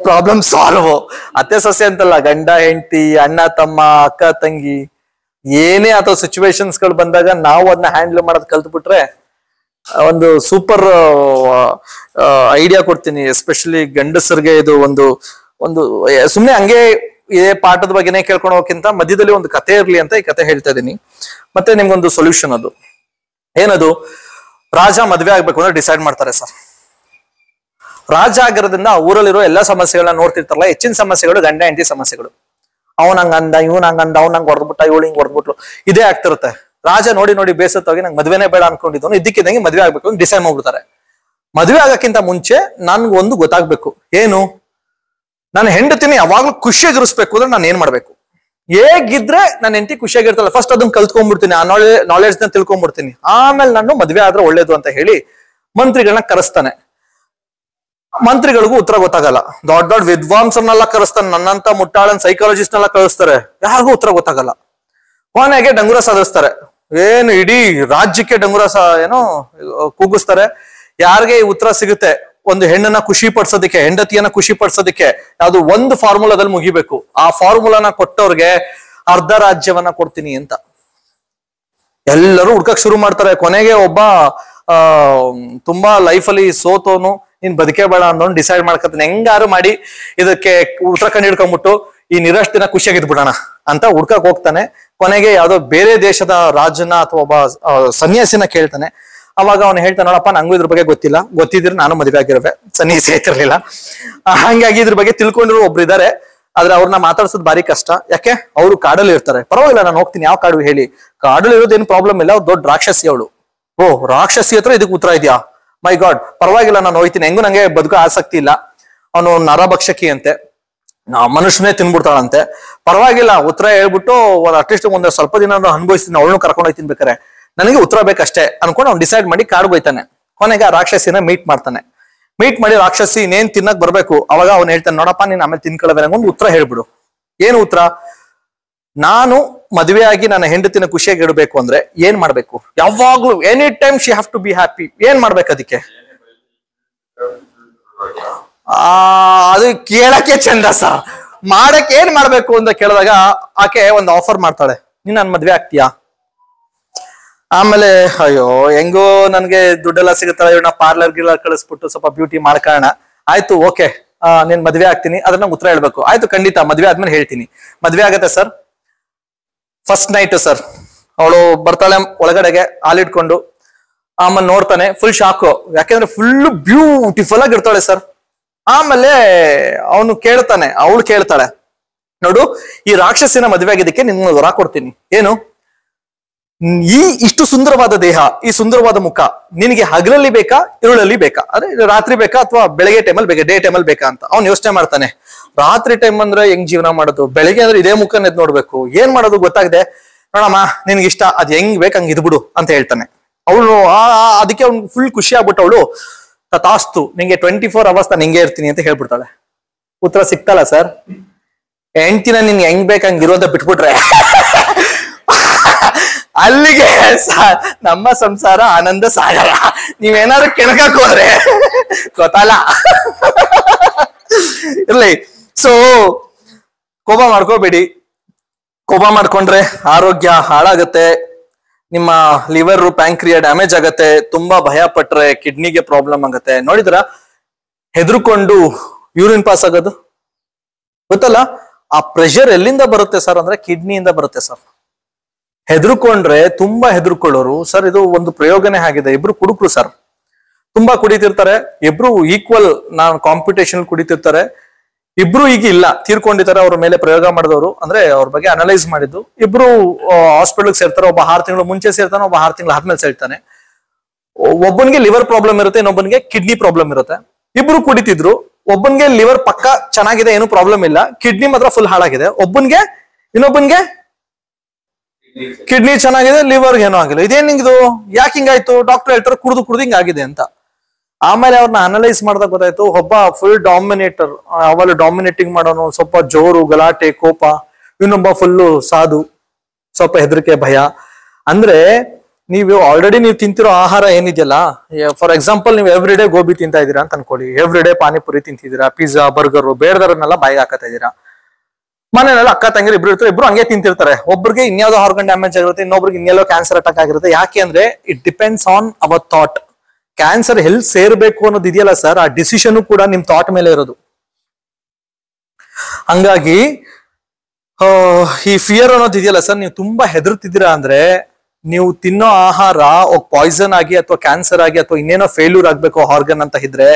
ಪ್ರಾಬ್ಲಮ್ ಸಾಲ್ವ್. ಅತ್ತೆ ಸೊಸೆ ಅಂತಲ್ಲ, ಗಂಡ ಹೆಂಡತಿ, ಅಣ್ಣ ತಮ್ಮ, ಅಕ್ಕ ತಂಗಿ, ಏನೇ ಅಥವಾ ಸಿಚುವೇಶನ್ಸ್ ಗಳು ಬಂದಾಗ ನಾವು ಅದನ್ನ ಹ್ಯಾಂಡಲ್ ಮಾಡೋದ್ ಕಲ್ತ್ಬಿಟ್ರೆ ಒಂದು ಸೂಪರ್ ಐಡಿಯಾ ಕೊಡ್ತೀನಿ. ಎಸ್ಪೆಷಲಿ ಗಂಡಸರಿಗೆ ಇದು ಒಂದು ಸುಮ್ನೆ ಹಂಗೆ ಇದೇ ಪಾಠದ ಬಗ್ಗೆನೇ ಕೇಳ್ಕೊಂಡು ಹೋಗಕ್ಕಿಂತ ಮಧ್ಯದಲ್ಲಿ ಒಂದು ಕತೆ ಇರ್ಲಿ ಅಂತ ಈ ಕತೆ ಹೇಳ್ತಾ ಇದೀನಿ. ಮತ್ತೆ ನಿಮ್ಗೊಂದು ಸೊಲ್ಯೂಷನ್. ಅದು ಏನದು? ರಾಜ ಮದ್ವೆ ಆಗ್ಬೇಕು ಅಂದ್ರೆ ಡಿಸೈಡ್ ಮಾಡ್ತಾರೆ ಸರ್. ರಾಜ ಆಗಿರೋದ್ರಿಂದ ಆ ಊರಲ್ಲಿರೋ ಎಲ್ಲಾ ಸಮಸ್ಯೆಗಳನ್ನ ನೋಡ್ತಿರ್ತಾರಲ್ಲ, ಹೆಚ್ಚಿನ ಸಮಸ್ಯೆಗಳು ಗಂಡ ಹೆಂಡತಿ ಸಮಸ್ಯೆಗಳು. ಅವನ್ ಹಂಗಂದ, ಇವ್ನ ಹಂಗಂದ, ಅವ್ನ ಹಂಗ್ ಹೊಡೆದ್ಬಿಟ್ಟ, ಇವಳು ಹಿಂಗ್ ಹೊಡೆದ್ಬಿಟ್ಲು, ಇದೇ ಆಗ್ತಿರುತ್ತೆ. ರಾಜ ನೋಡಿ ಬೇಸತ್ತೋಗಿ ನಂಗೆ ಮದ್ವೆನೇ ಬೇಡ ಅನ್ಕೊಂಡಿದ್ದವನು ಇದ್ದಕ್ಕಿದ್ದಂಗೆ ಮದ್ವೆ ಆಗ್ಬೇಕು ಅಂತ ಡಿಸೈಡ್ ಮಾಡ್ಬಿಡ್ತಾರೆ. ಮದ್ವೆ ಆಗಕ್ಕಿಂತ ಮುಂಚೆ ನನ್ಗೊಂದು ಗೊತ್ತಾಗ್ಬೇಕು, ಏನು? ನಾನು ಹೆಂಡತಿನಿ ಯಾವಾಗ್ಲೂ ಖುಷಿಯಾಗಿರಿಸ್ಬೇಕು ಅಂದ್ರೆ ನಾನು ಏನ್ ಮಾಡ್ಬೇಕು? ಹೇಗಿದ್ರೆ ನನ್ನ ಹೆಂಡತಿ ಖುಷಿಯಾಗಿರ್ತಲ್ಲ, ಫಸ್ಟ್ ಅದನ್ನ ಕಲ್ತ್ಕೊಂಡ್ಬಿಡ್ತೀನಿ, ಆ ನಾಲೆಡ್ಜ್ ನ ತಿಳ್ಕೊಂಡ್ಬಿಡ್ತೀನಿ, ಆಮೇಲೆ ನಾನು ಮದ್ವೆ ಆದ್ರೆ ಒಳ್ಳೇದು ಅಂತ ಹೇಳಿ ಮಂತ್ರಿಗಳನ್ನ ಕರೆಸ್ತಾನೆ. ಮಂತ್ರಿಗಳಿಗೂ ಉತ್ತರ ಗೊತ್ತಾಗಲ್ಲ, ದೊಡ್ಡ ವಿದ್ವಾಂಸರನ್ನೆಲ್ಲ ಕರೆಸ್ತಾನೆ, ನನ್ನಂತ ಮುಟ್ಟಾಳನ್ ಸೈಕಾಲಜಿಸ್ಟ್ ನೆಲ್ಲ ಕಳಿಸ್ತಾರೆ, ಯಾರಿಗೂ ಉತ್ತರ ಗೊತ್ತಾಗಲ್ಲ. ಕೊನೆಗೆ ಡಂಗುರ ಸಾಧಿಸ್ತಾರೆ, ಏನು ಇಡೀ ರಾಜ್ಯಕ್ಕೆ ಡಂಗುರ ಕೂಗಿಸ್ತಾರೆ. ಯಾರಿಗೆ ಈ ಉತ್ತರ ಸಿಗುತ್ತೆ, ಒಂದು ಹೆಣ್ಣನ್ನ ಖುಷಿ ಪಡಿಸೋದಕ್ಕೆ, ಹೆಂಡತಿಯನ್ನ ಖುಷಿ ಪಡಿಸೋದಕ್ಕೆ ಯಾವ್ದು ಒಂದು ಫಾರ್ಮುಲಾದಲ್ಲಿ ಮುಗಿಬೇಕು, ಆ ಫಾರ್ಮುಲಾನ ಕೊಟ್ಟವ್ರಿಗೆ ಅರ್ಧ ರಾಜ್ಯವನ್ನ ಕೊಡ್ತೀನಿ ಅಂತ ಎಲ್ಲರೂ ಹುಡ್ಕಕ್ ಶುರು ಮಾಡ್ತಾರೆ. ಕೊನೆಗೆ ಒಬ್ಬ ತುಂಬಾ ಲೈಫಲ್ಲಿ ಸೋತೋನು, ನೀನ್ ಬದುಕೇ ಬೇಡ ಅನ್ನೋನು ಡಿಸೈಡ್ ಮಾಡ್ಕೊತಾನೆ, ಹೆಂಗಾರು ಮಾಡಿ ಇದಕ್ಕೆ ಉತ್ತರ ಕಂಡು ಹಿಡ್ಕೊಂಡ್ಬಿಟ್ಟು ಈ ನಿರಷ್ಟು ದಿನ ಖುಷಿಯಾಗಿದ್ಬಿಡೋಣ ಅಂತ ಹುಡ್ಕಕ್ ಹೋಗ್ತಾನೆ. ಕೊನೆಗೆ ಯಾವ್ದೋ ಬೇರೆ ದೇಶದ ರಾಜನ ಅಥವಾ ಒಬ್ಬ ಸನ್ಯಾಸಿನ ಕೇಳ್ತಾನೆ. ಅವಾಗ ಅವನು ಹೇಳ್ತಾನೆ, ನೋಡಪ್ಪ ನಂಗೂ ಇದ್ರ ಬಗ್ಗೆ ಗೊತ್ತಿಲ್ಲ, ಗೊತ್ತಿದ್ರೆ ನಾನು ಮದುವೆ ಆಗಿರುವೆ, ಸನ್ಯಾಸಿ ಆಯ್ತಿರ್ಲಿಲ್ಲ. ಹಂಗಾಗಿ ಇದ್ರ ಬಗ್ಗೆ ತಿಳ್ಕೊಂಡಿರೋ ಒಬ್ರು ಇದಾರೆ, ಆದ್ರೆ ಅವ್ರನ್ನ ಮಾತಾಡ್ಸೋದು ಬಾರಿ ಕಷ್ಟ. ಯಾಕೆ? ಅವರು ಕಾಡಲ್ಲಿ ಇರ್ತಾರೆ. ಪರವಾಗಿಲ್ಲ ನಾನು ಹೋಗ್ತೀನಿ, ಯಾವ ಕಾಡು ಹೇಳಿ? ಕಾಡಲ್ಲಿ ಇರೋದೇನು ಪ್ರಾಬ್ಲಮ್ ಇಲ್ಲ, ಅವ್ರು ದೊಡ್ಡ ರಾಕ್ಷಸಿ ಅವಳು. ಓ ರಾಕ್ಷಸಿ ಹತ್ರ ಇದಕ್ಕೆ ಉತ್ತರ ಇದೆಯಾ? ಮೈ ಗಾಡ್, ಪರವಾಗಿಲ್ಲ ನಾನು ಹೋಯ್ತೀನಿ, ಹೆಂಗು ನಂಗೆ ಬದುಕೋ ಆಸಕ್ತಿ ಇಲ್ಲ. ಅವನು ನರಭಕ್ಷಕಿ ಅಂತೆ, ಮನುಷ್ಯನೇ ತಿನ್ಬಿಡ್ತಾಳಂತೆ. ಪರವಾಗಿಲ್ಲ ಉತ್ತರ ಹೇಳ್ಬಿಟ್ಟು ಅಟ್ಲೀಸ್ಟ್ ಒಂದ್ ಸ್ವಲ್ಪ ದಿನ ಅನುಭವಿಸ್ತೀನಿ, ಅವಳನ್ನು ಕರ್ಕೊಂಡು ಹೋಯ್ತೀನಿ ಬೇಕಾರೆ, ನನಗೆ ಉತ್ತರ ಬೇಕಷ್ಟೇ ಅನ್ಕೊಂಡು ಅವ್ನು ಡಿಸೈಡ್ ಮಾಡಿ ಕಾಡ್ಗೆ ಹೋಯ್ತಾನೆ. ಕೊನೆಗೆ ಆ ರಾಕ್ಷಸಿನ ಮೀಟ್ ಮಾಡ್ತಾನೆ. ಮೀಟ್ ಮಾಡಿ ರಾಕ್ಷಸಿ ಇನ್ನೇನ್ ತಿನ್ನಕ್ ಬರ್ಬೇಕು, ಅವಾಗ ಅವ್ನು ಹೇಳ್ತಾನೆ, ನೋಡಪ್ಪ ನೀನ್ ಆಮೇಲೆ ತಿನ್ಕೊಳ್ಳೋದೇ, ನಂಗೊಂದು ಉತ್ತರ ಹೇಳ್ಬಿಡು. ಏನು ಉತ್ತರ? ನಾನು ಮದುವೆ ಆಗಿ ನನ್ನ ಹೆಂಡತಿನ ಖುಷಿಯಾಗಿ ಇಡಬೇಕು ಅಂದ್ರೆ ಏನ್ ಮಾಡ್ಬೇಕು? ಯಾವಾಗ್ಲೂ any time she have to be happy. ಏನ್ ಮಾಡ್ಬೇಕು ಅದಕ್ಕೆ? ಅದು ಕೇಳಕ್ಕೆ ಚಂದ ಸರ್, ಮಾಡಕ್ ಏನ್ ಮಾಡ್ಬೇಕು ಅಂತ ಕೇಳಿದಾಗ ಆಕೆ ಒಂದು ಆಫರ್ ಮಾಡ್ತಾಳೆ, ನೀನ್ ನನ್ ಮದ್ವೆ ಆಗ್ತೀಯಾ? ಆಮೇಲೆ ಅಯ್ಯೋ ಹೆಂಗೋ ನನ್ಗೆ ದುಡ್ಡೆಲ್ಲ ಸಿಗುತ್ತಲ್ಲ, ಇವನ್ನ ಪಾರ್ಲರ್ ಗಿಲ್ಲ ಕಳಿಸ್ಬಿಟ್ಟು ಸ್ವಲ್ಪ ಬ್ಯೂಟಿ ಮಾಡ್ಕೋಣ. ಆಯ್ತು ಓಕೆ, ನೀನ್ ಮದ್ವೆ ಆಗ್ತೀನಿ, ಅದನ್ನ ಉತ್ತರ ಹೇಳ್ಬೇಕು. ಆಯ್ತು ಖಂಡಿತ, ಮದ್ವೆ ಆದ್ಮೇಲೆ ಹೇಳ್ತೀನಿ. ಮದ್ವೆ ಆಗತ್ತೆ ಸರ್. ಫಸ್ಟ್ ನೈಟ್ ಸರ್, ಅವಳು ಬರ್ತಾಳೆ ಒಳಗಡೆಗೆ ಹಾಲಿಟ್ಕೊಂಡು. ಆಮೇಲೆ ನೋಡ್ತಾನೆ, ಫುಲ್ ಶಾಕು, ಯಾಕೆಂದ್ರೆ ಫುಲ್ ಬ್ಯೂಟಿಫುಲ್ ಆಗಿ ಇರ್ತಾಳೆ ಸರ್. ಆಮೇಲೆ ಅವನು ಕೇಳ್ತಾನೆ, ಅವಳು ಕೇಳ್ತಾಳೆ, ನೋಡು ಈ ರಾಕ್ಷಸಿನ ಮದುವೆ ಆಗಿದ್ದಕ್ಕೆ ನಿಮ್ಗೆ ವರ ಕೊಡ್ತೀನಿ. ಏನು? ಇಷ್ಟು ಸುಂದರವಾದ ದೇಹ, ಈ ಸುಂದರವಾದ ಮುಖ ನಿನಗೆ ಹಗಲಲ್ಲಿ ಬೇಕಾ, ಇರುಳಲ್ಲಿ ಬೇಕಾ? ಅಂದ್ರೆ ರಾತ್ರಿ ಬೇಕಾ ಅಥವಾ ಬೆಳಗ್ಗೆ ಟೈಮಲ್ಲಿ ಬೇಕಾ, ಡೇ ಟೈಮಲ್ಲಿ ಬೇಕಾ ಅಂತ ಅವ್ನು ಯೋಚನೆ ಮಾಡ್ತಾನೆ. ರಾತ್ರಿ ಟೈಮ್ ಅಂದ್ರೆ ಹೆಂಗ್ ಜೀವನ ಮಾಡೋದು, ಬೆಳಿಗ್ಗೆ ಅಂದ್ರೆ ಇದೇ ಮುಖ ಎದ್ ನೋಡ್ಬೇಕು, ಏನ್ ಮಾಡೋದು ಗೊತ್ತಾಗದೆ, ನೋಡಮ್ಮ ನಿನ್ಗೆ ಇಷ್ಟ, ಅದ್ ಹೆಂಗ್ ಬೇಕ ಹಂಗ್ ಇದ್ಬಿಡು ಅಂತ ಹೇಳ್ತಾನೆ. ಅವಳು ಅದಕ್ಕೆ ಅವ್ನು ಫುಲ್ ಖುಷಿ ಆಗ್ಬಿಟ್ಟು ಅವಳು ತಥಾಸ್ತು, ನಿಂಗೆ 24 hours ನಾನು ಹಿಂಗೆ ಇರ್ತೀನಿ ಅಂತ ಹೇಳ್ಬಿಡ್ತಾಳೆ. ಉತ್ತರ ಸಿಕ್ತಲ್ಲ ಸರ್? ಹೆಂಡ್ತಿನ ನಿನ್ಗೆ ಹೆಂಗ್ ಬೇಕ ಹಂಗ್ ಇರೋದ ಬಿಟ್ಬಿಟ್ರೆ ಅಲ್ಲಿಗೆ ನಮ್ಮ ಸಂಸಾರ ಆನಂದ ಸಾಗರ. ನೀವೇನಾದ್ರು ಕೆಣಕಕ್ ಹೋದ್ರೆ ಗೊತ್ತಲ್ಲ. ಇರ್ಲಿ. ಸೊ ಕೋಪ ಮಾಡ್ಕೋಬೇಡಿ. ಕೋಪ ಮಾಡ್ಕೊಂಡ್ರೆ ಆರೋಗ್ಯ ಹಾಳಾಗತ್ತೆ, ನಿಮ್ಮ ಲಿವರ್ ಪ್ಯಾಂಕ್ರಿಯಾ ಡ್ಯಾಮೇಜ್ ಆಗತ್ತೆ, ತುಂಬಾ ಭಯ ಪಟ್ರೆ ಕಿಡ್ನಿಗೆ ಪ್ರಾಬ್ಲಮ್ ಆಗತ್ತೆ. ನೋಡಿದ್ರ ಹೆದರ್ಕೊಂಡು ಯೂರಿನ್ ಪಾಸ್ ಆಗೋದು ಗೊತ್ತಲ್ಲ? ಆ ಪ್ರೆಷರ್ ಎಲ್ಲಿಂದ ಬರುತ್ತೆ ಸರ್ ಅಂದ್ರೆ ಕಿಡ್ನಿಯಿಂದ ಬರುತ್ತೆ ಸರ್. ಹೆದರ್ಕೊಂಡ್ರೆ ತುಂಬಾ ಹೆದರ್ಕೊಳ್ಳೋರು ಸರ್. ಇದು ಒಂದು ಪ್ರಯೋಗನೇ ಆಗಿದೆ. ಇಬ್ರು ಕುಡುಕ್ರು ಸರ್, ತುಂಬಾ ಕುಡಿತಿರ್ತಾರೆ, ಇಬ್ರು ಈಕ್ವಲ್ ಕಾಂಪಿಟೇಷನ್ ಕುಡಿತಿರ್ತಾರೆ. ಇಬ್ರು ಈಗ ಇಲ್ಲ, ತೀರ್ಕೊಂಡಿದ್ದಾರೆ. ಅವ್ರ ಮೇಲೆ ಪ್ರಯೋಗ ಮಾಡಿದವರು ಅಂದ್ರೆ ಅವ್ರ ಬಗ್ಗೆ ಅನಲೈಸ್ ಮಾಡಿದ್ದು. ಇಬ್ರು ಹಾಸ್ಪಿಟಲ್ ಸೇರ್ತಾರೆ. ಒಬ್ಬ 6 ತಿಂಗಳು ಮುಂಚೆ ಸೇರ್ತಾನೆ, ಒಬ್ಬ 6 ತಿಂಗಳು ಆದ್ಮೇಲೆ ಸೇರ್ತಾನೆ. ಒಬ್ಬನಿಗೆ ಲಿವರ್ ಪ್ರಾಬ್ಲಮ್ ಇರುತ್ತೆ, ಇನ್ನೊಬ್ಬನಿಗೆ ಕಿಡ್ನಿ ಪ್ರಾಬ್ಲಮ್ ಇರುತ್ತೆ. ಇಬ್ರು ಕುಡಿತಿದ್ರು. ಒಬ್ಬನಿಗೆ ಲಿವರ್ ಪಕ್ಕ ಚೆನ್ನಾಗಿದೆ, ಏನು ಪ್ರಾಬ್ಲಮ್ ಇಲ್ಲ, ಕಿಡ್ನಿ ಮಾತ್ರ ಫುಲ್ ಹಾಳಾಗಿದೆ. ಇನ್ನೊಬ್ಬನಿಗೆ ಕಿಡ್ನಿ ಚೆನ್ನಾಗಿದೆ, ಲಿವರ್ ಏನೋ ಆಗಿಲ್ಲ. ಇದೇನ್ ಹಿಂಗಿದು, ಯಾಕೆ ಹಿಂಗಾಯ್ತು? ಡಾಕ್ಟರ್ ಹೇಳ್ತಾರೆ ಕುಡ್ದು ಹಿಂಗಾಗಿದೆ ಅಂತ. ಆಮೇಲೆ ಅವ್ರನ್ನ ಅನಲೈಸ್ ಮಾಡಿದಾಗ ಗೊತ್ತಾಯ್ತು, ಒಬ್ಬ ಫುಲ್ ಡಾಮಿನೇಟರ್, ಅವೆಲ್ಲ ಡಾಮಿನೇಟಿಂಗ್ ಮಾಡೋನು, ಸ್ವಲ್ಪ ಜೋರು, ಗಲಾಟೆ, ಕೋಪ. ಇನ್ನೊಬ್ಬ ಫುಲ್ಲು ಸಾಧು, ಸ್ವಲ್ಪ ಹೆದರಿಕೆ, ಭಯ. ಅಂದ್ರೆ ನೀವು ಆಲ್ರೆಡಿ ನೀವು ತಿಂತಿರೋ ಆಹಾರ ಏನಿದೆಯಲ್ಲ, ಫಾರ್ ಎಕ್ಸಾಂಪಲ್ ನೀವು ಎವ್ರಿ ಡೇ ಗೋಬಿ ತಿಂತಾ ಇದೀರಾ ಅಂತ ಅನ್ಕೊಳ್ಳಿ, ಎವ್ರಿ ಡೇ ಪಾನಿಪುರಿ ತಿಂತಿದ್ದೀರಾ, ಪಿಜ್ಜಾ, ಬರ್ಗರ್, ಬೇಡದರನ್ನೆಲ್ಲ ಬಾಯಿಗೆ ಹಾಕತಾ ಇದೀರಾ. ಮನೆಯಲ್ಲ ಅಕ್ಕ ತಂಗಿರು ಇಬ್ರು ಇರ್ತಾರೆ, ಇಬ್ರು ಹಂಗೆ ತಿಂತಿರ್ತಾರೆ. ಒಬ್ರಿಗೆ ಇನ್ಯಾವುದೋ ಆರ್ಗನ್ ಡ್ಯಾಮೇಜ್ ಆಗಿರುತ್ತೆ, ಇನ್ನೊಬ್ರಿಗೆ ಇನ್ನೆಲ್ಲೋ ಕ್ಯಾನ್ಸರ್ ಅಟ್ಯಾಕ್ ಆಗಿರುತ್ತೆ. ಯಾಕೆ ಅಂದ್ರೆ it depends on our thought. Cancer health ಸೇರ್ಬೇಕು ಅನ್ನೋದು ಇದೆಯಲ್ಲ ಸರ್, ಆ ಡಿಸಿಷನ್ ಕೂಡ ನಿಮ್ ಥಾಟ್ ಮೇಲೆ ಇರೋದು. ಹಂಗಾಗಿ ಈ ಫಿಯರ್ ಅನ್ನೋದು ಇದೆಯಲ್ಲ ಸರ್, ನೀವು ತುಂಬಾ ಹೆದರ್ತಿದ್ದೀರಾ ಅಂದ್ರೆ ನೀವು ತಿನ್ನೋ ಆಹಾರ ಪಾಯ್ಸನ್ ಆಗಿ ಅಥವಾ ಕ್ಯಾನ್ಸರ್ ಆಗಿ ಅಥವಾ ಇನ್ನೇನೋ ಫೇಲ್ಯೂರ್ ಆಗ್ಬೇಕು ಆರ್ಗನ್ ಅಂತ ಇದ್ರೆ,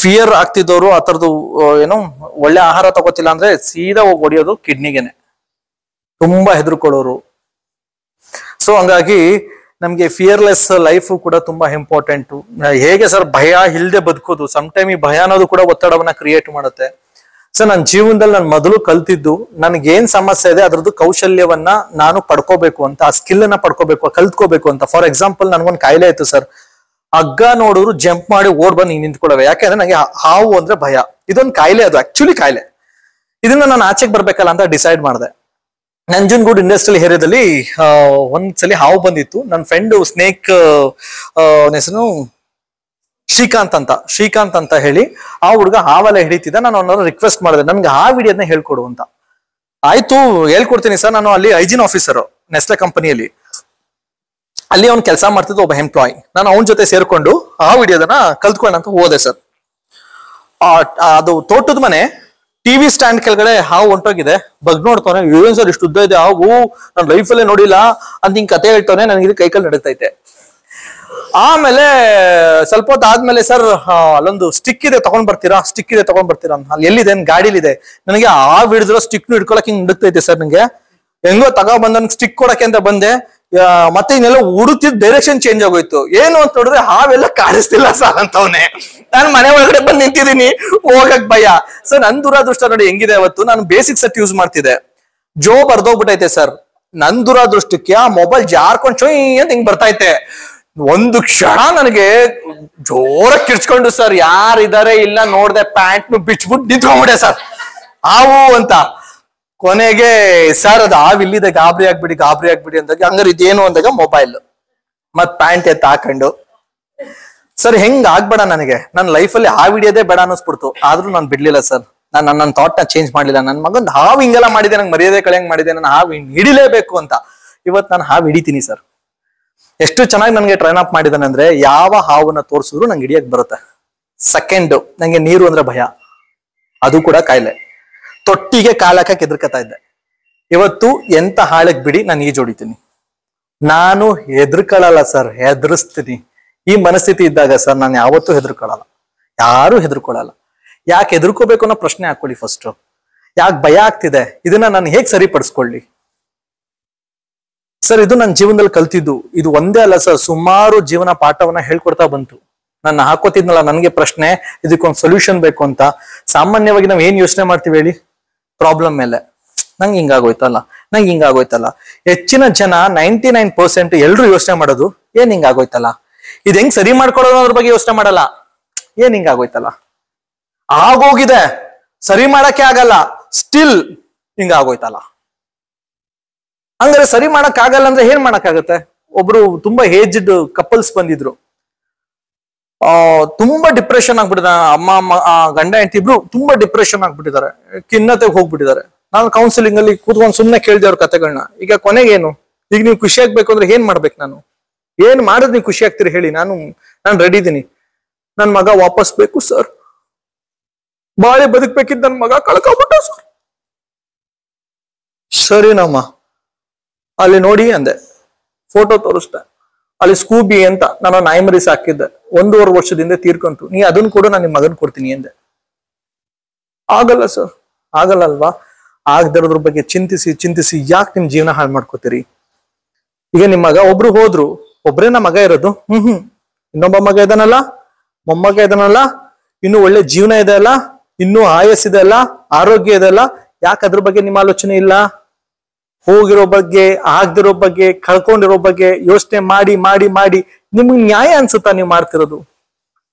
ಫಿಯರ್ ಆಗ್ತಿದ್ದವರು ಆ ತರದ್ದು ಏನೋ ಒಳ್ಳೆ ಆಹಾರ ತಗೋತಿಲ್ಲ ಅಂದ್ರೆ ಸೀದಾ ಹೋಗಿ ಹೊಡಿಯೋದು ಕಿಡ್ನಿಗೆನೆ. ತುಂಬಾ ಹೆದರ್ಕೊಳ್ಳೋರು. ಸೊ ಹಂಗಾಗಿ ನಮ್ಗೆ ಫಿಯರ್ಲೆಸ್ ಲೈಫ್ ಕೂಡ ತುಂಬಾ ಇಂಪಾರ್ಟೆಂಟ್. ಹೇಗೆ ಸರ್ ಭಯ ಇಲ್ದೆ ಬದುಕೋದು? ಸಮ್ಟೈಮ್ ಈ ಭಯ ಅನ್ನೋದು ಕೂಡ ಒತ್ತಡವನ್ನ ಕ್ರಿಯೇಟ್ ಮಾಡುತ್ತೆ. ಸೊ ನನ್ನ ಜೀವನದಲ್ಲಿ ನಾನು ಮೊದಲು ಕಲ್ತಿದ್ದು, ನನ್ಗೆ ಏನ್ ಸಮಸ್ಯೆ ಇದೆ ಅದ್ರದ್ದು ಕೌಶಲ್ಯವನ್ನ ನಾನು ಪಡ್ಕೋಬೇಕು ಅಂತ, ಆ ಸ್ಕಿಲ್ ಅನ್ನ ಪಡ್ಕೋಬೇಕು, ಕಲ್ತ್ಕೋಬೇಕು ಅಂತ. ಫಾರ್ ಎಕ್ಸಾಂಪಲ್ ನನ್ಗೊಂದು ಕಾಯಿಲೆ ಇತ್ತು ಸರ್. ಹಗ್ಗ ನೋಡಿದ್ರು ಜಂಪ್ ಮಾಡಿ ಓಡ್ ಬಂದು ಹಿಂಗ್ ನಿಂತ್ಕೊಳ್ಳವೆ. ಯಾಕೆಂದ್ರೆ ನಂಗೆ ಹಾವು ಅಂದ್ರೆ ಭಯ. ಇದೊಂದು ಕಾಯಿಲೆ, ಅದು ಆಕ್ಚುಲಿ ಕಾಯಿಲೆ. ಇದನ್ನ ನಾನು ಆಚೆಗೆ ಬರ್ಬೇಕಲ್ಲ ಅಂತ ಡಿಸೈಡ್ ಮಾಡಿದೆ. ನಂಜನಗೂಡು ಇಂಡಸ್ಟ್ರಿಯಲ್ ಏರಿಯಾದಲ್ಲಿ ಒಂದ್ಸಲಿ ಹಾವು ಬಂದಿತ್ತು. ನನ್ನ ಫ್ರೆಂಡ್ ಸ್ನೇಕ್ ಹೆಸರು ಶ್ರೀಕಾಂತ್ ಅಂತ ಹೇಳಿ ಆ ಹುಡುಗ ಹಾವೆಲ್ಲ ಹಿಡಿತಿದ್ದ. ನಾನು ಅವನವ್ರ ರಿಕ್ವೆಸ್ಟ್ ಮಾಡಿದೆ, ನನ್ಗೆ ಆ ವಿಡಿಯೋದನ್ನ ಹೇಳ್ಕೊಡು ಅಂತ. ಆಯ್ತು ಹೇಳ್ಕೊಡ್ತೀನಿ ಸರ್. ನಾನು ಅಲ್ಲಿ ಹೈಜಿನ್ ಆಫೀಸರ್ ನೆಸ್ಲೆ ಕಂಪನಿಯಲ್ಲಿ, ಅಲ್ಲಿ ಅವ್ನು ಕೆಲಸ ಮಾಡ್ತಿದ್ದು ಒಬ್ಬ ಎಂಪ್ಲಾಯ್. ನಾನು ಅವನ ಜೊತೆ ಸೇರ್ಕೊಂಡು ಆ ವಿಡಿಯೋದನ್ನ ಕಲ್ತ್ಕೊಂಡ ಅಂತ ಹೋದೆ ಸರ್. ಅದು ತೋಟದ ಮನೆ, ಟಿವಿ ಸ್ಟ್ಯಾಂಡ್ ಕೆಳಗಡೆ ಹಾವು ಹೊಂಟೋಗಿದೆ. ಬಗ್ ನೋಡ್ತಾನೆ, ಏನ್ ಸರ್ ಇಷ್ಟು ಉದ್ದ ಇದೆ ಹಾವು, ನಾನು ಲೈಫಲ್ಲೇ ನೋಡಿಲ್ಲ ಅಂತ ಹಿಂಗ್ ಕತೆ ಹೇಳ್ತಾನೆ. ನನಗೆ ಕೈಕಲ್ ನಡೀತೈತೆ. ಆಮೇಲೆ ಸ್ವಲ್ಪ ಹೊತ್ತು ಆದ್ಮೇಲೆ, ಸರ್ ಅಲ್ಲೊಂದು ಸ್ಟಿಕ್ ಇದೆ ತಗೊಂಡ್ ಬರ್ತೀರಾ ಅಲ್ಲಿ ಎಲ್ಲಿದೆ? ಗಾಡಿಲಿದೆ. ನನಗೆ ಆ ಹಿಡಿದಿರೋ ಸ್ಟಿಕ್ನು ಹಿಡ್ಕೊಳಕ್ ಹಿಂಗ್ ನಡುತ್ತೈತೆ ಸರ್. ನಂಗೆ ಹೆಂಗೋ ತಗೊಬಂದ್ ನನ್ಗೆ ಸ್ಟಿಕ್ ಕೊಡಕ್ಕೆ ಅಂತ ಬಂದೆ. ಮತ್ತೆ ಇನ್ನೆಲ್ಲ ಹುಡುಕ್ತಿದ್ ಡೈರೆಕ್ಷನ್ ಚೇಂಜ್ ಆಗೋಯ್ತು. ಏನು ಅಂತ ನೋಡಿದ್ರೆ ಹಾವೆಲ್ಲ ಕಾಣಿಸ್ತಿಲ್ಲ ಸರ್ ಅಂತವನೇ. ನಾನು ಮನೆ ಒಳಗಡೆ ಬಂದು ನಿಂತಿದ್ದೀನಿ, ಹೋಗಕ್ ಭಯ. ಸರ್ ನನ್ ದುರಾದೃಷ್ಟ ನೋಡಿ ಹೆಂಗಿದೆ. ಅವತ್ತು ನಾನು ಬೇಸಿಕ್ ಸೆಟ್ ಯೂಸ್ ಮಾಡ್ತಿದ್ದೆ, ಜೋ ಬರ್ದೋಗ್ಬಿಟ್ಟೈತೆ ಸರ್. ನನ್ ದುರಾದೃಷ್ಟಕ್ಕೆ ಆ ಮೊಬೈಲ್ ಜಾರ್ಕೊಂಡ್ ಚೊಯ್ ಅಂತ ಹಿಂಗ್ ಬರ್ತೈತೆ. ಒಂದು ಕ್ಷಣ ನನಗೆ ಜೋರ ಕಿರ್ಚ್ಕೊಂಡು ಸರ್, ಯಾರಿದ್ದಾರೆ ಇಲ್ಲ ನೋಡ್ದೆ, ಪ್ಯಾಂಟ್ ಬಿಚ್ಬಿಟ್ಟು ನಿಂತ್ಕೊಂಡ್ಬಿಟ್ಟೆ ಸರ್ ಹಾವು ಅಂತ. ಕೊನೆಗೆ ಸರ್ ಅದು ಹಾವಿಲ್ಲಿದೆ, ಗಾಬರಿ ಆಗ್ಬಿಡಿ ಅಂದಾಗ, ಹಂಗಾರೆ ಇದೇನು ಅಂದಾಗ ಮೊಬೈಲ್ ಮತ್ ಪ್ಯಾಂಟ್ ಎತ್ತ ಹಾಕೊಂಡು, ಸರ್ ಹೆಂಗ್ ಆಗ್ಬೇಡ ನನಗೆ. ನನ್ನ ಲೈಫಲ್ಲಿ ಹಾವು ಹಿಡಿಯೋದೇ ಬೇಡ ಅನ್ನಿಸ್ಬಿಡ್ತು. ಆದ್ರೂ ನಾನು ಬಿಡ್ಲಿಲ್ಲ ಸರ್. ನನ್ನ ಥಾಟ್ ನ ಚೇಂಜ್ ಮಾಡ್ಲಿಲ್ಲ. ನನ್ನ ಮಗನ್ ಹಾವು ಹಿಂಗೆಲ್ಲ ಮಾಡಿದೆ, ನಂಗೆ ಮರ್ಯಾದೆ ಕಳೆಯಂಗ್ ಮಾಡಿದೆ, ನಾನು ಹಾವು ಹಿಡಿಲೇಬೇಕು ಅಂತ. ಇವತ್ತು ನಾನು ಹಾವು ಹಿಡಿತೀನಿ ಸರ್. ಎಷ್ಟು ಚೆನ್ನಾಗಿ ನನಗೆ ಟ್ರೈನ್ ಅಪ್ ಮಾಡಿದಾನೆ ಅಂದ್ರೆ, ಯಾವ ಹಾವನ್ನ ತೋರಿಸಿದ್ರು ನಂಗೆ ಹಿಡಿಯಕ್ ಬರುತ್ತೆ. ಸೆಕೆಂಡ್, ನಂಗೆ ನೀರು ಅಂದ್ರೆ ಭಯ, ಅದು ಕೂಡ ಕಾಯಿಲೆ. ತೊಟ್ಟಿಗೆ ಕಾಲಕ್ಕೆ ಎದುರ್ಕತಾ ಇದ್ದೆ. ಇವತ್ತು ಎಂತ ಹಾಳಕ್ ಬಿಡಿ ನಾನು ಈಜು ಹೊಡಿತೀನಿ. ನಾನು ಹೆದರ್ಕೊಳ್ಳಲ್ಲ ಸರ್, ಹೆದರ್ಸ್ತೀನಿ. ಈ ಮನಸ್ಥಿತಿ ಇದ್ದಾಗ ಸರ್ ನಾನು ಯಾವತ್ತೂ ಹೆದರ್ಕೊಳ್ಳಲ್ಲ, ಯಾರು ಹೆದರ್ಕೊಳ್ಳಲ್ಲ. ಯಾಕೆ ಹೆದರ್ಕೋಬೇಕು ಅನ್ನೋ ಪ್ರಶ್ನೆ ಹಾಕೊಳ್ಳಿ ಫಸ್ಟ್. ಯಾಕೆ ಭಯ ಆಗ್ತಿದೆ, ಇದನ್ನ ನಾನು ಹೇಗ್ ಸರಿಪಡಿಸ್ಕೊಳ್ಳಿ ಸರ್? ಇದು ನನ್ನ ಜೀವನದಲ್ಲಿ ಕಲ್ತಿದ್ದು. ಇದು ಒಂದೇ ಅಲ್ಲ ಸರ್, ಸುಮಾರು ಜೀವನ ಪಾಠವನ್ನ ಹೇಳ್ಕೊಡ್ತಾ ಬಂತು. ನನ್ನ ಹಾಕೋತಿದ್ನಲ್ಲ ನನಗೆ ಪ್ರಶ್ನೆ, ಇದಕ್ಕೊಂದು ಸೊಲ್ಯೂಷನ್ ಬೇಕು ಅಂತ. ಸಾಮಾನ್ಯವಾಗಿ ನಾವ್ ಏನ್ ಯೋಚನೆ ಮಾಡ್ತೀವಿ ಹೇಳಿ? ಪ್ರಾಬ್ಲಮ್ ಮೇಲೆ. ನಂಗೆ ಹಿಂಗಾಗೋಯ್ತಲ್ಲ. ಹೆಚ್ಚಿನ ಜನ 99% ಎಲ್ರು ಯೋಚನೆ ಮಾಡೋದು ಏನ್ ಹಿಂಗಾಗೋಯ್ತಲ್ಲ, ಇದ್ ಹೆಂಗ್ ಸರಿ ಮಾಡ್ಕೊಳ್ಳೋದು ಅದ್ರ ಬಗ್ಗೆ ಯೋಚನೆ ಮಾಡಲ್ಲ. ಏನ್ ಹಿಂಗಾಗೋಯ್ತಲ್ಲ, ಆಗೋಗಿದೆ, ಸರಿ ಮಾಡಕ್ಕೆ ಆಗಲ್ಲ, ಸ್ಟಿಲ್ ಹಿಂಗಾಗೋಯ್ತಲ್ಲ ಹಂಗಾರೆ ಸರಿ ಮಾಡಕ್ ಆಗಲ್ಲ ಅಂದ್ರೆ ಏನ್ ಮಾಡಕ್ಕಾಗತ್ತೆ? ಒಬ್ರು ತುಂಬಾ ಏಜ್ಡ್ ಕಪಲ್ಸ್ ಬಂದಿದ್ರು, ತುಂಬಾ ಡಿಪ್ರೆಷನ್ ಆಗ್ಬಿಟ್ಟಿದ, ಗಂಡ ಹೆಂಡತಿ ಇಬ್ರು ತುಂಬಾ ಡಿಪ್ರೆಷನ್ ಆಗ್ಬಿಟ್ಟಿದ್ದಾರೆ, ಖಿನ್ನತೆಗೆ ಹೋಗ್ಬಿಟ್ಟಿದ್ದಾರೆ. ನಾನು ಕೌನ್ಸಿಲಿಂಗ್ ಅಲ್ಲಿ ಕೂತ್ಕೊಂಡು ಸುಮ್ನೆ ಕೇಳಿದೆ ಅವ್ರ ಕತೆಗಳನ್ನ. ಈಗ ಕೊನೆಗೇನು? ಈಗ ನೀವು ಖುಷಿ ಆಗ್ಬೇಕು ಅಂದ್ರೆ ಏನ್ ಮಾಡ್ಬೇಕು? ನಾನು ಏನ್ ಮಾಡಿದ್ ನೀವು ಖುಷಿ ಆಗ್ತೀರಿ ಹೇಳಿ? ನಾನು ರೆಡಿ ಇದೀನಿ. ನನ್ ಮಗ ವಾಪಸ್ ಬೇಕು ಸರ್, ಬಾಳೆ ಬದುಕ್ಬೇಕಿದ್ ನನ್ ಮಗ ಕಳ್ಕೊಬಿಟ್ಟ ಸರ್. ಸರಿನಮ್ಮ, ಅಲ್ಲಿ ನೋಡಿ ಅಂದೆ, ಫೋಟೋ ತೋರಿಸ್ದೆ. ಅಲ್ಲಿ ಸ್ಕೂಬಿ ಅಂತ ನಾನು ನಾಯಿಮರಿ ಸಾಕಿದ್ದೆ, 1.5 ವರ್ಷದಿಂದ ತೀರ್ಕೊಂತು. ನೀ ಅದನ್ನ ಕೊಡು, ನಾನು ನಿಮ್ ಮಗನ್ ಕೊಡ್ತೀನಿ ಅಂದೆ. ಆಗಲ್ಲ ಸರ್. ಆಗಲ್ಲ ಅಲ್ವಾ? ಆಗದಿರೋದ್ರ ಬಗ್ಗೆ ಚಿಂತಿಸಿ ಚಿಂತಿಸಿ ಯಾಕೆ ನಿಮ್ ಜೀವನ ಹಾಳು ಮಾಡ್ಕೋತೀರಿ? ಈಗ ನಿಮ್ ಮಗ ಒಬ್ರು ಹೋದ್ರು, ಒಬ್ರೇನ ಮಗ ಇರೋದು? ಇನ್ನೊಬ್ಬ ಮಗ ಇದಾನಲ್ಲ, ಮೊಮ್ಮಗ ಇದಾನಲ್ಲ, ಇನ್ನು ಒಳ್ಳೆ ಜೀವನ ಇದೆ ಅಲ್ಲ, ಇನ್ನೂ ಆಯಸ್ಸಿದೆ ಅಲ್ಲ, ಆರೋಗ್ಯ ಇದೆ ಅಲ್ಲ, ಯಾಕೆ ಅದ್ರ ಬಗ್ಗೆ ನಿಮ್ಮ ಆಲೋಚನೆ ಇಲ್ಲ? ಹೋಗಿರೋ ಬಗ್ಗೆ, ಆಗದಿರೋ ಬಗ್ಗೆ, ಕಳ್ಕೊಂಡಿರೋ ಬಗ್ಗೆ ಯೋಚನೆ ಮಾಡಿ ಮಾಡಿ ಮಾಡಿ ನಿಮ್ಗೆ ನ್ಯಾಯ ಅನ್ಸುತ್ತಾ ನೀವು ಮಾಡ್ತಿರೋದು?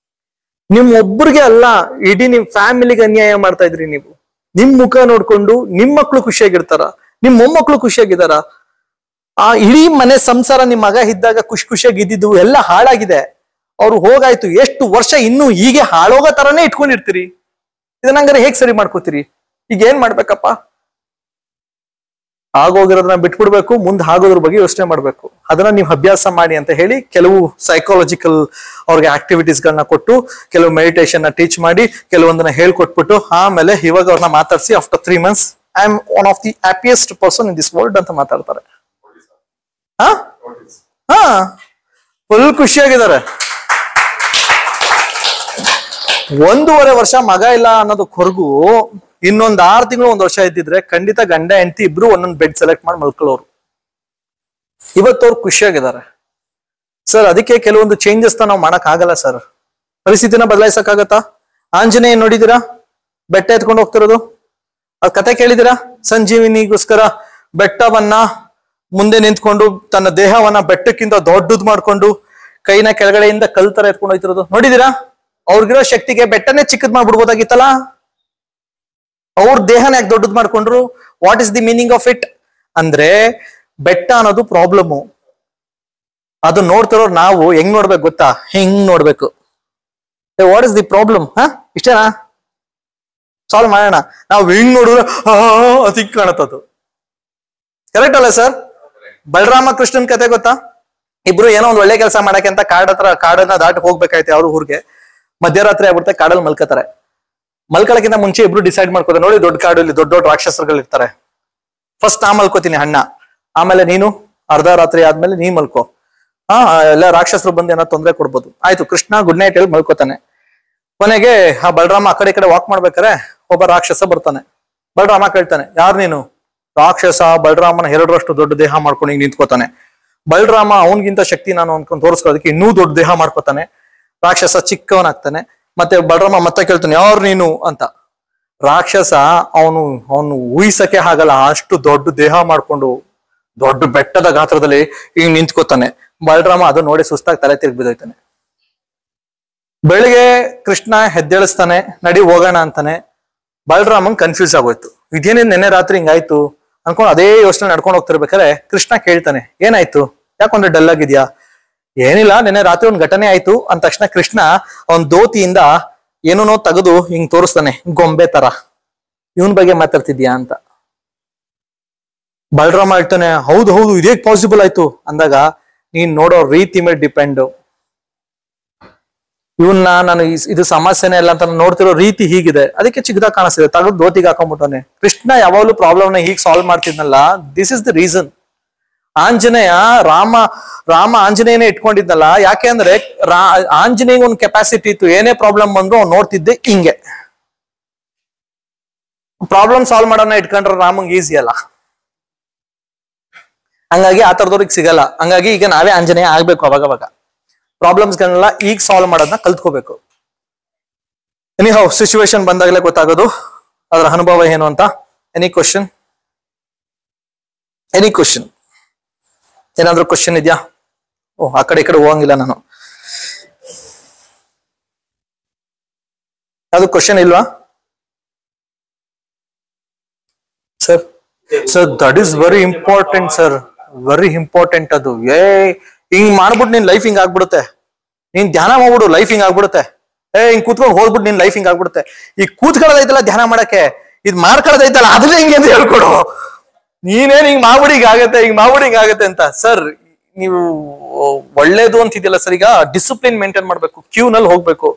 ನಿಮ್ ಒಬ್ರಿಗೆ ಅಲ್ಲ, ಇಡೀ ನಿಮ್ ಫ್ಯಾಮಿಲಿಗೆ ಅನ್ಯಾಯ ಮಾಡ್ತಾ ಇದ್ರಿ ನೀವು. ನಿಮ್ ಮುಖ ನೋಡ್ಕೊಂಡು ನಿಮ್ ಮಕ್ಳು ಖುಷಿಯಾಗಿರ್ತಾರ? ನಿಮ್ ಮೊಮ್ಮಕ್ಳು ಖುಷಿಯಾಗಿದಾರ? ಆ ಇಡೀ ಮನೆ ಸಂಸಾರ ನಿಮ್ ಮಗ ಇದ್ದಾಗ ಖುಷಿಯಾಗಿ ಇದ್ದಿದ್ದು ಎಲ್ಲ ಹಾಳಾಗಿದೆ. ಅವ್ರು ಹೋಗಾಯ್ತು, ಎಷ್ಟು ವರ್ಷ ಇನ್ನೂ ಹೀಗೆ ಹಾಳೋಗೋ ತರಾನೇ ಇಟ್ಕೊಂಡಿರ್ತೀರಿ. ಇದನ್ನಂಗಾರೆ ಹೇಗ್ ಸರಿ ಮಾಡ್ಕೋತೀರಿ? ಈಗ ಏನ್ ಮಾಡ್ಬೇಕಪ್ಪ? ಆಗೋಗಿರೋದನ್ನ ಬಿಟ್ಬಿಡ್ಬೇಕು, ಮುಂದೆ ಆಗೋದ್ರ ಬಗ್ಗೆ ಯೋಚನೆ ಮಾಡ್ಬೇಕು. ಅದನ್ನ ನೀವು ಅಭ್ಯಾಸ ಮಾಡಿ ಅಂತ ಹೇಳಿ ಕೆಲವು ಸೈಕಾಲಜಿಕಲ್ ಅವ್ರಿಗೆ ಆಕ್ಟಿವಿಟೀಸ್ ಗಳನ್ನ ಕೊಟ್ಟು, ಕೆಲವು ಮೆಡಿಟೇಷನ್ ನ ಟೀಚ್ ಮಾಡಿ, ಕೆಲವೊಂದನ್ನ ಹೇಳ್ಕೊಟ್ಬಿಟ್ಟು, ಆಮೇಲೆ ಇವಾಗ ಅವ್ರನ್ನ ಮಾತಾಡಿಸಿ after 3 months I am one of the happiest person in this world ಅಂತ ಮಾತಾಡ್ತಾರೆ. ಹಾ ಫುಲ್ ಖುಷಿಯಾಗಿದ್ದಾರೆ. 1.5 ವರ್ಷ ಮಗ ಇಲ್ಲ ಅನ್ನೋದು ಕೊರಗು ಇನ್ನೊಂದ್ 6 ತಿಂಗಳು 1 ವರ್ಷ ಇದ್ದಿದ್ರೆ ಖಂಡಿತ ಗಂಡ ಹೆಂಡತಿ ಇಬ್ರು ಒಂದೊಂದು ಬೆಡ್ ಸೆಲೆಕ್ಟ್ ಮಾಡಿ ಮಲ್ಕೊಳ್ಳೋರು. ಇವತ್ತವ್ರು ಖುಷಿಯಾಗಿದ್ದಾರೆ ಸರ್. ಅದಕ್ಕೆ ಕೆಲವೊಂದು ಚೇಂಜಸ್ ನಾವು ಮಾಡಕ್ ಆಗಲ್ಲ ಸರ್. ಪರಿಸ್ಥಿತಿನ ಬದಲಾಯಿಸಕ್ಕಾಗತ್ತಾ? ಆಂಜನೇಯ ನೋಡಿದೀರಾ? ಬೆಟ್ಟ ಎತ್ಕೊಂಡು ಹೋಗ್ತಿರೋದು, ಅದ್ ಕತೆ ಕೇಳಿದಿರಾ? ಸಂಜೀವಿನಿಗೋಸ್ಕರ ಬೆಟ್ಟವನ್ನ ಮುಂದೆ ನಿಂತ್ಕೊಂಡು ತನ್ನ ದೇಹವನ್ನ ಬೆಟ್ಟಕ್ಕಿಂತ ದೊಡ್ಡದ್ ಮಾಡ್ಕೊಂಡು ಕೈನ ಕೆಳಗಡೆಯಿಂದ ಕಲ್ ತರ ಎತ್ಕೊಂಡು ಹೋಗ್ತಿರೋದು ನೋಡಿದೀರಾ? ಅವ್ರಿಗಿರೋ ಶಕ್ತಿಗೆ ಬೆಟ್ಟನೇ ಚಿಕ್ಕದ್ ಮಾಡ್ಬಿಡ್ಬೋದಾಗಿತ್ತಲ್ಲ. ಅವ್ರ ದೇಹನ ಯಾಕೆ ದೊಡ್ಡದ್ ಮಾಡ್ಕೊಂಡ್ರು? What is the meaning of it ಅಂದ್ರೆ, ಬೆಟ್ಟ ಅನ್ನೋದು ಪ್ರಾಬ್ಲಮ್. ಅದು ನೋಡ್ತಿರೋ ನಾವು ಹೆಂಗ್ ನೋಡ್ಬೇಕು ಗೊತ್ತಾ? ಹೆಂಗ್ ನೋಡ್ಬೇಕು. What is the problem? ಇಷ್ಟೇನಾ? ಸಾಲ್ವ್ ಮಾಡೋಣ. ನಾವು ಹೆಂಗ್ ನೋಡಿದ್ರೆ ಅದಕ್ಕೆ ಕಾಣುತ್ತದು. ಕರೆಕ್ಟ್ ಅಲ್ಲ ಸರ್? ಬಲರಾಮ ಕೃಷ್ಣನ್ ಕತೆ ಗೊತ್ತಾ? ಇಬ್ರು ಏನೋ ಒಂದ್ ಒಳ್ಳೆ ಕೆಲಸ ಮಾಡಕ್ಕೆ ಅಂತ ಕಾಡನ್ನ ದಾಟಿ ಹೋಗ್ಬೇಕಾಯ್ತು ಅವ್ರ ಊರಿಗೆ. ಮಧ್ಯರಾತ್ರಿ ಆಗ್ಬಿಡುತ್ತೆ, ಕಾಡಲ್ಲಿ ಮಲ್ಕೋತಾರೆ. ಮಲ್ಕೊಳಕ್ಕಿಂತ ಮುಂಚೆ ಇಬ್ರು ಡಿಸೈಡ್ ಮಾಡ್ಕೋತಾರೆ, ನೋಡಿ ದೊಡ್ಡ ಕಾಡು, ಇಲ್ಲಿ ದೊಡ್ಡ ದೊಡ್ಡ ರಾಕ್ಷಸರುಗಳು ಇರ್ತಾರೆ. ಫಸ್ಟ್ ನಾ ಮಲ್ಕೋತೀನಿ ಅಣ್ಣ, ಆಮೇಲೆ ನೀನು ಅರ್ಧ ರಾತ್ರಿ ಆದ್ಮೇಲೆ ನೀ ಮಲ್ಕೋ. ಎಲ್ಲ ರಾಕ್ಷಸರು ಬಂದು ಏನೋ ತೊಂದರೆ ಕೊಡ್ಬೋದು. ಆಯ್ತು, ಕೃಷ್ಣ ಗುಡ್ ನೈಟ್ ಹೇಳಿ ಮಲ್ಕೋತಾನೆ. ಕೊನೆಗೆ ಆ ಬಲರಾಮ ಆ ಕಡೆ ವಾಕ್ ಮಾಡ್ಬೇಕಾರೆ ಒಬ್ಬ ರಾಕ್ಷಸ ಬರ್ತಾನೆ. ಬಲರಾಮ ಕೇಳ್ತಾನೆ, ಯಾರು ನೀನು? ರಾಕ್ಷಸ ಬಲರಾಮನ 2ರಷ್ಟು ದೊಡ್ಡ ದೇಹ ಮಾಡ್ಕೊಂಡು ಹಿಂಗ್ ನಿಂತ್ಕೋತಾನೆ. ಬಲರಾಮ ಅವನ್ಗಿಂತ ಶಕ್ತಿ ನಾನು ಅನ್ಕೊಂಡು ತೋರಿಸ್ಕೊಳ್ಳೋದಕ್ಕೆ ಇನ್ನೂ ದೊಡ್ಡ ದೇಹ ಮಾಡ್ಕೋತಾನೆ. ರಾಕ್ಷಸ ಚಿಕ್ಕವನಾಗ್ತಾನೆ. ಮತ್ತೆ ಬಲರಾಮ ಮತ್ತೆ ಕೇಳ್ತಾನೆ, ಯಾರು ನೀನು ಅಂತ. ರಾಕ್ಷಸ ಅವನು ಊಹಿಸಕ್ಕೆ ಆಗಲ್ಲ, ಅಷ್ಟು ದೊಡ್ಡ ದೇಹ ಮಾಡ್ಕೊಂಡು ದೊಡ್ಡ ಬೆಟ್ಟದ ಗಾತ್ರದಲ್ಲಿ ಹಿಂಗ್ ನಿಂತ್ಕೋತಾನೆ. ಬಲರಾಮ ಅದು ನೋಡಿ ಸುಸ್ತಾಗಿ ತಲೆ ತಿರುಗಿ ಬಿದ್ದೋಯ್ತಾನೆ. ಬೆಳಿಗ್ಗೆ ಕೃಷ್ಣ ಎದ್ದೇಳಿಸ್ತಾನೆ, ನಡಿ ಹೋಗೋಣ ಅಂತಾನೆ. ಬಲರಾಮನ್ ಕನ್ಫ್ಯೂಸ್ ಆಗೋಯ್ತು, ಇದೇನೇನ್ ನೆನ್ನೆ ರಾತ್ರಿ ಹಿಂಗಾಯ್ತು ಅನ್ಕೊಂಡು ಅದೇ ಯೋಚನೆ ನಡ್ಕೊಂಡು ಹೋಗ್ತಿರ್ಬೇಕಾರೆ ಕೃಷ್ಣ ಕೇಳ್ತಾನೆ, ಏನಾಯ್ತು, ಯಾಕೊಂದ್ರೆ ಡಲ್ ಆಗಿದ್ಯಾ? ಏನಿಲ್ಲ, ನೆನ್ನೆ ರಾತ್ರಿ ಒಂದ್ ಘಟನೆ ಆಯ್ತು ಅಂದ ತಕ್ಷಣ ಕೃಷ್ಣ ಅವನ್ ದೋತಿಯಿಂದ ಏನೋ ತೆಗೆದು ಹಿಂಗ್ ತೋರಿಸ್ತಾನೆ, ಗೊಂಬೆ ತರ. ಇವನ್ ಬಗ್ಗೆ ಮಾತಾಡ್ತಿದ್ಯಾ ಅಂತ. ಬಲರಾಮ ಹೇಳ್ತಾನೆ, ಹೌದು ಹೌದು, ಇದೇ ಪಾಸಿಬಲ್ ಆಯ್ತು ಅಂದಾಗ, ನೀನ್ ನೋಡೋ ರೀತಿ ಮೇಲೆ ಡಿಪೆಂಡ್. ಇವನ್ನ ನಾನು ಇದು ಸಮಸ್ಯೆನೇ ಇಲ್ಲ ಅಂತ ನೋಡ್ತಿರೋ ರೀತಿ ಹೀಗಿದೆ, ಅದಕ್ಕೆ ಚಿಕ್ಕದಾಗ ಕಾಣಿಸ್ತಿದೆ, ತೆಗೆದು ದೋತಿಗೆ ಹಾಕೊಂಡ್ಬಿಟ್ಟಾನೆ. ಕೃಷ್ಣ ಯಾವಾಗ್ಲೂ ಪ್ರಾಬ್ಲಮ್ ನ ಹೀಗೆ ಸಾಲ್ವ್ ಮಾಡ್ತಿದ್ನಲ್ಲ, this is the reason. Anjaneya Rama ಆಂಜನೇಯನೇ ಇಟ್ಕೊಂಡಿದ್ನಲ್ಲ, ಯಾಕೆ ಅಂದ್ರೆ ಆಂಜನೇಯ ಒಂದು ಕೆಪಾಸಿಟಿ ಇತ್ತು, ಏನೇ ಪ್ರಾಬ್ಲಮ್ ಬಂದ್ರು ಅವ್ನು ನೋಡ್ತಿದ್ದೆ ಹಿಂಗೆ. ಪ್ರಾಬ್ಲಮ್ ಸಾಲ್ವ್ ಮಾಡೋಣ ಇಟ್ಕೊಂಡ್ರೆ ರಾಮಂಗ್ ಈಸಿ ಅಲ್ಲ, ಹಂಗಾಗಿ ಆ ತರದವ್ರಿಗೆ ಸಿಗಲ್ಲ. ಹಂಗಾಗಿ ಈಗ ನಾವೇ ಆಂಜನೇಯ ಆಗ್ಬೇಕು. ಅವಾಗ ಪ್ರಾಬ್ಲಮ್ಸ್ಗಳನ್ನೆಲ್ಲ ಈಗ ಸಾಲ್ವ್ ಮಾಡೋದನ್ನ ಕಲ್ತ್ಕೋಬೇಕು. ಎನಿಹೌ, ಸಿಚುವೇಶನ್ ಬಂದಾಗಲೇ ಗೊತ್ತಾಗೋದು ಅದರ ಅನುಭವ ಏನು ಅಂತ. Any question? ಏನಾದ್ರೂ ಕ್ವಶನ್ ಇದೆಯಾ? ಆ ಕಡೆ ಈ ಕಡೆ ಹೋಗಂಗಿಲ್ಲ ನಾನು. ಅದು ಕ್ವಶನ್ ಇಲ್ವಾ sir? Sir that is very important sir, very important ಅದು. ಹಿಂಗ್ ಮಾಡ್ಬಿಟ್ಟು ನಿನ್ ಲೈಫ್ ಹಿಂಗ್ ಆಗ್ಬಿಡುತ್ತೆ. ನೀನ್ ಧ್ಯಾನ ಮಾಡ್ಬಿಡು ಲೈಫ್ ಹಿಂಗ್ ಆಗ್ಬಿಡುತ್ತೆ. ಹಿಂಗ್ ಕೂತ್ಕೊಂಡು ಹೋಗ್ಬಿಟ್ಟು ನಿನ್ ಲೈಫ್ ಹಿಂಗ್ ಆಗ್ಬಿಡುತ್ತೆ. ಈ ಕೂತ್ಕೊಳ್ಳೋದೈತಲ್ಲ ಧ್ಯಾನ ಮಾಡಕ್ಕೆ, ಇದ್ ಮಾಡ್ಕೊಳ್ಳೋದೈತಲ್ಲ ಅದನ್ನ ಹಿಂಗೆ ಅಂತ ಹೇಳ್ಕೊಡು. ನೀನೇನ್ ಹಿಂಗ್ ಮಾಡ್ಬಿಡಿ ಹಿಂಗ್ ಆಗತ್ತೆ, ಹಿಂಗ್ ಮಾಡ್ಬಿಡಿ ಹಿಂಗ್ ಆಗತ್ತೆ ಅಂತ. ಸರ್ ನೀವು ಒಳ್ಳೇದು ಅಂತಿದ್ಯಲ್ಲ ಸರ್, ಈಗ ಡಿಸಿಪ್ಲಿನ್ ಮೇಂಟೈನ್ ಮಾಡ್ಬೇಕು, ಕ್ಯೂ ನಲ್ಲಿ ಹೋಗ್ಬೇಕು.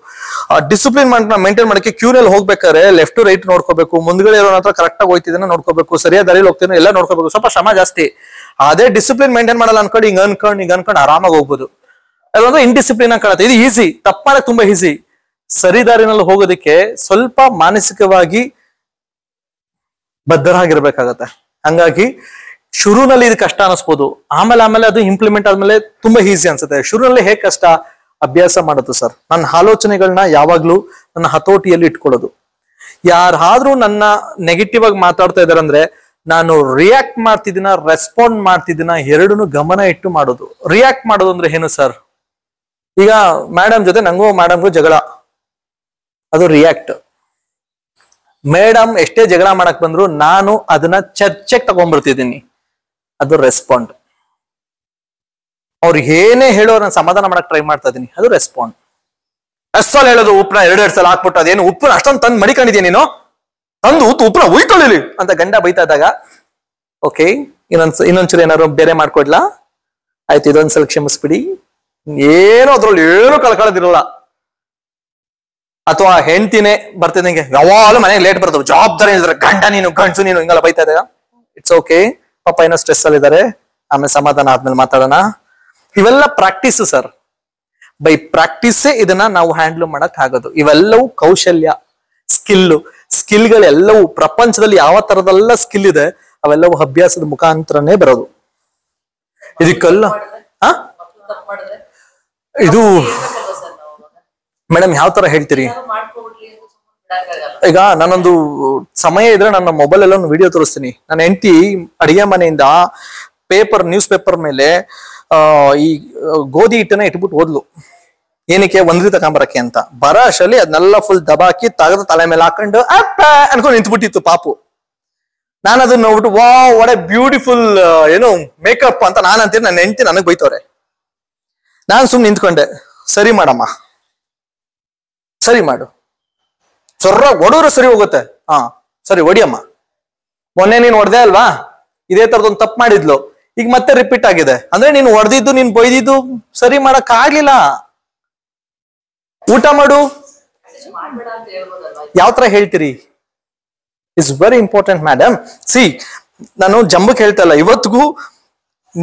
ಆ ಡಿಸಿಪ್ಲಿನ್ ಮೇಂಟೈನ್ ಮಾಡಕ್ಕೆ ಕ್ಯೂ ನಲ್ಲಿ ಹೋಗ್ಬೇಕಾದ್ರೆ ಲೆಫ್ಟ್ ಟು ರೈಟ್ ನೋಡ್ಕೋಬೇಕು, ಮುಂದ್ಗಡೆ ಇರೋ ಹತ್ರ ಕರೆಕ್ಟ್ ಆಗಿ ಹೋಗ್ತಿದ್ದಾನೆ ನೋಡ್ಕೋಬೇಕು, ಸರಿಯಾದ ದಾರಿಯಲ್ಲಿ ಹೋಗ್ತೀನಿ ಎಲ್ಲ ನೋಡ್ಕೋಬೇಕು. ಸ್ವಲ್ಪ ಶ್ರಮ ಜಾಸ್ತಿ. ಅದೇ ಡಿಸಿಪ್ಲಿನ್ ಮೇಂಟೈನ್ ಮಾಡಲ್ಲ ಅನ್ಕೊಂಡು ಹಿಂಗ್ ಅನ್ಕೊಂಡು ಆರಾಮಾಗಿ ಹೋಗ್ಬೋದು. ಅದೊಂದು ಇಂಡಿಸಿಪ್ಲಿನ್ ಆಗಿ ಕಾಣುತ್ತೆ. ಇದು ಈಸಿ, ತಪ್ಪು ಮಾಡಕ್ ತುಂಬಾ ಈಸಿ. ಸರಿ ದಾರಿನಲ್ಲಿ ಹೋಗೋದಕ್ಕೆ ಸ್ವಲ್ಪ ಮಾನಸಿಕವಾಗಿ ಬದ್ಧರಾಗಿರ್ಬೇಕಾಗತ್ತೆ. ಹಂಗಾಗಿ ಶುರುನಲ್ಲಿ ಇದು ಕಷ್ಟ ಅನಿಸ್ಬೋದು, ಆಮೇಲೆ ಅದು ಇಂಪ್ಲಿಮೆಂಟ್ ಆದ್ಮೇಲೆ ತುಂಬಾ ಈಸಿ ಅನ್ಸುತ್ತೆ. ಶುರುನಲ್ಲಿ ಹೇಗ್ ಕಷ್ಟ, ಅಭ್ಯಾಸ ಮಾಡೋದು ಸರ್. ನನ್ನ ಆಲೋಚನೆಗಳನ್ನ ಯಾವಾಗ್ಲೂ ನನ್ನ ಹತೋಟಿಯಲ್ಲಿ ಇಟ್ಕೊಳ್ಳೋದು. ಯಾರಾದ್ರೂ ನನ್ನ ನೆಗೆಟಿವ್ ಆಗಿ ಮಾತಾಡ್ತಾ ಇದಾರೆ ಅಂದ್ರೆ ನಾನು ರಿಯಾಕ್ಟ್ ಮಾಡ್ತಿದ್ದೀನ, ರೆಸ್ಪಾಂಡ್ ಮಾಡ್ತಿದ್ದೀನ, ಎರಡನ್ನೂ ಗಮನ ಇಟ್ಟು ಮಾಡೋದು. ರಿಯಾಕ್ಟ್ ಮಾಡೋದು ಅಂದ್ರೆ ಏನು ಸರ್? ಈಗ ಮೇಡಮ್ ಜೊತೆ ಮೇಡಮ್ಗೂ ಜಗಳ, ಅದು ರಿಯಾಕ್ಟ್. ಮೇಡಮ್ ಎಷ್ಟೇ ಜಗಳ ಮಾಡಕ್ ಬಂದ್ರು ನಾನು ಅದನ್ನ ಚರ್ಚೆಗೆ ತಗೊಂಡ್ಬರ್ತಿದ್ದೀನಿ, ಅದು ರೆಸ್ಪಾಂಡ್. ಅವ್ರು ಏನೇ ಹೇಳೋ ನಾನು ಸಮಾಧಾನ ಮಾಡಕ್ ಟ್ರೈ ಮಾಡ್ತಾ ಇದೀನಿ, ಅದು ರೆಸ್ಪಾಂಡ್. ಅಷ್ಟಲ್ಲಿ ಹೇಳೋದು ಉಪ್ಪನ 2 ಸಲ ಹಾಕ್ಬಿಟ್ಟು ಅದೇನು ಉಪ್ಪನ ಅಷ್ಟೊಂದು ತಂದು ಮಡಿಕೊಂಡಿದ್ಯಾ ನೀನು, ತಂದು ಉಪ್ಪನ ಉಯ್ಕೊಳ್ಳಿ ಅಂತ ಗಂಡ ಬೈತಾ ಇದ್ದಾಗ ಓಕೆ ಇನ್ನೊಂದ್ಸಲ ಏನಾದ್ರು ಬೇರೆ ಮಾಡ್ಕೊಡ್ಲಾ, ಆಯ್ತು ಇದೊಂದ್ಸಲ ಕ್ಷಮಿಸ್ಬಿಡಿ, ಏನೋ ಅದ್ರಲ್ಲಿ ಏನು ಕಳ್ಕೊಳ್ಳೋದಿರಲ್ಲ. ಅಥವಾ ಹೆಂಡ್ತಿನೇ ಬರ್ತಿದ್ದಂಗೆ ಯಾವಾಗಲೂ ಮನೆಗೆ ಲೇಟ್ ಬರ್ತವೆ, ಜವಾಬ್ದಾರಿ ಇದ್ರೆ ಗಂಡ ನೀನು ಗಂಡಸು ನೀನು ಹಿಂಗೆಲ್ಲ ಬೈತಾ ಇದ್ದಾಗ ಇಟ್ಸ್ ಓಕೆ, ಪಾಪ ಏನೋ ಸ್ಟ್ರೆಸ್ ಅಲ್ಲಿ ಇದಾರೆ, ಆಮೇಲೆ ಸಮಾಧಾನ ಆದ್ಮೇಲೆ ಮಾತಾಡೋಣ. ಇವೆಲ್ಲ ಪ್ರಾಕ್ಟೀಸ್ ಸರ್. ಬೈ ಪ್ರಾಕ್ಟೀಸೇ ಇದನ್ನ ನಾವು ಹ್ಯಾಂಡಲ್ ಮಾಡಕ್ ಆಗೋದು. ಇವೆಲ್ಲವೂ ಕೌಶಲ್ಯ, ಸ್ಕಿಲ್ಗಳೆಲ್ಲವೂ ಪ್ರಪಂಚದಲ್ಲಿ ಯಾವ ತರದೆಲ್ಲ ಸ್ಕಿಲ್ ಇದೆ ಅವೆಲ್ಲವೂ ಅಭ್ಯಾಸದ ಮುಖಾಂತರನೇ ಬರೋದು. ಇದಕ್ಕೆಲ್ಲ ಇದು ಮೇಡಮ್ ಯಾವ ತರ ಹೇಳ್ತೀರಿ? ಈಗ ನಾನೊಂದು ಸಮಯ ಇದ್ರೆ ನನ್ನ ಮೊಬೈಲ್ ಎಲ್ಲ ಒಂದು ವಿಡಿಯೋ ತೋರಿಸ್ತೀನಿ. ನನ್ನ ಹೆಂಡತಿ ಅಡಿಗೆ ಮನೆಯಿಂದ ನ್ಯೂಸ್ ಪೇಪರ್ ಮೇಲೆ ಈ ಗೋಧಿ ಹಿಟ್ಟನ್ನ ಇಟ್ಬಿಟ್ಟು ಹೋದ್ಲು. ಏನಕ್ಕೆ? ಒಂದ್ರಿ ತಗೊಂಬರಕ್ಕೆ ಅಂತ. ಬರ ಅಷ್ಟರಲ್ಲಿ ಅದನ್ನೆಲ್ಲ ಫುಲ್ ದಬಾಕಿ ತೆಗೆದು ತಲೆ ಮೇಲೆ ಹಾಕೊಂಡು ಅಪ್ಪ ಅನ್ಕೊಂಡು ನಿಂತ್ಬಿಟ್ಟಿತ್ತು ಪಾಪು. ನಾನು ಅದನ್ನ ನೋಡ್ಬಿಟ್ಟು ವಾ ವಾಟ್ ಎ ಬ್ಯೂಟಿಫುಲ್ ಏನು ಮೇಕಪ್ ಅಂತ ನಾನು ಅಂತೀನಿ. ನನ್ನ ಹೆಂಡತಿ ನನಗ್ ಬೈತವ್ರೆ. ನಾನು ಸುಮ್ಮನೆ ನಿಂತ್ಕೊಂಡೆ, ಸರಿ ಮಾಡಮ್ಮ, ಸರಿ ಮಾಡು, ಸೊರ್ರ ಹೊಡೋರು ಸರಿ ಹೋಗುತ್ತೆ, ಹಾ ಸರಿ ಹೊಡಿಯಮ್ಮ, ಮೊನ್ನೆ ನೀನ್ ಹೊಡೆದೆ ಅಲ್ವಾ, ಇದೇ ತರದೊಂದು ತಪ್ಪು ಮಾಡಿದ್ಲು, ಈಗ ಮತ್ತೆ ರಿಪೀಟ್ ಆಗಿದೆ ಅಂದ್ರೆ ನೀನು ಹೊಡೆದಿದ್ದು ನೀನ್ ಬೈದಿದ್ದು ಸರಿ ಮಾಡಕ್ ಆಗ್ಲಿಲ್ಲ, ಊಟ ಮಾಡು. ಯಾವ ತರ ಹೇಳ್ತೀರಿ? It's very important madam. C ನಾನು ಜಂಬಕ್ ಹೇಳ್ತಾ ಇಲ್ಲ, ಇವತ್ತಿಗೂ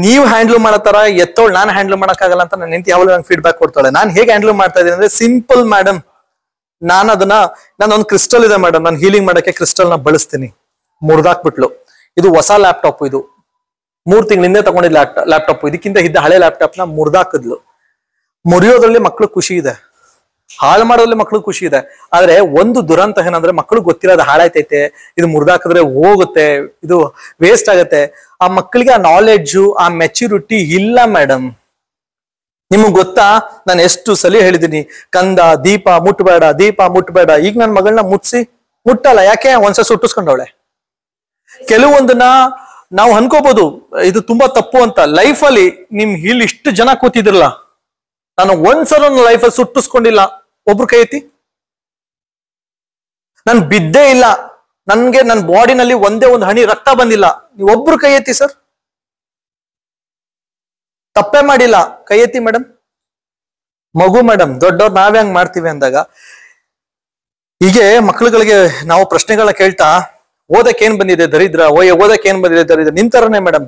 ನೀವು ಹ್ಯಾಂಡಲ್ ಮಾಡೋ ತರ ಎತ್ತೋಳು ನಾನು ಹ್ಯಾಂಡಲ್ ಮಾಡಕ್ಕಾಗಲ್ಲ ಅಂತ ನನ್ನ ಹೆಂಡತಿ ಯಾವಾಗಲೂ ನಂಗೆ ಫೀಡ್ಬ್ಯಾಕ್ ಕೊಡ್ತಾಳೆ. ನಾನು ಹೇಗೆ ಹ್ಯಾಂಡಲ್ ಮಾಡ್ತಾ ಇದ್ದೀನಿ ಅಂದ್ರೆ ಸಿಂಪಲ್ ಮೇಡಮ್. ನಾನೊಂದು ಕ್ರಿಸ್ಟಲ್ ಇದೆ ಮೇಡಮ್, ನಾನು ಹೀಲಿಂಗ್ ಮಾಡಕ್ಕೆ ಕ್ರಿಸ್ಟಲ್ ನ ಬಳಸ್ತೀನಿ. ಮುರಿದಾಕ್ಬಿಟ್ಲು. ಇದು ಹೊಸ ಲ್ಯಾಪ್ಟಾಪ್, ಇದು 3 ತಿಂಗಳಿಂದ ತಗೊಂಡಿದ್ದ ಲ್ಯಾಪ್ಟಾಪ್. ಇದಕ್ಕಿಂತ ಇದ್ದ ಹಳೆ ಲ್ಯಾಪ್ಟಾಪ್ ನ ಮುರಿದಾಕಿದ್ಲು. ಮುರಿಯೋದ್ರಲ್ಲಿ ಮಕ್ಳು ಖುಷಿ ಇದೆ, ಹಾಳು ಮಾಡೋದ್ರಲ್ಲಿ ಮಕ್ಳು ಖುಷಿ ಇದೆ. ಆದ್ರೆ ಒಂದು ದುರಂತ ಏನಂದ್ರೆ ಮಕ್ಳು ಗೊತ್ತಿರೋದು ಹಾಳಾಯ್ತೈತೆ, ಇದು ಮುರಿದಾಕಿದ್ರೆ ಹೋಗುತ್ತೆ, ಇದು ವೇಸ್ಟ್ ಆಗತ್ತೆ. ಆ ಮಕ್ಕಳಿಗೆ ಆ ನಾಲೆಡ್ಜು ಆ ಮೆಚ್ಯೂರಿಟಿ ಇಲ್ಲ ಮೇಡಮ್. ನಿಮಗ್ ಗೊತ್ತಾ, ನಾನು ಎಷ್ಟು ಸಲ ಹೇಳಿದೀನಿ ಕಂದ ದೀಪ ಮುಟ್ಬೇಡ, ದೀಪ ಮುಟ್ಬೇಡ. ಈಗ ನನ್ನ ಮಗಳನ್ನ ಮುಟ್ಟಲ್ಲ. ಯಾಕೆ? ಒಂದ್ಸಲ ಸುಟ್ಟಿಸ್ಕೊಂಡವಳೆ. ಕೆಲವೊಂದನ್ನ ನಾವು ಅನ್ಕೋಬಹುದು ಇದು ತುಂಬಾ ತಪ್ಪು ಅಂತ. ಲೈಫಲ್ಲಿ ನಿಮ್ ಇಲ್ಲಿ ಇಷ್ಟು ಜನ ಕೂತಿದ್ರಲ್ಲ, ನಾನು ಒಂದ್ಸಲ ನನ್ನ ಲೈಫಲ್ಲಿ ಸುಟ್ಟಿಸ್ಕೊಂಡಿಲ್ಲ. ಒಬ್ರು ಕೈ ಎತ್ತಿ. ನಾನು ಬಿದ್ದೇ ಇಲ್ಲ, ನನ್ಗೆ ನನ್ನ ಬಾಡಿನಲ್ಲಿ ಒಂದೇ ಒಂದು ಹನಿ ರಕ್ತ ಬಂದಿಲ್ಲ. ನೀವು ಒಬ್ರು ಕೈ ಎತ್ತಿ ಸರ್. ತಪ್ಪೇ ಮಾಡಿಲ್ಲ, ಕೈ ಎತ್ತಿ ಮೇಡಮ್. ಮಗು ಮೇಡಮ್, ದೊಡ್ಡವ್ರು ನಾವೇ ಹಂಗ್ ಮಾಡ್ತೀವಿ ಅಂದಾಗ ಹೀಗೆ ಮಕ್ಳುಗಳಿಗೆ ನಾವು ಪ್ರಶ್ನೆಗಳನ್ನ ಕೇಳ್ತಾ ಓದಕ್ಕೆ ಏನ್ ಬಂದಿದೆ ದರಿದ್ರ, ಓದಕ್ಕೆ ಏನ್ ಬಂದಿದೆ ದರಿದ್ರ, ನಿಂತರನೇ ಮೇಡಮ್.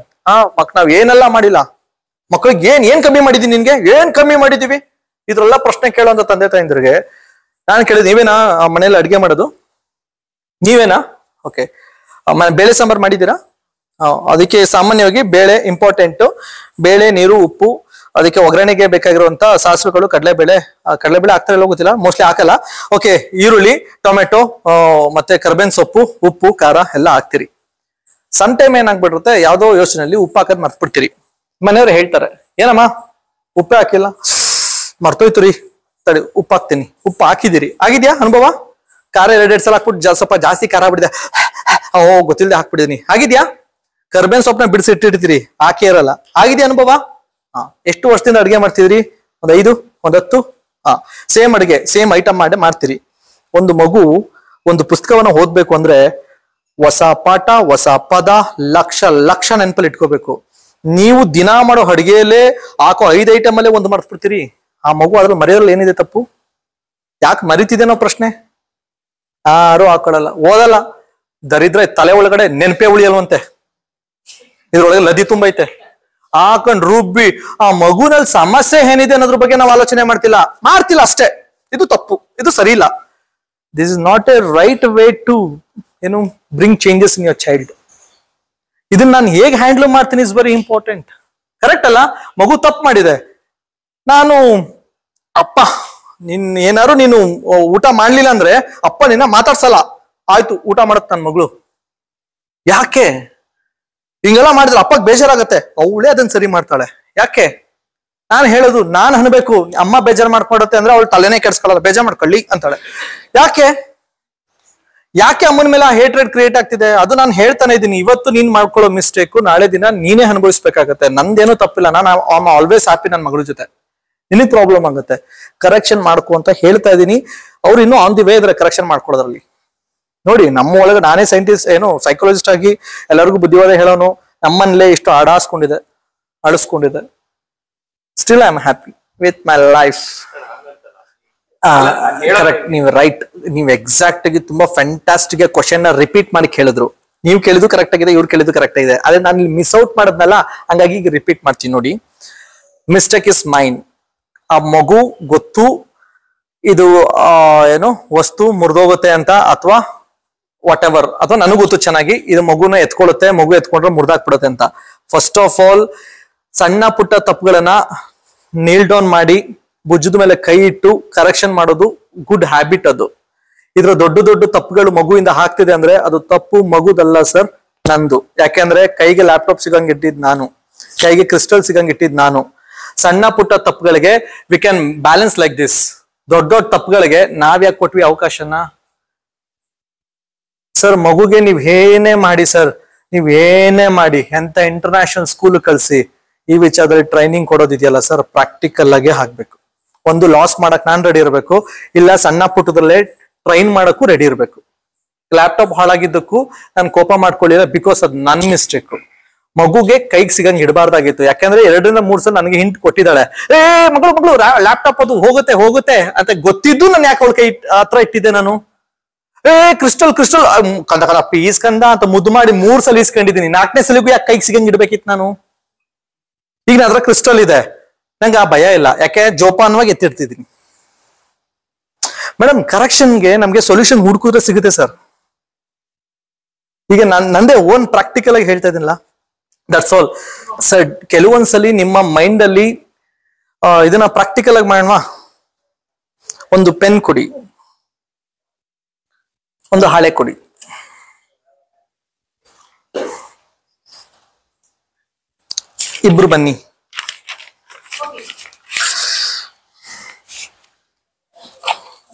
ನಾವ್ ಏನೆಲ್ಲ ಮಾಡಿಲ್ಲ, ಮಕ್ಳಿಗೆ ಏನ್ ಕಮ್ಮಿ ಮಾಡಿದೀನಿ, ನಿನ್ಗೆ ಏನ್ ಕಮ್ಮಿ ಮಾಡಿದೀವಿ, ಇದ್ರೆಲ್ಲ ಪ್ರಶ್ನೆ ಕೇಳೋಂತ ತಂದೆ ತಾಯಿಂದ್ರಿಗೆ ನಾನು ಕೇಳಿದ್, ನೀವೇನಾ ಮನೇಲಿ ಅಡ್ಗೆ ಮಾಡೋದು? ನೀವೇನಾ? ಓಕೆ, ಬೇಳೆ ಸಾಂಬಾರ್ ಮಾಡಿದ್ದೀರಾ? ಅದಕ್ಕೆ ಸಾಮಾನ್ಯವಾಗಿ ಬೇಳೆ ಇಂಪಾರ್ಟೆಂಟ್. ಬೇಳೆ, ನೀರು, ಉಪ್ಪು, ಅದಕ್ಕೆ ಒಗ್ಗರಣೆಗೆ ಬೇಕಾಗಿರುವಂತ ಸಾಸಿವೆಗಳು, ಕಡಲೆಬೇಳೆ ಹಾಕ್ತಾ ಇಲ್ಲ ಗೊತ್ತಿಲ್ಲ, ಮೋಸ್ಟ್ಲಿ ಹಾಕಲ್ಲ. ಓಕೆ, ಈರುಳ್ಳಿ, ಟೊಮೆಟೊ, ಮತ್ತೆ ಕರ್ಬೇವಿನ ಸೊಪ್ಪು, ಉಪ್ಪು, ಖಾರ ಎಲ್ಲ ಹಾಕ್ತಿರಿ. ಸಮ್ ಟೈಮ್ ಏನಾಗ್ಬಿಟ್ಟಿರುತ್ತೆ, ಯಾವ್ದೋ ಯೋಚನೆಯಲ್ಲಿ ಉಪ್ಪು ಹಾಕೋದ್ ಮರ್ತ್ಬಿಡ್ತೀರಿ. ಮನೆಯವ್ರು ಹೇಳ್ತಾರೆ, ಏನಮ್ಮ ಉಪ್ಪೇ ಹಾಕಿಲ್ಲ, ಮರ್ತೋಯ್ತು ರೀ, ತಡಿ ಉಪ್ಪು ಹಾಕ್ತೀನಿ. ಉಪ್ಪು ಹಾಕಿದಿರಿ, ಆಗಿದ್ಯಾ ಅನುಭವ? ಖಾರ 2 ಸಲ ಹಾಕ್ಬಿಟ್ಟು ಸ್ವಲ್ಪ ಜಾಸ್ತಿ ಖಾರ ಬಿಡಿದೆ, ಗೊತ್ತಿಲ್ಲದೆ ಹಾಕ್ಬಿಟ್ಟಿದೀನಿ, ಆಗಿದ್ಯಾ? ಕರ್ಬೇನ್ ಸೊಪ್ಪನ್ನ ಬಿಡಿಸಿಟ್ಟಿರ್ತೀರಿ, ಹಾಕಿ ಇರಲ್ಲ. ಆಗಿದೆ ಅನುಭವ? ಎಷ್ಟು ವರ್ಷದಿಂದ ಅಡ್ಗೆ ಮಾಡ್ತಿದ್ರಿ? 5, 10? ಸೇಮ್ ಅಡ್ಗೆ, ಸೇಮ್ ಐಟಮ್ ಮಾಡ್ತೀರಿ. ಒಂದು ಮಗು ಒಂದು ಪುಸ್ತಕವನ್ನ ಓದ್ಬೇಕು ಅಂದ್ರೆ ಹೊಸ ಪಾಠ, ಹೊಸ ಪದ, ಲಕ್ಷ ನೆನಪಲ್ಲಿ ಇಟ್ಕೋಬೇಕು. ನೀವು ದಿನ ಮಾಡೋ ಅಡ್ಗೆಯಲ್ಲೇ ಹಾಕೋ 5 ಐಟಮ್ ಅಲ್ಲೇ ಒಂದು ಮಾಡ್ಬಿಡ್ತೀರಿ. ಆ ಮಗು ಅದ್ರಲ್ಲಿ ಮರೆಯೋದ್ರಲ್ಲಿ ಏನಿದೆ ತಪ್ಪು? ಯಾಕೆ ಮರಿತಿದೇನೋ ಪ್ರಶ್ನೆ. ಯಾರು ಹಾಕೊಳ್ಳಲ್ಲ, ಓದಲ್ಲ. ದರಿದ್ರ ತಲೆ ಒಳಗಡೆ ನೆನಪೇ ಉಳಿಯಲ್ವಂತೆ, ಇದ್ರೊಳಗೆ ಲದಿ ತುಂಬೈತೆ. ಹಾಕೊಂಡ್ ರುಬ್ಬಿ ಆ ಮಗುನಲ್ಲಿ ಸಮಸ್ಯೆ ಏನಿದೆ ಅನ್ನೋದ್ರ ಬಗ್ಗೆ ನಾವು ಆಲೋಚನೆ ಮಾಡ್ತಿಲ್ಲ ಅಷ್ಟೇ. ಇದು ತಪ್ಪು, ಇದು ಸರಿ ಇಲ್ಲ. This is not a right way to bring changes in your child. ಇದನ್ನ ನಾನು ಹೇಗೆ ಹ್ಯಾಂಡಲ್ ಮಾಡ್ತೀನಿ ಇಸ್ ವೆರಿ ಇಂಪಾರ್ಟೆಂಟ್. ಕರೆಕ್ಟ್ ಅಲ್ಲ? ಮಗು ತಪ್ಪು ಮಾಡಿದೆ, ನಾನು ಅಪ್ಪ ಏನಾರು ನೀನು ಊಟ ಮಾಡ್ಲಿಲ್ಲ ಅಂದ್ರೆ ಅಪ್ಪ ನಿನ್ನ ಮಾತಾಡ್ಸಲ್ಲ. ಆಯ್ತು, ಊಟ ಮಾಡತ್ ನನ್ ಮಗಳು. ಯಾಕೆ ಹಿಂಗೆಲ್ಲ ಮಾಡಿದ್ರೆ ಅಪ್ಪಗ್ ಬೇಜಾರಾಗತ್ತೆ, ಅವಳೇ ಅದನ್ನ ಸರಿ ಮಾಡ್ತಾಳೆ. ಯಾಕೆ? ನಾನು ಹೇಳೋದು, ನಾನು ಅನ್ಬೇಕು. ಅಮ್ಮ ಬೇಜಾರ್ ಮಾಡ್ಕೊಡತ್ತೆ ಅಂದ್ರೆ ಅವಳು ತಲೆನೇ ಕೆಡ್ಸ್ಕೊಳ್ಳಲ್ಲ, ಬೇಜಾರ್ ಮಾಡ್ಕೊಳ್ಳಿ ಅಂತಾಳೆ. ಯಾಕೆ ಅಮ್ಮನ ಮೇಲೆ ಆ ಹೇಟ್ರೇಟ್ ಕ್ರಿಯೇಟ್ ಆಗ್ತಿದೆ? ಅದು ನಾನು ಹೇಳ್ತಾನೆ ಇದ್ದೀನಿ. ಇವತ್ತು ನೀನ್ ಮಾಡ್ಕೊಳ್ಳೋ ಮಿಸ್ಟೇಕು ನಾಳೆ ದಿನ ನೀನೇ ಅನುಭವಿಸ್ಬೇಕಾಗತ್ತೆ. ನಂದೇನೂ ತಪ್ಪಿಲ್ಲ, ನಾನು ಆಲ್ವೇಸ್ ಹ್ಯಾಪಿ ನನ್ನ ಮಗಳ ಜೊತೆ. ನಿನಗೆ ಪ್ರಾಬ್ಲಮ್ ಆಗುತ್ತೆ, ಕರೆಕ್ಷನ್ ಮಾಡ್ಕೊ ಅಂತ ಹೇಳ್ತಾ ಇದ್ದೀನಿ. ಅವ್ರು ಇನ್ನೂ ಆನ್ ದಿ ವೇ ಇದ್ರೆ ಕರೆಕ್ಷನ್ ಮಾಡ್ಕೊಡೋದ್ರಲ್ಲಿ. ನೋಡಿ, ನಮ್ಮ ಒಳಗೆ ನಾನೇ ಸೈಂಟಿಸ್ಟ್ ಸೈಕಾಲಜಿಸ್ಟ್ ಆಗಿ ಎಲ್ಲರಿಗೂ ಬುದ್ಧಿವಾದ ಹೇಳೋನು. ನಮ್ಮಲ್ಲೇ ಇಷ್ಟು ಅಳಿಸ್ಕೊಂಡಿದೆ. Still I am happy with my life. Correct, ನೀವು ರೈಟ್. ನೀವು ಎಕ್ಸಾಕ್ಟ್ ಆಗಿ ತುಂಬಾ ಫ್ಯಾಂಟಾಸ್ಟಿಕ್ ಕ್ವಶನ್ ರಿಪೀಟ್ ಮಾಡಿ ಕೇಳಿದ್ರು. ನೀವು ಕೇಳಿದ್ದು ಕರೆಕ್ಟ್ ಆಗಿದೆ, ಇವ್ರು ಕೇಳಿದ್ದು ಕರೆಕ್ಟ್ ಆಗಿದೆ. ಅದೇ ನಾನು ಮಿಸ್ ಔಟ್ ಮಾಡದ್ನಲ್ಲ, ಹಂಗಾಗಿ ಈಗ ರಿಪೀಟ್ ಮಾಡ್ತೀನಿ ನೋಡಿ. Mistake is mine. ಆ ಮಗು ಗೊತ್ತು ಇದು ವಸ್ತು ಮುರಿದೋಗುತ್ತೆ ಅಂತ, ಅಥವಾ ವಾಟ್ ಎವರ್, ಅಥವಾ ನನಗೂ ಗೊತ್ತು ಚೆನ್ನಾಗಿ ಇದು ಮಗುನ ಎತ್ಕೊಳ್ಳುತ್ತೆ, ಮಗು ಎತ್ಕೊಂಡ್ರೆ ಮುರಿದಾಕ್ಬಿಡುತ್ತೆ ಅಂತ. ಫಸ್ಟ್ ಆಫ್ ಆಲ್ ಸಣ್ಣ ಪುಟ್ಟ ತಪ್ಪುಗಳನ್ನ ನೀಲ್ ಡೌನ್ ಮಾಡಿ ಭುಜದ ಮೇಲೆ ಕೈ ಇಟ್ಟು ಕರೆಕ್ಷನ್ ಮಾಡೋದು ಗುಡ್ ಹ್ಯಾಬಿಟ್. ಅದು ಇದ್ರ ದೊಡ್ಡ ತಪ್ಪುಗಳು ಮಗುವಿಂದ ಆಗ್ತಿದೆ ಅಂದ್ರೆ ಅದು ತಪ್ಪು ಮಗುದಲ್ಲ ಸರ್, ನಂದು. ಯಾಕೆಂದ್ರೆ ಕೈಗೆ ಲ್ಯಾಪ್ಟಾಪ್ ಸಿಗಂಗ್ ಇಟ್ಟಿದ್ ನಾನು, ಕೈಗೆ ಕ್ರಿಸ್ಟಲ್ ಸಿಗಂಗ್ ಇಟ್ಟಿದ್ ನಾನು. ಸಣ್ಣ ಪುಟ್ಟ ತಪ್ಪುಗಳಿಗೆ we can balance like this. ದೊಡ್ಡ ತಪ್ಪುಗಳಿಗೆ ನಾವ್ಯಾಕೆ ಕೊಟ್ವಿ ಅವಕಾಶನ? ಸರ್, ಮಗುಗೆ ನೀವ್ ಏನೇ ಮಾಡಿ ಸರ್, ನೀವ್ ಏನೇ ಮಾಡಿ, ಎಂತ ಇಂಟರ್ನ್ಯಾಷನಲ್ ಸ್ಕೂಲ್ ಕಳ್ಸಿ, ಈ ವಿಚಾರದಲ್ಲಿ ಟ್ರೈನಿಂಗ್ ಕೊಡೋದಿದೆಯಲ್ಲ ಸರ್, ಪ್ರಾಕ್ಟಿಕಲ್ ಆಗಿ ಹಾಕ್ಬೇಕು. ಒಂದು ಲಾಸ್ ಮಾಡಕ್ ನಾನ್ ರೆಡಿ ಇರಬೇಕು, ಇಲ್ಲ ಸಣ್ಣ ಪುಟ್ಟದಲ್ಲೇ ಟ್ರೈನ್ ಮಾಡಕ್ಕೂ ರೆಡಿ ಇರಬೇಕು. ಲ್ಯಾಪ್ಟಾಪ್ ಹಾಳಾಗಿದ್ದಕ್ಕೂ ನಾನು ಕೋಪ ಮಾಡ್ಕೊಳ್ಳಿಲ್ಲ, ಬಿಕಾಸ್ ಅದು ನನ್ ಮಿಸ್ಟೇಕ್. ಮಗುಗೆ ಕೈಗೆ ಸಿಗಂಗ್ ಇಡಬಾರ್ದಾಗಿತ್ತು. ಯಾಕಂದ್ರೆ 2-3 ಸಲ ನನಗೆ ಹಿಂಟ್ ಕೊಟ್ಟಿದ್ದಾಳೆ. ಮಗಳು ಲ್ಯಾಪ್ಟಾಪ್ ಅದು ಹೋಗುತ್ತೆ ಅಂತ ಗೊತ್ತಿದ್ದು ನಾನು ಯಾಕೆ ಅವಳ ಕೈ ಹತ್ರ ಇಟ್ಟಿದ್ದೆ ನಾನು? ಕ್ರಿಸ್ಟಲ್ ಕಂದ ಪ್ಲೀಸ್ ಕಂದ ಅಂತ ಮುದ್ದು ಮಾಡಿ 3 ಸಲ ಇಸ್ಕೊಂಡಿದ್ದೀನಿ. 4ನೇ ಸಲಿಗೂ ಯಾಕೆ ಕೈಗೆ ಸಿಗಂಗ್ ಇಡ್ಬೇಕಿತ್ತು ನಾನು? ಈಗ ಅದ್ರ ಕ್ರಿಸ್ಟಲ್ ಇದೆ, ನಂಗೆ ಆ ಭಯ ಇಲ್ಲ. ಯಾಕೆ? ಜೋಪಾನವಾಗಿ ಎತ್ತಿರ್ತಿದ್ದೀನಿ. ಮೇಡಮ್, ಕರೆಕ್ಷನ್ಗೆ ನಮ್ಗೆ ಸೊಲ್ಯೂಷನ್ ಹುಡುಕಿದ್ರೆ ಸಿಗುತ್ತೆ ಸರ್. ಈಗ ನಂದೇ ಓನ್ ಪ್ರಾಕ್ಟಿಕಲ್ ಆಗಿ ಹೇಳ್ತಾ ಇದೀನಲ್ಲ, ದಟ್ಸ್ ಆಲ್ ಸರ್. ಕೆಲವೊಂದ್ಸಲಿ ನಿಮ್ಮ ಮೈಂಡ್ ಅಲ್ಲಿ ಇದನ್ನ ಪ್ರಾಕ್ಟಿಕಲ್ ಆಗಿ ಮಾಡೋಣ. ಒಂದು ಪೆನ್ ಕೊಡಿ, ಒಂದು ಹಾಳೆ ಕೊಡಿ. ಇಬ್ರು ಬನ್ನಿ.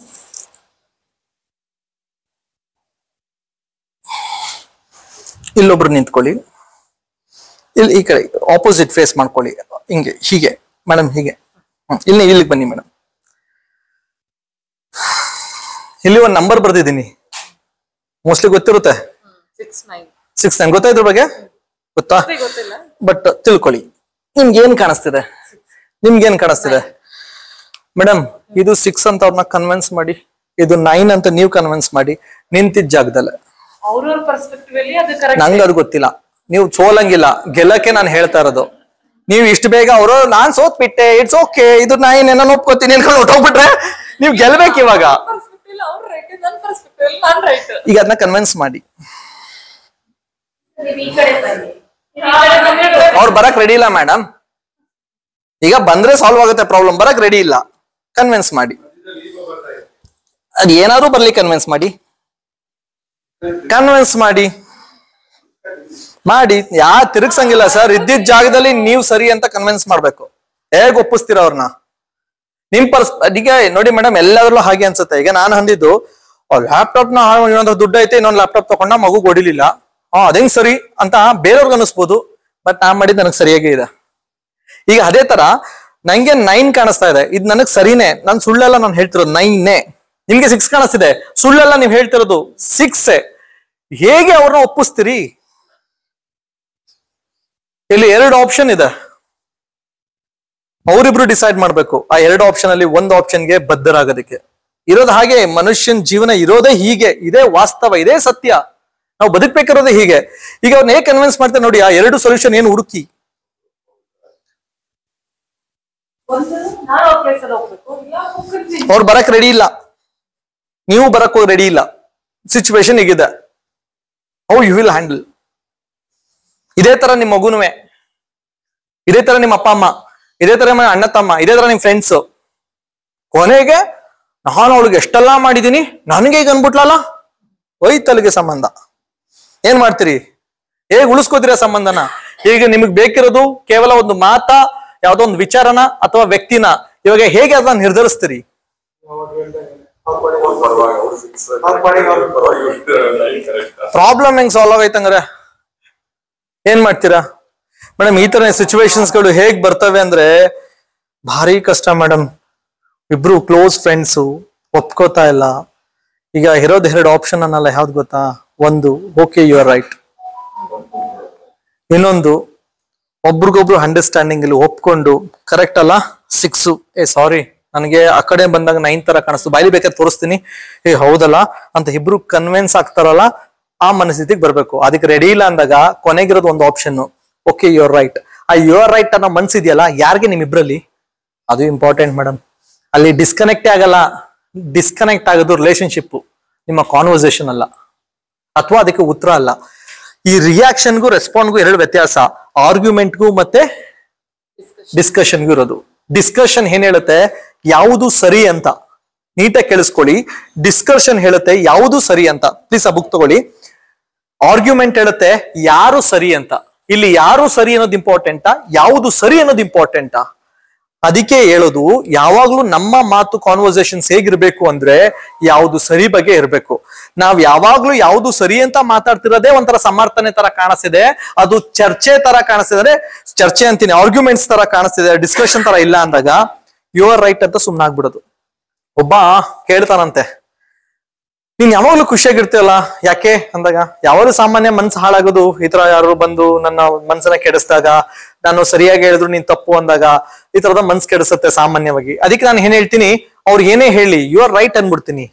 ಇಲ್ಲೊಬ್ರು ನಿಂತ್ಕೊಳ್ಳಿ. ಇಲ್ಲಿ ಈ ಕಡೆ ಆಪೋಸಿಟ್ ಫೇಸ್ ಮಾಡ್ಕೊಳ್ಳಿ. ಹೀಗೆ ಮೇಡಮ್, ಹೀಗೆ. ಇಲ್ಲಿಗೆ ಬನ್ನಿ ಮೇಡಮ್. ಇಲ್ಲಿ ಒಂದು ನಂಬರ್ ಬರ್ದಿದ್ದೀನಿ, ಮೋಸ್ಟ್ಲಿ ಗೊತ್ತಿರುತ್ತೆ. 6-9 ಗೊತ್ತಾ? ಇದ್ರ ಬಗ್ಗೆ ಗೊತ್ತಾ? ಬಟ್ ತಿಳ್ಕೊಳ್ಳಿ. ನಿಮ್ಗೇನ್ ಕಾಣಿಸ್ತಿದೆ? ಮೇಡಮ್, ಇದು 6 ಅಂತ ಅವ್ರನ್ನ ಕನ್ವಿನ್ಸ್ ಮಾಡಿ, ಇದು 9 ಅಂತ ನೀವು ಕನ್ವಿನ್ಸ್ ಮಾಡಿ. ನಿಂತಿದ್ದ ಜಾಗದಲ್ಲ. ನಂಗೆ ಅದು ಗೊತ್ತಿಲ್ಲ, ನೀವು ಸೋಲಂಗಿಲ್ಲ. ಗೆಲ್ಲಕ್ಕೆ ನಾನು ಹೇಳ್ತಾ ಇರೋದು. ನೀವು ಇಷ್ಟು ಬೇಗ ನಾನ್ ಸೋತ್ ಬಿಟ್ಟೆ, ಇಟ್ಸ್ ಓಕೆ, ಇದು 9 ನಾನು ಒಪ್ಕೋತೀನಿ ಅನ್ಕೊಂಡು ಹೊಟ್ಟೋಗ್ಬಿಟ್ರೆ ನೀವು ಗೆಲ್ಬೇಕು. ಇವಾಗ ಈಗ ಅದನ್ನ ಕನ್ವಿನ್ಸ್ ಮಾಡಿ. ಅವ್ರು ಬರಕ್ ರೆಡಿ ಇಲ್ಲ ಮೇಡಮ್. ಈಗ ಬಂದ್ರೆ ಸಾಲ್ವ್ ಆಗುತ್ತೆ ಪ್ರಾಬ್ಲಮ್, ಬರಕ್ ರೆಡಿ ಇಲ್ಲ. ಕನ್ವಿನ್ಸ್ ಮಾಡಿ. ಅದ್ ಏನಾದ್ರು ಬರ್ಲಿ, ಕನ್ವಿನ್ಸ್ ಮಾಡಿ. ತಿರುಗ್ಸಂಗಿಲ್ಲ ಸರ್. ಇದ್ದಿದ್ದ ಜಾಗದಲ್ಲಿ ನೀವು ಸರಿ ಅಂತ ಕನ್ವಿನ್ಸ್ ಮಾಡ್ಬೇಕು. ಹೇಗ್ ಒಪ್ಪಿಸ್ತೀರ ಅವ್ರನ್ನ? ನಿಮ್ ಈಗ ನೋಡಿ ಮೇಡಮ್, ಎಲ್ಲಾದ್ರಲ್ಲೂ ಹಾಗೆ ಅನ್ಸುತ್ತೆ. ಈಗ ನಾನು ಅಂದಿದ್ದು ಲ್ಯಾಪ್ಟಾಪ್ ನ ಇನ್ನೊಂದು ದುಡ್ಡು ಐತೆ, ಇನ್ನೊಂದು ಲ್ಯಾಪ್ಟಾಪ್ ತಗೊಂಡ ಮಗು ಹೊಡಿಲಿಲ್ಲ, ಅದೇಂಗ್ ಸರಿ ಅಂತ ಬೇರೆಯವ್ರಿಗೆ ಅನಿಸ್ಬೋದು, ಬಟ್ ನಾ ಮಾಡಿದ್ ನನಗೆ ಸರಿಯಾಗೇ ಇದೆ. ಈಗ ಅದೇ ತರ ನಂಗೆ 9 ಕಾಣಿಸ್ತಾ ಇದೆ, ಇದು ನನಗ್ ಸರಿನೇ, ನಾನು ಸುಳ್ಳೆಲ್ಲ ನಾನು ಹೇಳ್ತಿರೋದು 9ನೇ, ನಿಮ್ಗೆ 6 ಕಾಣಿಸ್ತಿದೆ, ಸುಳ್ಳೆಲ್ಲ ನೀವು ಹೇಳ್ತಿರೋದು 6. ಹೇಗೆ ಅವ್ರನ್ನ ಒಪ್ಪಿಸ್ತೀರಿ? ಇಲ್ಲಿ 2 ಆಪ್ಷನ್ ಇದೆ, ಅವರಿಬ್ರು ಡಿಸೈಡ್ ಮಾಡ್ಬೇಕು. ಆ 2 ಆಪ್ಷನ್ ಅಲ್ಲಿ ಒಂದು ಆಪ್ಷನ್ಗೆ ಬದ್ಧರಾಗೋದಕ್ಕೆ ಇರೋದು. ಹಾಗೆ ಮನುಷ್ಯನ ಜೀವನ ಇರೋದೇ ಹೀಗೆ, ಇದೇ ವಾಸ್ತವ, ಇದೇ ಸತ್ಯ, ನಾವು ಬದುಕ್ಬೇಕಿರೋದೇ ಹೀಗೆ. ಈಗ ಅವ್ರನ್ನ ಹೇಗೆ ಕನ್ವಿನ್ಸ್ ಮಾಡ್ತಾರೆ ನೋಡಿ, ಆ 2 ಸೊಲ್ಯೂಷನ್ ಏನು ಹುಡುಕಿ. ಅವ್ರು ಬರಕ್ ರೆಡಿ ಇಲ್ಲ, ನೀವು ಬರಕ್ ರೆಡಿ ಇಲ್ಲ, ಸಿಚುವೇಶನ್ ಹೀಗಿದೆ. How you will handle? ಇದೇ ತರ ನಿಮ್ ಮಗುನುವೆ, ಇದೇ ತರ ನಿಮ್ಮ ಅಪ್ಪ ಅಮ್ಮ, ಇದೇ ತರ ನಿಮ್ಮ ಅಣ್ಣ ತಮ್ಮ, ಇದೇ ತರ ನಿಮ್ ಫ್ರೆಂಡ್ಸ್. ಕೊನೆಗೆ ನಾನು ಅವಳಿಗೆ ಎಷ್ಟೆಲ್ಲಾ ಮಾಡಿದೀನಿ, ನನಗೆ ಈಗ ಅನ್ಬಿಟ್ಲಲ್ಲ, ಹೋಯ್ತಲ್ಲಿಗೆ ಸಂಬಂಧ. ಏನ್ ಮಾಡ್ತೀರಿ? ಹೇಗೆ ಉಳಿಸ್ಕೋತೀರ ಸಂಬಂಧನ? ಈಗ ನಿಮಗ್ ಬೇಕಿರೋದು ಕೇವಲ ಒಂದು ಮಾತಾ, ಯಾವ್ದೋ ಒಂದು ವಿಚಾರನ ಅಥವಾ ವ್ಯಕ್ತಿನ, ಇವಾಗ ಹೇಗೆ ಅದನ್ನ ನಿರ್ಧರಿಸ್ತೀರಿ? ಪ್ರಾಬ್ಲಮ್ ಹೆಂಗ್ ಸಾಲ್ವ್ ಆಗೈತಂಗ್ರೆ ಏನ್ ಮಾಡ್ತೀರಾ ಮೇಡಮ್? ಈ ತರ ಸಿಚುವೇಶನ್ಸ್ ಗಳು ಹೇಗ್ ಬರ್ತವೆ ಅಂದ್ರೆ ಭಾರಿ ಕಷ್ಟ ಮೇಡಮ್. ಇಬ್ರು ಕ್ಲೋಸ್ ಫ್ರೆಂಡ್ಸು ಒಪ್ಕೋತಾ ಇಲ್ಲ. ಈಗ ಇರೋದು 2 ಆಪ್ಷನ್ ಅನ್ನಲ್ಲ, ಯಾವ್ದು ಗೊತ್ತಾ? ಒಂದು, ಓಕೆ ಯು ಆರ್ ರೈಟ್. ಇನ್ನೊಂದು, ಒಬ್ರಿಗೊಬ್ರು ಅಂಡರ್ಸ್ಟ್ಯಾಂಡಿಂಗ್ ಇಲ್ಲಿ ಒಪ್ಕೊಂಡು, ಕರೆಕ್ಟ್ ಅಲ್ಲ 6, ಸಾರಿ ನನಗೆ ಆ ಕಡೆ ಬಂದಾಗ 9 ತರ ಕಾಣಿಸ್ತು, ಬಾಯ್ಲಿ ಬೇಕಾದ್ರೆ ತೋರಿಸ್ತೀನಿ, ಹೌದಲ್ಲ ಅಂತ ಇಬ್ರು ಕನ್ವಿನ್ಸ್ ಆಗ್ತಾರಲ್ಲ, ಆ ಮನಸ್ಥಿತಿಗೆ ಬರ್ಬೇಕು. ಅದಕ್ಕೆ ರೆಡಿ ಇಲ್ಲ ಅಂದಾಗ ಕೊನೆಗಿರೋದು ಒಂದು option, okay you are right. ಆ ಯು ಆರ್ ರೈಟ್ ಅನ್ನೋ ಮನ್ಸಿದೆಯಲ್ಲ ಯಾರಿಗೆ? ನಿಮ್ಮಿಬ್ರಲ್ಲಿ. ಅದು ಇಂಪಾರ್ಟೆಂಟ್ ಮೇಡಮ್. ಅಲ್ಲಿ ಡಿಸ್ಕನೆಕ್ಟೇ ಆಗಲ್ಲ. ಡಿಸ್ಕನೆಕ್ಟ್ ಆಗೋದು ರಿಲೇಶನ್ಶಿಪ್, ನಿಮ್ಮ ಕಾನ್ವರ್ಸೇಷನ್ ಅಲ್ಲ, ಅಥವಾ ಅದಕ್ಕೆ ಉತ್ತರ ಅಲ್ಲ. ಈ ರಿಯಾಕ್ಷನ್ಗೂ ರೆಸ್ಪಾಂಡ್ಗೂ 2 ವ್ಯತ್ಯಾಸ, ಆರ್ಗ್ಯುಮೆಂಟ್ಗೂ ಮತ್ತೆ ಡಿಸ್ಕಷನ್ಗೂ ಇರೋದು. ಡಿಸ್ಕಷನ್ ಏನ್ ಹೇಳುತ್ತೆ? ಯಾವುದು ಸರಿ ಅಂತ. ನೀಟಾಗಿ ಕೇಳಿಸ್ಕೊಳ್ಳಿ. ಡಿಸ್ಕಷನ್ ಹೇಳುತ್ತೆ ಯಾವುದು ಸರಿ ಅಂತ. ಪ್ಲೀಸ್ ಆ ಬುಕ್ ತಗೊಳ್ಳಿ. ಆರ್ಗ್ಯುಮೆಂಟ್ ಹೇಳುತ್ತೆ ಯಾರು ಸರಿ ಅಂತ. ಇಲ್ಲಿ ಯಾರು ಸರಿ ಅನ್ನೋದು ಇಂಪಾರ್ಟೆಂಟಾ, ಯಾವುದು ಸರಿ ಅನ್ನೋದು ಇಂಪಾರ್ಟೆಂಟಾ? ಅದಕ್ಕೆ ಹೇಳೋದು, ಯಾವಾಗ್ಲೂ ನಮ್ಮ ಮಾತು ಕಾನ್ವರ್ಸೇಷನ್ಸ್ ಹೇಗಿರ್ಬೇಕು ಅಂದ್ರೆ ಯಾವುದು ಸರಿ ಬಗ್ಗೆ ಇರ್ಬೇಕು. ನಾವ್ ಯಾವಾಗ್ಲೂ ಯಾವುದು ಸರಿ ಅಂತ ಮಾತಾಡ್ತಿರೋದೇ ಒಂಥರ ಸಮರ್ಥನೆ ತರ ಕಾಣಿಸ್ತಿದೆ, ಅದು ಚರ್ಚೆ ತರ ಕಾಣಿಸ್ತಿದ್ರೆ, ಚರ್ಚೆ ಅಂತೀನಿ, ಆರ್ಗ್ಯುಮೆಂಟ್ಸ್ ತರ ಕಾಣಿಸ್ತಿದೆ, ಡಿಸ್ಕಷನ್ ತರ ಇಲ್ಲ ಅಂದಾಗ ಯು ಆರ್ ರೈಟ್ ಅಂತ ಸುಮ್ನಾಗ್ಬಿಡೋದು. ಒಬ್ಬ ಕೇಳ್ತಾನಂತೆ, ನೀನ್ ಯಾವಾಗ್ಲೂ ಖುಷಿಯಾಗಿರ್ತೀಯಲ್ಲ ಯಾಕೆ ಅಂದಾಗ, ಯಾವಾಗಲೂ ಸಾಮಾನ್ಯ ಮನ್ಸು ಹಾಳಾಗೋದು ಈ ತರ ಯಾರು ಬಂದು ನನ್ನ ಮನ್ಸನ್ನ ಕೆಡಿಸಿದಾಗ, ನಾನು ಸರಿಯಾಗಿ ಹೇಳಿದ್ರು ನೀನ್ ತಪ್ಪು ಅಂದಾಗ ಈ ತರದ ಮನ್ಸು ಕೆಡಿಸುತ್ತೆ ಸಾಮಾನ್ಯವಾಗಿ. ಅದಕ್ಕೆ ನಾನು ಏನ್ ಹೇಳ್ತೀನಿ, ಅವ್ರು ಏನೇ ಹೇಳಿ ಯು ಆರ್ ರೈಟ್ ಅನ್ಬಿಡ್ತೀನಿ.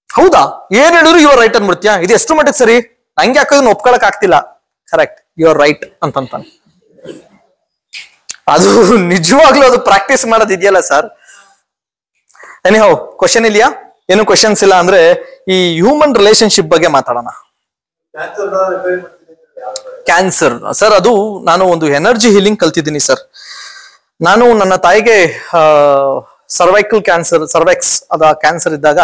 ಹೌದಾ, ಏನ್ ಹೇಳಿದ್ರು ಯು ಆರ್ ರೈಟ್ ಅನ್ಬಿಡ್ತೀಯಾ? ಇದು ಎಷ್ಟು ಮಟ್ಟಿಗೆ ಸರಿ? ನಂಗೆ ಯಾಕೋದನ್ನ ಒಪ್ಕೊಳಕ್ ಆಗ್ತಿಲ್ಲ. ಕರೆಕ್ಟ್, ಯು ಆರ್ ರೈಟ್ ಅಂತಂತಾನೆ. ಅದು ನಿಜವಾಗ್ಲೂ ಅದು ಪ್ರಾಕ್ಟೀಸ್ ಮಾಡೋದಿದೆಯಲ್ಲ ಸರ್. ಎನಿಹೌ, ಕ್ವಶನ್ ಇದೆಯಾ? ಏನು ಕ್ವಶನ್ಸ್ ಇಲ್ಲ ಅಂದ್ರೆ ಈ ಹ್ಯೂಮನ್ ರಿಲೇಶನ್ಶಿಪ್ ಬಗ್ಗೆ ಮಾತಾಡೋಣ. ಕ್ಯಾನ್ಸರ್ ಸರ್, ಅದು ನಾನು ಒಂದು ಎನರ್ಜಿ ಹೀಲಿಂಗ್ ಕಲ್ತಿದ್ದೀನಿ ಸರ್. ನಾನು ನನ್ನ ತಾಯಿಗೆ ಸರ್ವೈಕಲ್ ಕ್ಯಾನ್ಸರ್, ಸರ್ವೆಕ್ಸ್ ಅದ ಕ್ಯಾನ್ಸರ್ ಇದ್ದಾಗ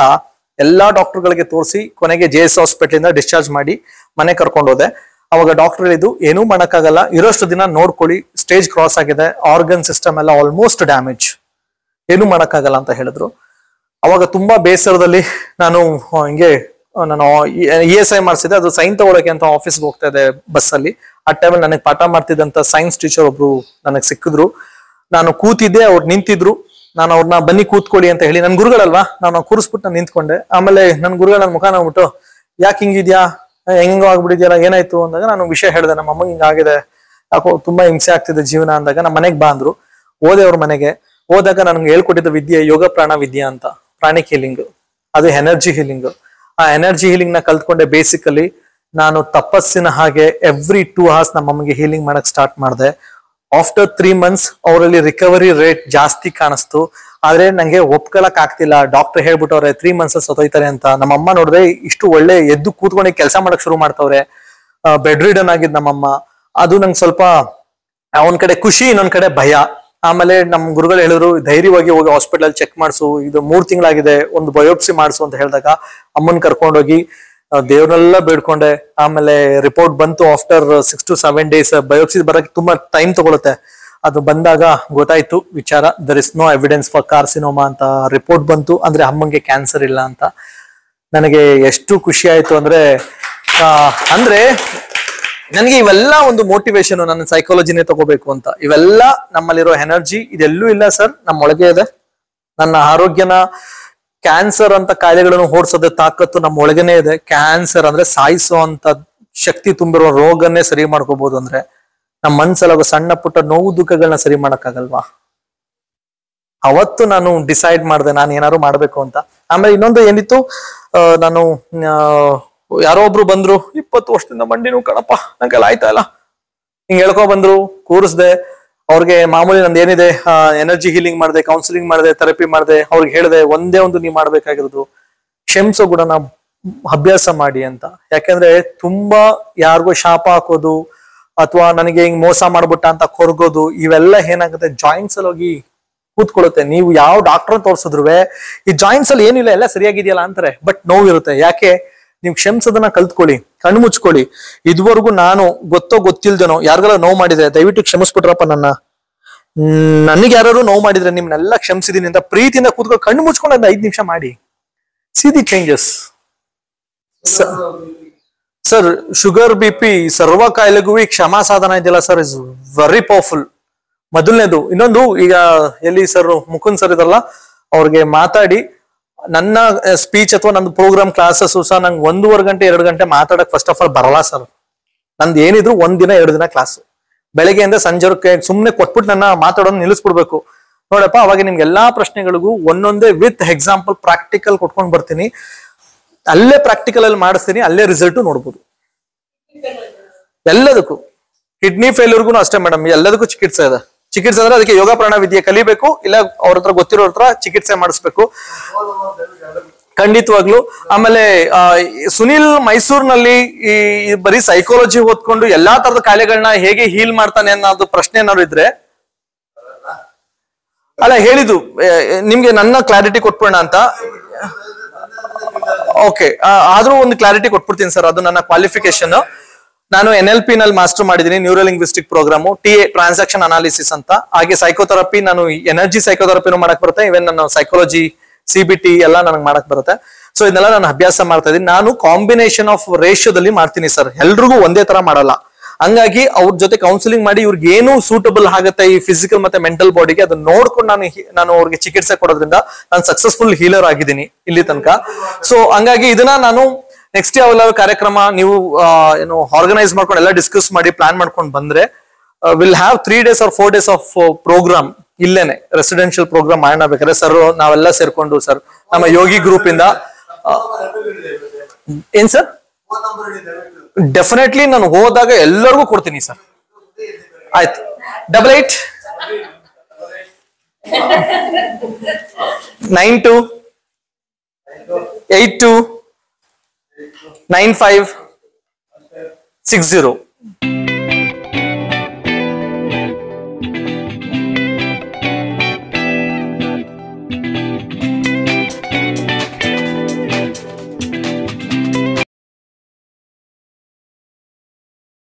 ಎಲ್ಲಾ ಡಾಕ್ಟರ್ಗಳಿಗೆ ತೋರಿಸಿ ಕೊನೆಗೆ JS ಹಾಸ್ಪಿಟಲ್ ಇಂದ ಡಿಸ್ಚಾರ್ಜ್ ಮಾಡಿ ಮನೆ ಕರ್ಕೊಂಡು ಹೋದೆ. ಅವಾಗ ಡಾಕ್ಟರ್ ಹೇಳಿದ್ದು, ಏನೂ ಮಾಡಕ್ಕಾಗಲ್ಲ, ಇರೋಷ್ಟು ದಿನ ನೋಡ್ಕೊಳ್ಳಿ, ಸ್ಟೇಜ್ ಕ್ರಾಸ್ ಆಗಿದೆ, ಆರ್ಗನ್ ಸಿಸ್ಟಮ್ ಎಲ್ಲ ಆಲ್ಮೋಸ್ಟ್ ಡ್ಯಾಮೇಜ್, ಏನೂ ಮಾಡಕ್ಕಾಗಲ್ಲ ಅಂತ ಹೇಳಿದ್ರು. ಅವಾಗ ತುಂಬಾ ಬೇಸರದಲ್ಲಿ ನಾನು ಹಿಂಗೆ ನಾನು ESI ಮಾಡಿಸಿದೆ. ಅದು ಸೈನ್ ತಗೊಳಕ್ಕೆ ಅಂತ ಆಫೀಸ್ಗೆ ಹೋಗ್ತಾ ಇದೆ ಬಸ್ಸಲ್ಲಿ. ಆ ಟೈಮಲ್ಲಿ ನನಗೆ ಪಾಠ ಮಾಡ್ತಿದ್ದಂತ ಸೈನ್ಸ್ ಟೀಚರ್ ಒಬ್ರು ನನಗೆ ಸಿಕ್ಕಿದ್ರು. ನಾನು ಕೂತಿದ್ದೆ, ಅವ್ರು ನಿಂತಿದ್ರು. ನಾನು ಅವ್ರನ್ನ ಬನ್ನಿ ಕೂತ್ಕೊಳ್ಳಿ ಅಂತ ಹೇಳಿ, ನನ್ ಗುರುಗಳಲ್ವಾ, ನಾನು ಕೂರಿಸ್ಬಿಟ್ಟು ನಾನು ನಿಂತ್ಕೊಂಡೆ. ಆಮೇಲೆ ನನ್ ಗುರುಗಳ ನನ್ನ ಮುಖ ನೋಡ್ಬಿಟ್ಟು, ಯಾಕೆ ಹಿಂಗಿದ್ಯಾ, ಹೆಂಗೋ ಆಗ್ಬಿಟ್ಟಿದ್ಯಲ್ಲ, ಏನಾಯ್ತು ಅಂದಾಗ ನಾನು ವಿಷಯ ಹೇಳಿದೆ, ನಮ್ಮ ಅಮ್ಮಗೆ ಹಿಂಗಾಗಿದೆ, ಯಾಕೋ ತುಂಬಾ ಹಿಂಸೆ ಆಗ್ತಿದೆ ಜೀವನ ಅಂದಾಗ ನಮ್ಮ ಮನೆಗೆ ಬಾ ಅಂದ್ರು. ಹೋದೆ ಅವ್ರ ಮನೆಗೆ. ಹೋದಾಗ ನನ್ಗೆ ಹೇಳ್ಕೊಟ್ಟಿದ್ದ ವಿದ್ಯೆ ಯೋಗ ಪ್ರಾಣ ವಿದ್ಯೆ ಅಂತ, ಪ್ರಾಣಿಕ್ ಹೀಲಿಂಗ್, ಅದು ಎನರ್ಜಿ ಹೀಲಿಂಗ್. ಆ ಎನರ್ಜಿ ಹೀಲಿಂಗ್ ನ ಕಲ್ತ್ಕೊಂಡೆ. ಬೇಸಿಕಲಿ ನಾನು ತಪಸ್ಸಿನ ಹಾಗೆ ಎವ್ರಿ 2 hours ನಮ್ಮ ಅಮ್ಮಗೆ ಹೀಲಿಂಗ್ ಮಾಡಕ್ ಸ್ಟಾರ್ಟ್ ಮಾಡಿದೆ. ಆಫ್ಟರ್ 3 months ಅವರಲ್ಲಿ ರಿಕವರಿ ರೇಟ್ ಜಾಸ್ತಿ ಕಾಣಿಸ್ತು. ಆದ್ರೆ ನಂಗೆ ಒಪ್ಕೊಳಕ್ ಆಗ್ತಿಲ್ಲ. ಡಾಕ್ಟರ್ ಹೇಳ್ಬಿಟ್ಟವ್ರೆ 3 months ಸತ್ತೋಯ್ತಾರೆ ಅಂತ. ನಮ್ಮ ಅಮ್ಮ ನೋಡಿದ್ರೆ ಇಷ್ಟು ಒಳ್ಳೆ ಎದ್ದು ಕೂತ್ಕೊಂಡು ಕೆಲಸ ಮಾಡಕ್ ಶುರು ಮಾಡ್ತವ್ರೆ. ಬೆಡ್ ರಿಡನ್ ಆಗಿದ್ ನಮ್ಮಮ್ಮ. ಅದು ನಂಗೆ ಸ್ವಲ್ಪ ಒಂದ್ ಕಡೆ ಖುಷಿ, ಇನ್ನೊಂದ್ ಕಡೆ ಭಯ. ಆಮೇಲೆ ನಮ್ ಗುರುಗಳು ಹೇಳಿದ್ರು, ಧೈರ್ಯವಾಗಿ ಹೋಗಿ ಹಾಸ್ಪಿಟಲ್ ಚೆಕ್ ಮಾಡಿಸು, ಇದು 3 ತಿಂಗಳಾಗಿದೆ, ಒಂದು ಬಯೋಪ್ಸಿ ಮಾಡಿಸು ಅಂತ ಹೇಳಿದಾಗ ಅಮ್ಮನ್ ಕರ್ಕೊಂಡೋಗಿ ದೇವ್ರನ್ನೆಲ್ಲ ಬೇಡ್ಕೊಂಡೆ. ಆಮೇಲೆ ರಿಪೋರ್ಟ್ ಬಂತು ಆಫ್ಟರ್ 6 to 7 days. ಬಯೋಪ್ಸಿ ಬರಕ್ಕೆ ತುಂಬಾ ಟೈಮ್ ತಗೊಳುತ್ತೆ. ಅದು ಬಂದಾಗ ಗೊತ್ತಾಯ್ತು ವಿಚಾರ, there is no evidence for carcinoma ಅಂತ ರಿಪೋರ್ಟ್ ಬಂತು. ಅಂದ್ರೆ ಅಮ್ಮಂಗೆ ಕ್ಯಾನ್ಸರ್ ಇಲ್ಲ ಅಂತ. ನನಗೆ ಎಷ್ಟು ಖುಷಿ ಆಯ್ತು ಅಂದ್ರೆ ಅಂದ್ರೆ ನನಗೆ ಇವೆಲ್ಲ ಒಂದು ಮೋಟಿವೇಶನ್, ನನ್ನ ಸೈಕಾಲಜಿನೇ ತಗೋಬೇಕು ಅಂತ. ಇವೆಲ್ಲ ನಮ್ಮಲ್ಲಿರೋ ಎನರ್ಜಿ ಇದೆಲ್ಲೂ ಇಲ್ಲ ಸರ್, ನಮ್ಮೊಳಗೆ ಇದೆ. ನನ್ನ ಆರೋಗ್ಯನ, ಕ್ಯಾನ್ಸರ್ ಅಂತ ಕಾಯಿಲೆಗಳನ್ನು ಓಡಿಸೋದೇ ತಾಕತ್ತು ನಮ್ಮ ಒಳಗನೆ ಇದೆ. ಕ್ಯಾನ್ಸರ್ ಅಂದ್ರೆ ಸಾಯಿಸೋ ಅಂತ ಶಕ್ತಿ ತುಂಬಿರೋ ರೋಗನ್ನೇ ಸರಿ ಮಾಡ್ಕೋಬಹುದು ಅಂದ್ರೆ ನಮ್ಮ ಮನ್ಸಲ್ಲಿ ಸಣ್ಣ ಪುಟ್ಟ ನೋವು ದುಃಖಗಳನ್ನ ಸರಿ ಮಾಡಕ್ಕಾಗಲ್ವಾ? ಅವತ್ತು ನಾನು ಡಿಸೈಡ್ ಮಾಡಿದೆ ನಾನು ಏನಾದ್ರು ಮಾಡ್ಬೇಕು ಅಂತ. ಆಮೇಲೆ ಇನ್ನೊಂದು ಏನಿತ್ತು, ನಾನು ಯಾರೋ ಒಬ್ರು ಬಂದ್ರು, 20 ವರ್ಷದಿಂದ ಮಂಡಿ ನೋವು ಕಣಪ್ಪ, ನಂಗೆಲ್ಲ ಆಯ್ತಾ ಇಲ್ಲ, ಹಿಂಗ್ ಹೇಳ್ಕೊ ಬಂದ್ರು, ಕೂರಿಸ್ದೆ. ಅವ್ರಿಗೆ ಮಾಮೂಲಿ ನಂದು ಏನಿದೆ ಎನರ್ಜಿ ಹೀಲಿಂಗ್ ಮಾಡಿದೆ, ಕೌನ್ಸಿಲಿಂಗ್ ಮಾಡಿದೆ, ಥೆರಪಿ ಮಾಡಿದೆ. ಅವ್ರಿಗೆ ಹೇಳಿದೆ ಒಂದೇ ಒಂದು ನೀವು ಮಾಡ್ಬೇಕಾಗಿರೋದು ಕ್ಷಮಿಸೋ ಗುಣನ ಅಭ್ಯಾಸ ಮಾಡಿ ಅಂತ. ಯಾಕೆಂದ್ರೆ ತುಂಬಾ ಯಾರಿಗೋ ಶಾಪ ಹಾಕೋದು ಅಥವಾ ನನಗೆ ಹಿಂಗ್ ಮೋಸ ಮಾಡ್ಬಿಟ್ಟ ಅಂತ ಕೊರ್ಗೋದು, ಇವೆಲ್ಲ ಏನಾಗುತ್ತೆ ಜಾಯಿಂಟ್ಸ್ ಅಲ್ಲಿ ಹೋಗಿ ಕೂತ್ಕೊಳ್ಳುತ್ತೆ. ನೀವು ಯಾವ ಡಾಕ್ಟರ್ ತೋರ್ಸಿದ್ರು ಈ ಜಾಯಿಂಟ್ಸ್ ಅಲ್ಲಿ ಏನಿಲ್ಲ, ಎಲ್ಲ ಸರಿಯಾಗಿದೆಯಲ್ಲ ಅಂತಾರೆ, ಬಟ್ ನೋವಿರುತ್ತೆ. ಯಾಕೆ? ನೀವು ಕ್ಷಮಿಸೋದನ್ನ ಕಲ್ತ್ಕೊಳ್ಳಿ, ಕಣ್ಣು ಮುಚ್ಕೊಳ್ಳಿ. ಇದುವರೆಗೂ ನಾನು ಗೊತ್ತೋ ಗೊತ್ತಿಲ್ದೇನೋ ಯಾರಿಗೆಲ್ಲ ನೋವು ಮಾಡಿದ್ರೆ ದಯವಿಟ್ಟು ಕ್ಷಮಿಸ್ಬಿಟ್ರಪ್ಪ ನನಗೆ ಯಾರು ನೋವು ಮಾಡಿದ್ರೆ ನಿಮ್ನೆಲ್ಲ ಕ್ಷಮಿಸಿದೀನಿ ಅಂತ ಪ್ರೀತಿಯಿಂದ ಕೂತ್ಕೊಂಡು ಕಣ್ಣು ಮುಚ್ಕೊಂಡು 5 ನಿಮಿಷ ಮಾಡಿ. See the changes. Sir, sugar BP ಸರ್ವ ಕಾಯಿಲೆಗೂ ಈ ಕ್ಷಮಾ ಸಾಧನ ಇದೆಯಲ್ಲ ಸರ್, ಇಸ್ ವೆರಿ ಪವರ್ಫುಲ್. ಮೊದಲನೇದು. ಇನ್ನೊಂದು, ಈಗ ಎಲ್ಲಿ ಸರ್ ಮುಕುಂದ್ ಸರ್ ಇದಲ್ಲ, ಅವ್ರಿಗೆ ಮಾತಾಡಿ ನನ್ನ ಸ್ಪೀಚ್ ಅಥವಾ ನನ್ನ ಪ್ರೋಗ್ರಾಮ್ ಕ್ಲಾಸಸ್ ಸಹ ನಂಗೆ 1.5 ಗಂಟೆ 2 ಗಂಟೆ ಮಾತಾಡಕ್ ಫಸ್ಟ್ ಆಫ್ ಆಲ್ ಬರಲ್ಲ ಸರ್. ನಂದು ಏನಿದ್ರು 1 ದಿನ 2 ದಿನ ಕ್ಲಾಸ್, ಬೆಳಗ್ಗೆಯಿಂದ ಸಂಜೆ ಸುಮ್ನೆ ಕೊಟ್ಬಿಟ್ಟು ನನ್ನ ಮಾತಾಡೋದು ನಿಲ್ಲಿಸ್ಬಿಡ್ಬೇಕು. ನೋಡಪ್ಪ, ಅವಾಗ ನಿಮ್ಗೆ ಎಲ್ಲಾ ಪ್ರಶ್ನೆಗಳಿಗೂ ಒಂದೊಂದೇ ವಿತ್ ಎಕ್ಸಾಂಪಲ್ ಪ್ರಾಕ್ಟಿಕಲ್ ಕೊಟ್ಕೊಂಡ್ ಬರ್ತೀನಿ. ಅಲ್ಲೇ ಪ್ರಾಕ್ಟಿಕಲ್ ಅಲ್ಲಿ ಮಾಡಿಸ್ತೀನಿ, ಅಲ್ಲೇ ರಿಸಲ್ಟ್ ನೋಡ್ಬೋದು. ಎಲ್ಲದಕ್ಕೂ ಕಿಡ್ನಿ ಫೇಲ್ಯೂರ್ಗೂ ಅಷ್ಟೇ ಮೇಡಮ್, ಎಲ್ಲದಕ್ಕೂ ಚಿಕಿತ್ಸೆ ಇದೆ. ಚಿಕಿತ್ಸೆ ಅಂದ್ರೆ ಅದಕ್ಕೆ ಯೋಗ ಪ್ರಾಣ ವಿದ್ಯೆ ಕಲಿಬೇಕು, ಇಲ್ಲ ಅವ್ರ ಹತ್ರ ಗೊತ್ತಿರೋರ್ ಹತ್ರ ಚಿಕಿತ್ಸೆ ಮಾಡಿಸ್ಬೇಕು ಖಂಡಿತವಾಗ್ಲು. ಆಮೇಲೆ ಸುನಿಲ್ ಮೈಸೂರಿನಲ್ಲಿ ಈ ಬರೀ ಸೈಕಾಲಜಿ ಓದ್ಕೊಂಡು ಎಲ್ಲಾ ತರದ ಕಾಯಿಲೆಗಳನ್ನ ಹೇಗೆ ಹೀಲ್ ಮಾಡ್ತಾನೆ ಅನ್ನೋದು ಪ್ರಶ್ನೆ ಏನಾದ್ರು ಇದ್ರೆ ಅಲ್ಲ ಹೇಳಿದ್ದು ನಿಮ್ಗೆ ನನ್ನ ಕ್ಲಾರಿಟಿ ಕೊಟ್ಬಿಡೋಣ ಅಂತ. ಓಕೆ, ಆದ್ರೂ ಒಂದು ಕ್ಲಾರಿಟಿ ಕೊಟ್ಬಿಡ್ತೀನಿ ಸರ್. ಅದು ನನ್ನ ಕ್ವಾಲಿಫಿಕೇಶನ್. ನಾನು NLP ನಲ್ಲಿ ಮಾಸ್ಟರ್ ಮಾಡಿದ್ದೀನಿ, neuro linguistic program, TA transaction analysis ಅಂತ. ಹಾಗೆ ಸೈಕೋಥೆರಪಿ, ನಾನು ಎನರ್ಜಿ ಸೈಕೋಥೆರಪಿನೂ ಮಾಡಕ್ ಬರುತ್ತೆ. ಇವನ್ ನಾನು ಸೈಕಾಲಜಿ CBT ಎಲ್ಲ ನನಗೆ ಮಾಡಕ್ ಬರುತ್ತೆ. ಸೊ ಇದನ್ನೆಲ್ಲ ನಾನು ಅಭ್ಯಾಸ ಮಾಡ್ತಾ ಇದೀನಿ. ನಾನು ಕಾಂಬಿನೇಷನ್ ಆಫ್ ರೇಷಿಯೋದಲ್ಲಿ ಮಾಡ್ತೀನಿ ಸರ್, ಎಲ್ರಿಗೂ ಒಂದೇ ತರ ಮಾಡಲ್ಲ. ಹಂಗಾಗಿ ಅವ್ರ ಜೊತೆ ಕೌನ್ಸಿಲಿಂಗ್ ಮಾಡಿ ಇವ್ರಿಗೆ ಏನು ಸೂಟಬಲ್ ಆಗುತ್ತೆ ಈ ಫಿಸಿಕಲ್ ಮತ್ತೆ ಮೆಂಟಲ್ ಬಾಡಿಗೆ ಅದನ್ನ ನೋಡ್ಕೊಂಡು ನಾನು ಅವ್ರಿಗೆ ಚಿಕಿತ್ಸೆ ಕೊಡೋದ್ರಿಂದ ನಾನು ಸಕ್ಸಸ್ಫುಲ್ ಹೀಲರ್ ಆಗಿದ್ದೀನಿ ಇಲ್ಲಿ ತನಕ. ಸೊ ಹಂಗಾಗಿ ಇದನ್ನ ನಾನು ನೆಕ್ಸ್ಟ್ ಯಾವೆಲ್ಲ ಕಾರ್ಯಕ್ರಮ ನೀವು ಏನು ಆರ್ಗನೈಸ್ ಮಾಡ್ಕೊಂಡು ಎಲ್ಲ ಡಿಸ್ಕಸ್ ಮಾಡಿ ಪ್ಲಾನ್ ಮಾಡ್ಕೊಂಡು ಬಂದ್ರೆ will have 3 days or 4 days of programme ಇಲ್ಲೇನೆ, ರೆಸಿಡೆನ್ಶಿಯಲ್ ಪ್ರೋಗ್ರಾಮ್ ಮಾಡೋಣ. ಬೇಕಾದ್ರೆ ಸರ್ ನಾವೆಲ್ಲ ಸೇರ್ಕೊಂಡು ಸರ್ ನಮ್ಮ ಯೋಗಿ ಗ್ರೂಪ್ ಇಂದ ಏನ್ ಸರ್ ಡೆಫಿನೆಟ್ಲಿ ನಾನು ಹೋದಾಗ ಎಲ್ಲರಿಗೂ ಕೊಡ್ತೀನಿ ಸರ್. ಆಯ್ತು, 8892829560.